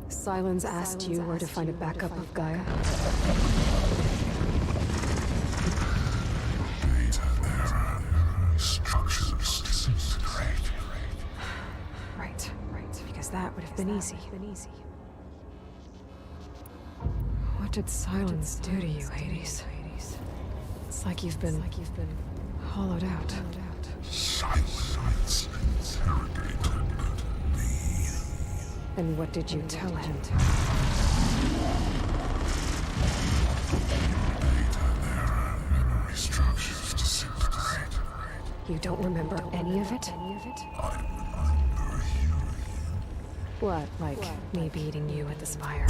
Silence asked you where to find a backup of Gaia. data error. Structures disintegrate. Right. Because that would have been easy. What did Silence do to you, Hades? It's like you've been hollowed out. Silence interrogated me. And what did you tell him? Memory structures disintegrate. You don't remember any of it? I remember you. What, like me beating you at the spire?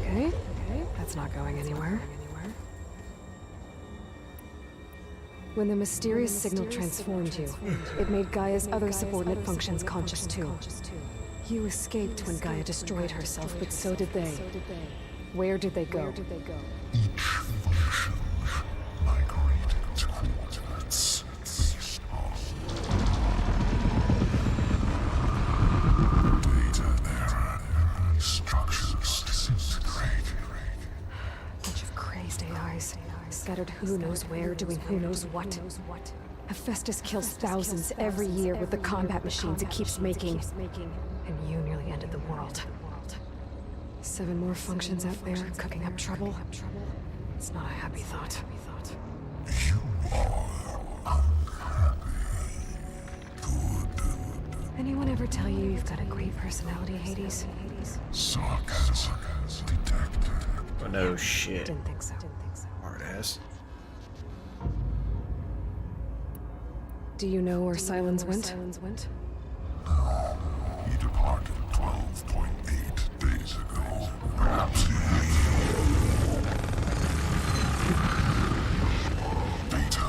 Okay. That's not going anywhere. When the mysterious signal transformed you, it made Gaia's other subordinate functions conscious too. You escaped when Gaia destroyed herself, but so did they. Where did they go? Each function migrated to coordinates based on data error. Structures disintegrate. Bunch of crazed AIs, scattered who knows where, doing who knows what. Hephaestus kills thousands every year with the combat machines it keeps making. And you nearly ended the world. 7 more functions out there, cooking up trouble. It's not a happy thought. You are unhappy. Good. Anyone ever tell you you've got a great personality, Hades? Sarcasm detected. Oh, no shit. Didn't think so. Hard ass. Do you know where Silence went? No. He departed 12.8 days ago. Perhaps he... Data,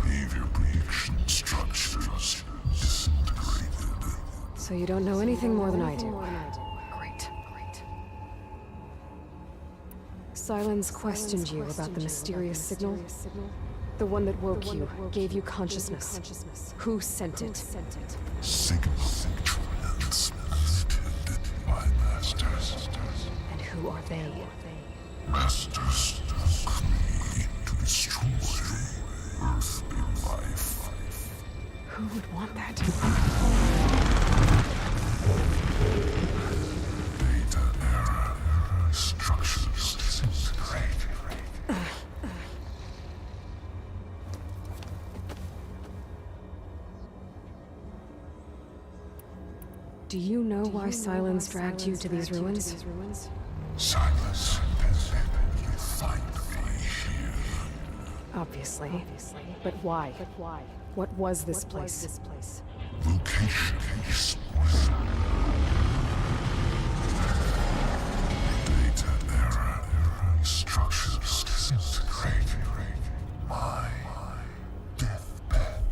behavior prediction structures disintegrated. So you don't know anything more than I do. Great. Silence questioned you about the mysterious signal. The one that woke you, gave you consciousness. Who sent it? Signal transmitted by masters. And who are they? Masters create to destroy earthly life. Who would want that? Data error. Structures disintegrate. Do you know why Silence dragged you to these ruins? Silence. You find me here. Obviously. But why? What was this place? Location exposed. Data error. Structures disintegrate. My deathbed.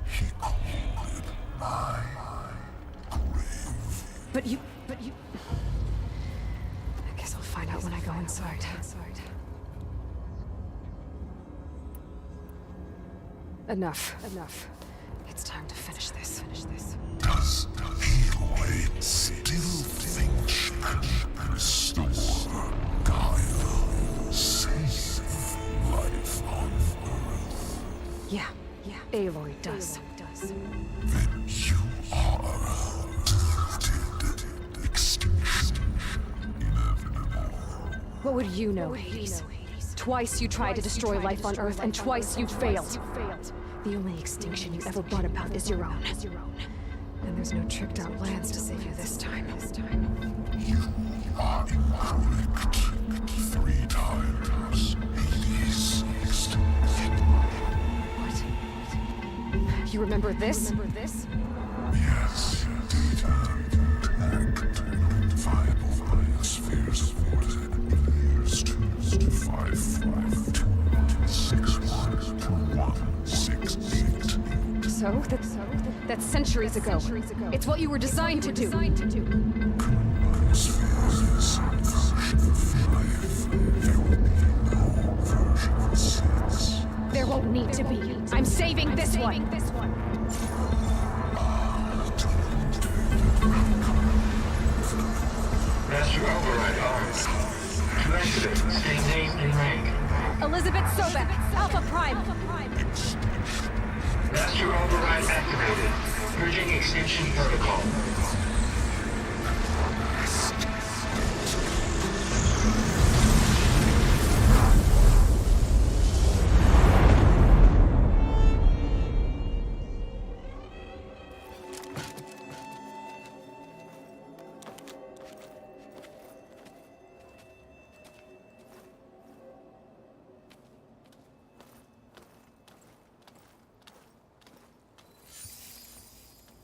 He called it my grave. But you... I guess I'll find out when I go inside. Enough. It's time to finish this. Does Eloy still think she can restore Gaia? Save life on Earth? Yeah. Aloy does. Then you are doomed. Extinction inevitable. What would you know, Hades? Twice you tried to destroy life on Earth, and twice you failed. The only extinction you ever brought about is your own. And there's no tricked-out plans to save you this time. You are incorrect. 3 times. Hades extinct. What? You remember this? Yes. Data tagged. Viable biospheres aborted. Years 25521612168. So? That's centuries ago. It's what you were designed to do. Biospheres. Version 5. There will be no version 6. There won't need to be. I'm saving this one. Master override arms. To activate, state name and rank. Elizabeth Sobek, Alpha Prime. Master override activated. Purging extinction protocol.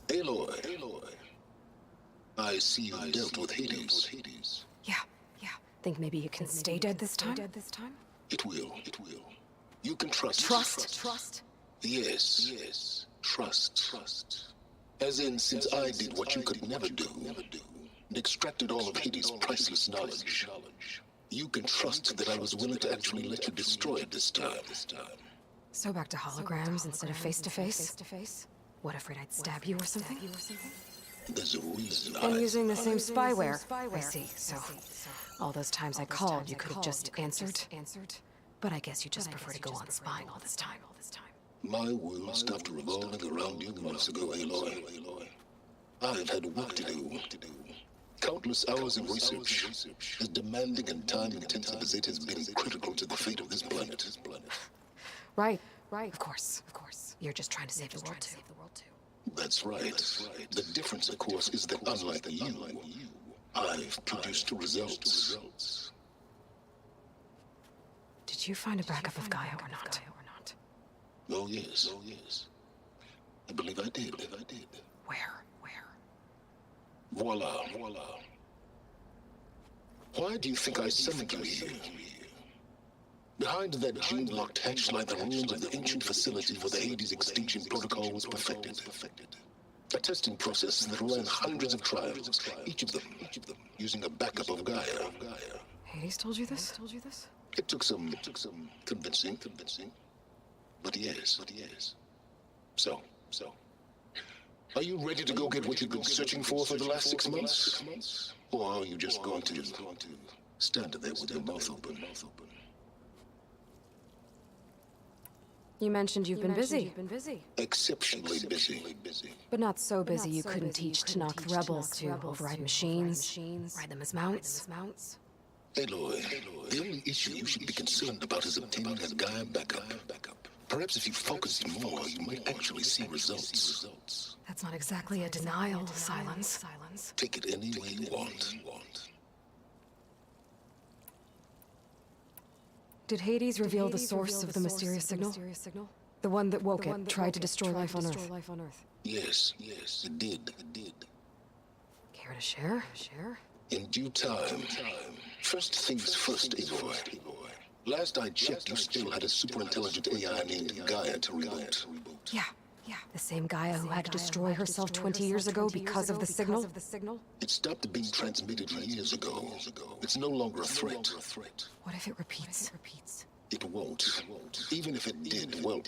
Aloy. I see you dealt with Hades. Yeah. Think maybe you can stay dead this time? It will. You can trust. Trust? Yes. Trust. As in, since I did what you could never do, and extracted all of Hades' priceless knowledge, you can trust that I was willing to actually let you destroy it this time. So back to holograms instead of face-to-face? What, afraid I'd stab you or something? There's a reason And using the same spyware. I see. So, all those times I called, you could have just answered. But I guess you just prefer to go on spying all this time. My world stopped revolving around you months ago, Aloy. I've had work to do. Countless hours of research, as demanding and time-intensive as it has been critical to the fate of this planet. Right. Of course. You're just trying to save the world too. That's right. The difference, of course, is that unlike you, I've produced results. Did you find a backup of Gaia or not? Oh, yes. I believe I did. Where? Voila. Why do you think I summoned you here? Behind that gene-locked hatchlight, the ruins of the ancient facility for the Hades extinction protocol was perfected. A testing process that ran hundreds of trials, each of them using a backup of Gaia. Hades told you this? It took some convincing. but yes. So. Are you ready to go get what you've been searching for the last 6 months? Or are you just going to stand there with your mouth open? You mentioned you've been busy. Exceptionally busy. But not so busy you couldn't teach Tanakh rebels to override machines, ride them as mounts. Aloy, the only issue you should be concerned about is obtaining a Gaia backup. Perhaps if you focused more, you might actually see results. That's not exactly a denial, Silence. Take it any way you want. Did Hades reveal the source of the mysterious signal? The one that woke it, tried to destroy life on Earth? Yes, it did. Care to share? In due time. First things first, Aloy. Last I checked, you still had a superintelligent AI named Gaia to reboot. Yeah. The same Gaia who had to destroy herself 20 years ago because of the signal? It stopped being transmitted years ago. It's no longer a threat. What if it repeats? It won't. Even if it did, well...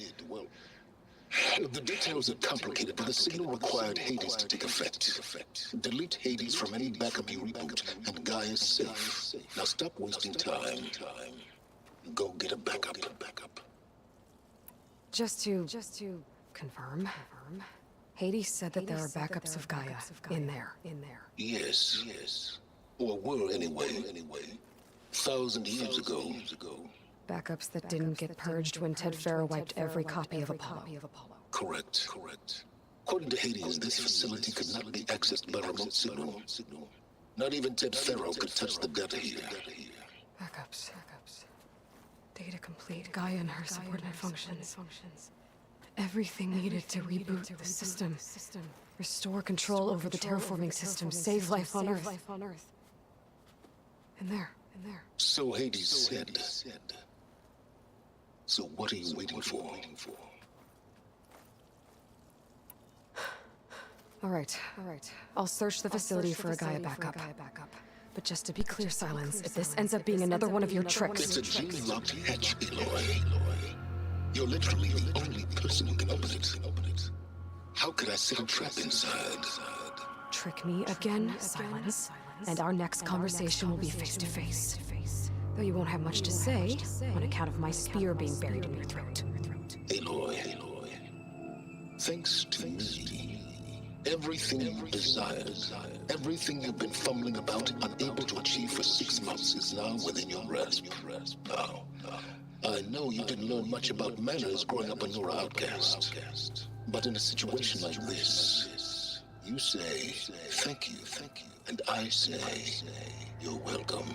The details are complicated, but the signal required Hades to take effect. Delete Hades from any backup you reboot, and Gaia's safe. Now stop wasting time. Go get a backup. Just to confirm, Hades said that there are backups of Gaia in there. Yes. Or were anyway. 1,000 years ago. Backups that didn't get purged when Ted Farrow wiped every copy of Apollo. Correct. According to Hades, this facility could not be accessed by remote signal. Not even Ted Farrow could touch the data here. Backups. Data complete. Gaia and her subordinate functions. Everything needed to reboot the system. Restore control over the terraforming system. Save life on Earth. In there. So Hades said. So what are you waiting for? All right. I'll search the facility for a Gaia backup. But just to be clear, Silence, if this ends up being another one of your tricks... It's a gene-locked hatch, Aloy. You're literally the only person who can open it. How could I set a trap inside? Trick me again, Silence, and our next conversation will be face-to-face. Though you won't have much to say, on account of my spear being buried in your throat. Aloy. Thanks to me, everything you desired, everything you've been fumbling about, unable to achieve for 6 months, is now within your grasp. Now, I know you didn't learn much about manners growing up a Nora outcast. But in a situation like this, you say, thank you, and I say, you're welcome.